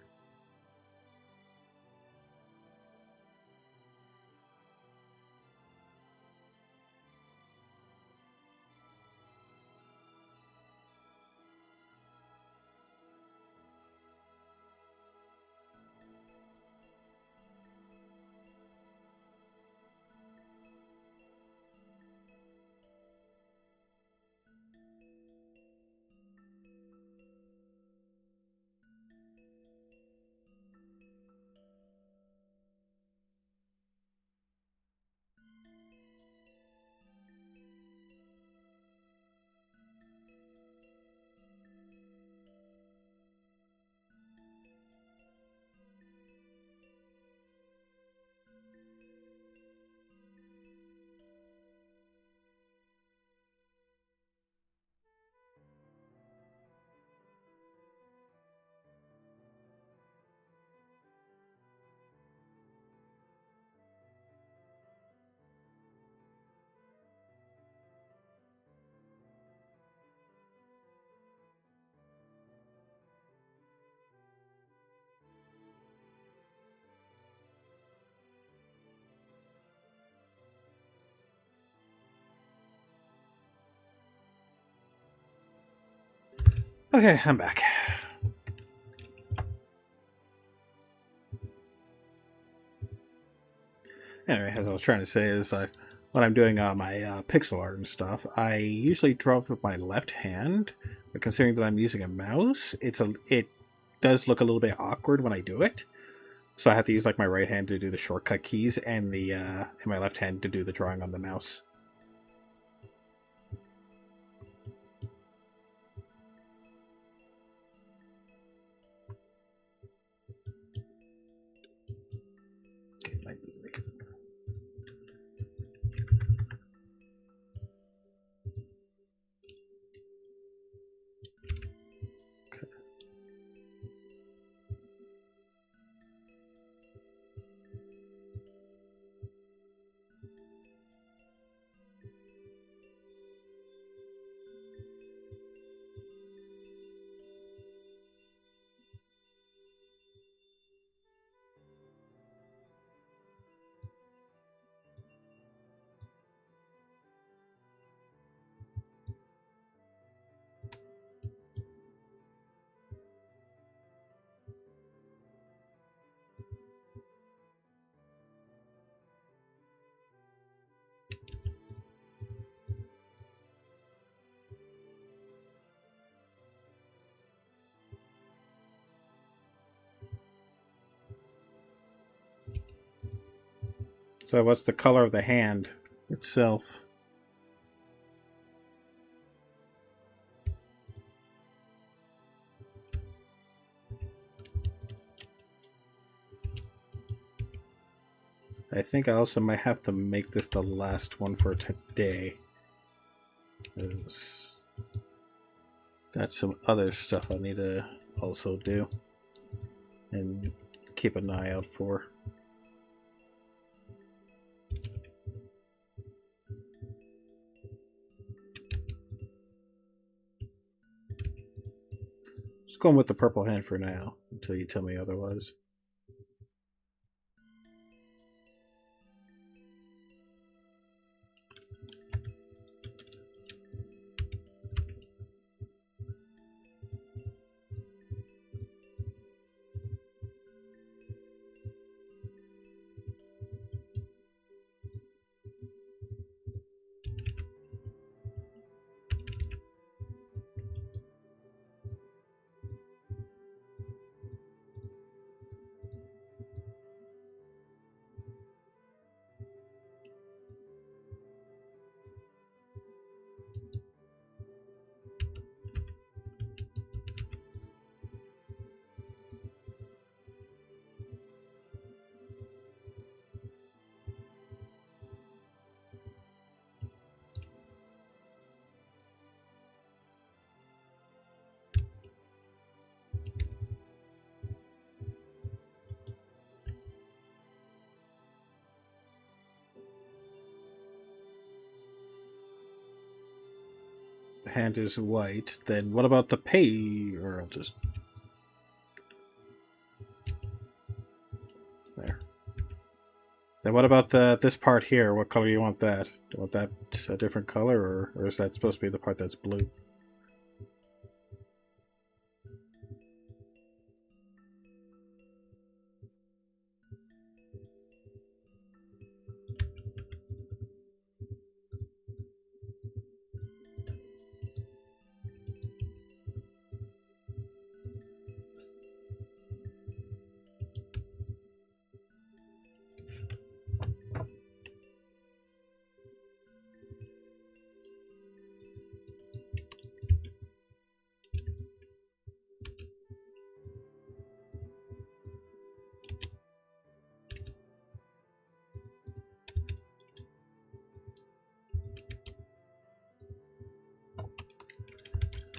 Okay, I'm back. Anyway, as I was trying to say is, when I'm doing my pixel art and stuff, I usually draw with my left hand. But considering that I'm using a mouse, it does look a little bit awkward when I do it. So I have to use like my right hand to do the shortcut keys and my left hand to do the drawing on the mouse. Okay, might be make it. Okay. So what's the color of the hand itself? I think I also might have to make this the last one for today. Got some other stuff I need to also do and keep an eye out for. Just going with the purple hand for now until you tell me otherwise. hand is white, then what about the pay? Or I'll just... There. Then what about this part here? What color do you want that? Do you want that a different color, or is that supposed to be the part that's blue?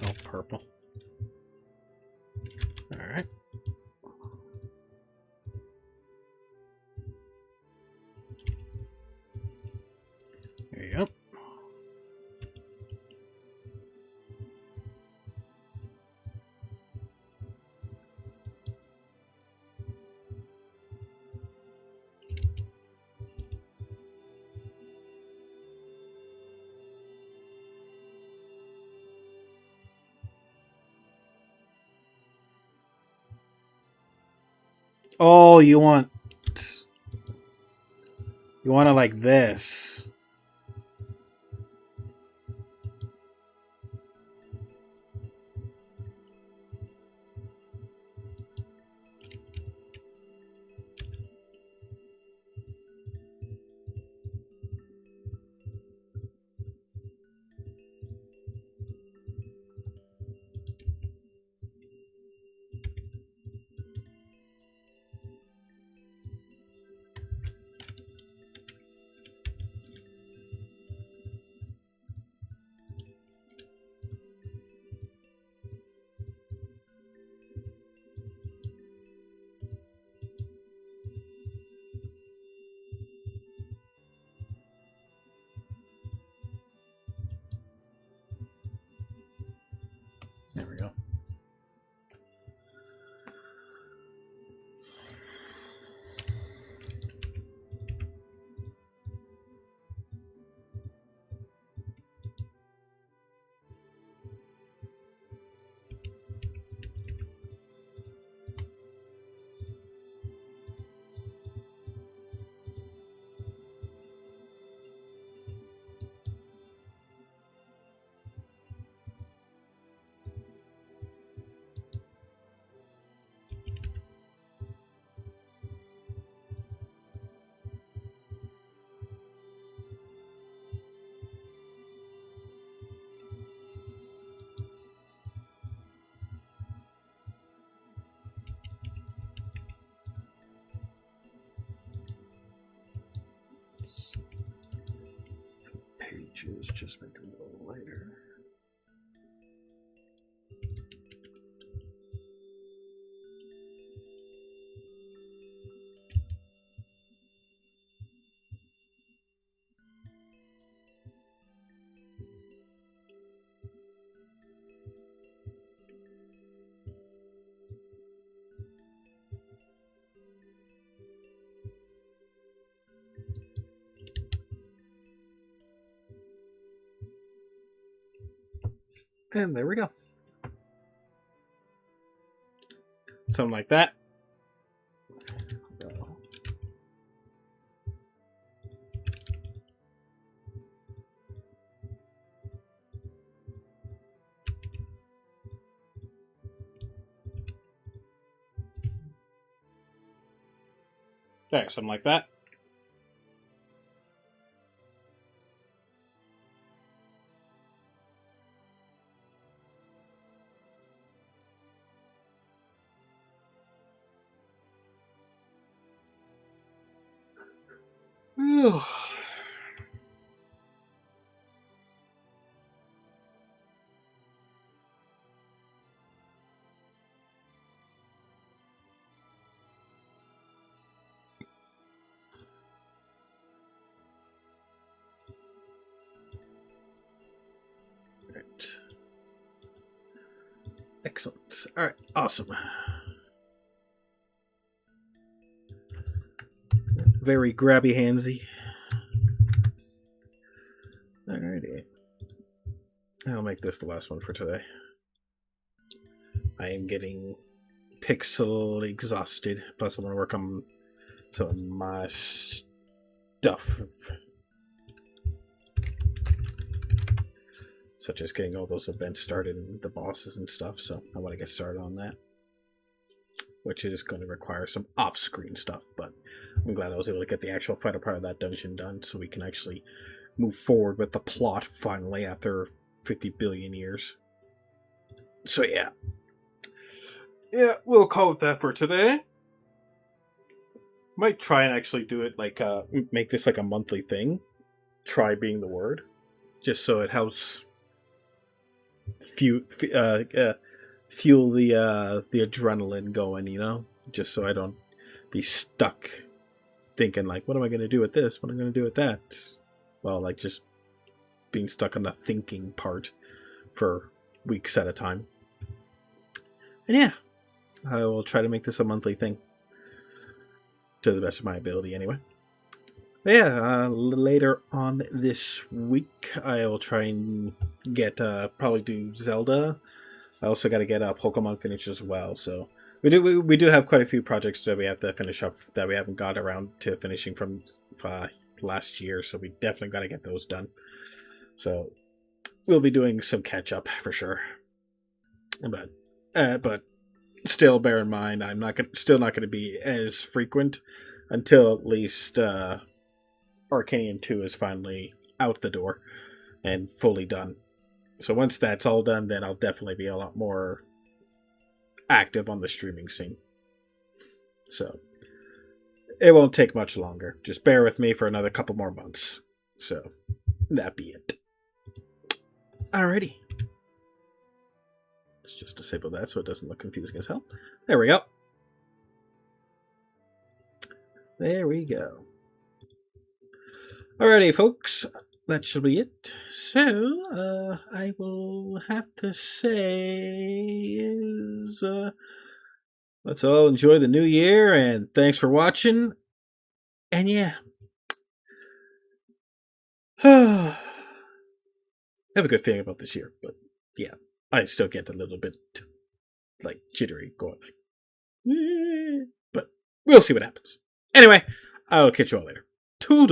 Oh, purple. Alright. There you go. Oh, you want it like this. There we go. Pages, just make it a little lighter. And there we go. Something like that. There, something like that. Right. Excellent. Alright, awesome. Very grabby handsy. Alrighty. I'll make this the last one for today. I am getting pixel exhausted. Plus, I want to work on some of my stuff. Such as getting all those events started and the bosses and stuff. So I want to get started on that. Which is going to require some off-screen stuff. But I'm glad I was able to get the actual fighter part of that dungeon done. So we can actually move forward with the plot finally after 50 billion years. So yeah. Yeah, we'll call it that for today. Might try and actually do it like, make this like a monthly thing. Try being the word. Just so it helps fuel the adrenaline going, you know? Just so I don't be stuck thinking like, what am I going to do with this? What am I going to do with that? Well, like just being stuck on the thinking part for weeks at a time. And yeah, I will try to make this a monthly thing. To the best of my ability, anyway. But yeah, later on this week, I will try and get, probably do Zelda. I also got to get Pokemon finished as well, so we do have quite a few projects that we have to finish up that we haven't got around to finishing from last year, so we definitely got to get those done. So we'll be doing some catch up for sure. But still, bear in mind, I'm still not going to be as frequent until at least Arcanium 2 is finally out the door and fully done. So once that's all done, then I'll definitely be a lot more active on the streaming scene. So it won't take much longer. Just bear with me for another couple more months. So that be it. Alrighty. Let's just disable that so it doesn't look confusing as hell. There we go. There we go. Alrighty, folks. That should be it. So, I will have to say is, let's all enjoy the new year, and thanks for watching. And yeah. I have a good feeling about this year, but yeah. I still get a little bit, like, jittery going, like, but we'll see what happens. Anyway, I'll catch you all later. Toodles.